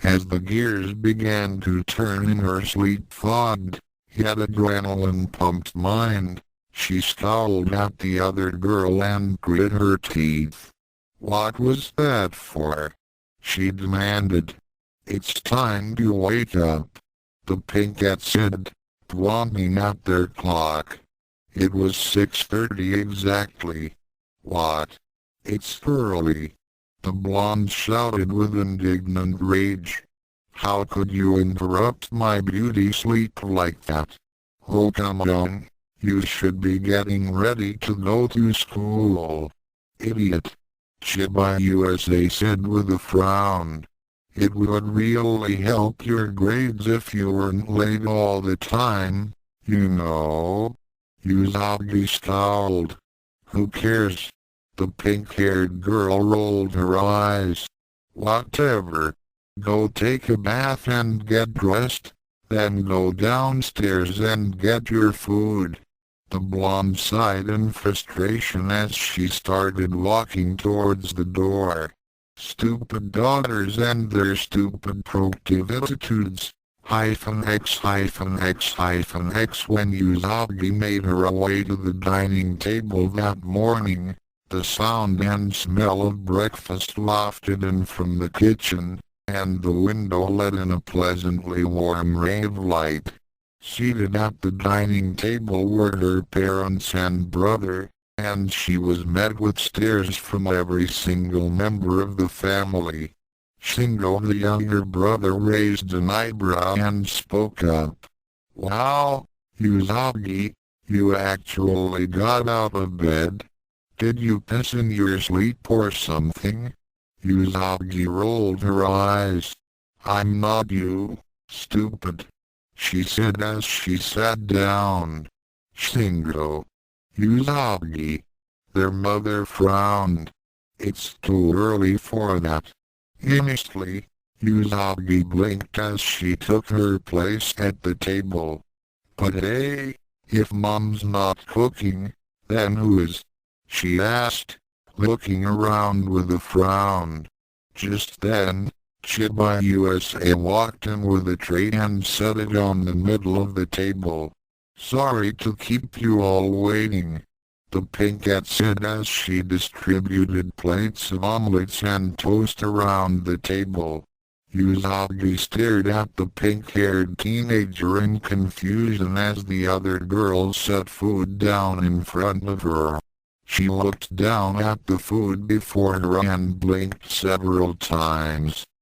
As the gears began to turn in her sleep-fogged, yet adrenaline-pumped mind, she scowled at the other girl and grit her teeth. What was that for? She demanded. It's time to wake up, the Pinkette said, pointing at their clock. It was 6:30 exactly. What? It's early, the blonde shouted with indignant rage. How could you interrupt my beauty sleep like that? Oh come on, you should be getting ready to go to school. Idiot. Chiba USA said with a frown. It would really help your grades if you weren't late all the time, you know. Usagi scowled. Who cares? The pink-haired girl rolled her eyes. Whatever. Go take a bath and get dressed, then go downstairs and get your food. The blonde sighed in frustration as she started walking towards the door. Stupid daughters and their stupid productive attitudes. X When Usagi made her way to the dining table that morning, the sound and smell of breakfast wafted in from the kitchen, and the window let in a pleasantly warm ray of light. Seated at the dining table were her parents and brother, and she was met with stares from every single member of the family. Shingo, the younger brother, raised an eyebrow and spoke up. Wow, Usagi, you actually got out of bed? Did you piss in your sleep or something? Usagi rolled her eyes. I'm not you, stupid, she said as she sat down. Shingo. Usagi. Their mother frowned. It's too early for that. Innocently, Usagi blinked as she took her place at the table. But hey, if Mom's not cooking, then who is? She asked, looking around with a frown. Just then, Chiba USA walked in with a tray and set it on the middle of the table. Sorry to keep you all waiting, the Pinkette said as she distributed plates of omelets and toast around the table. Usagi stared at the pink-haired teenager in confusion as the other girls set food down in front of her. She looked down at the food before her and blinked several times.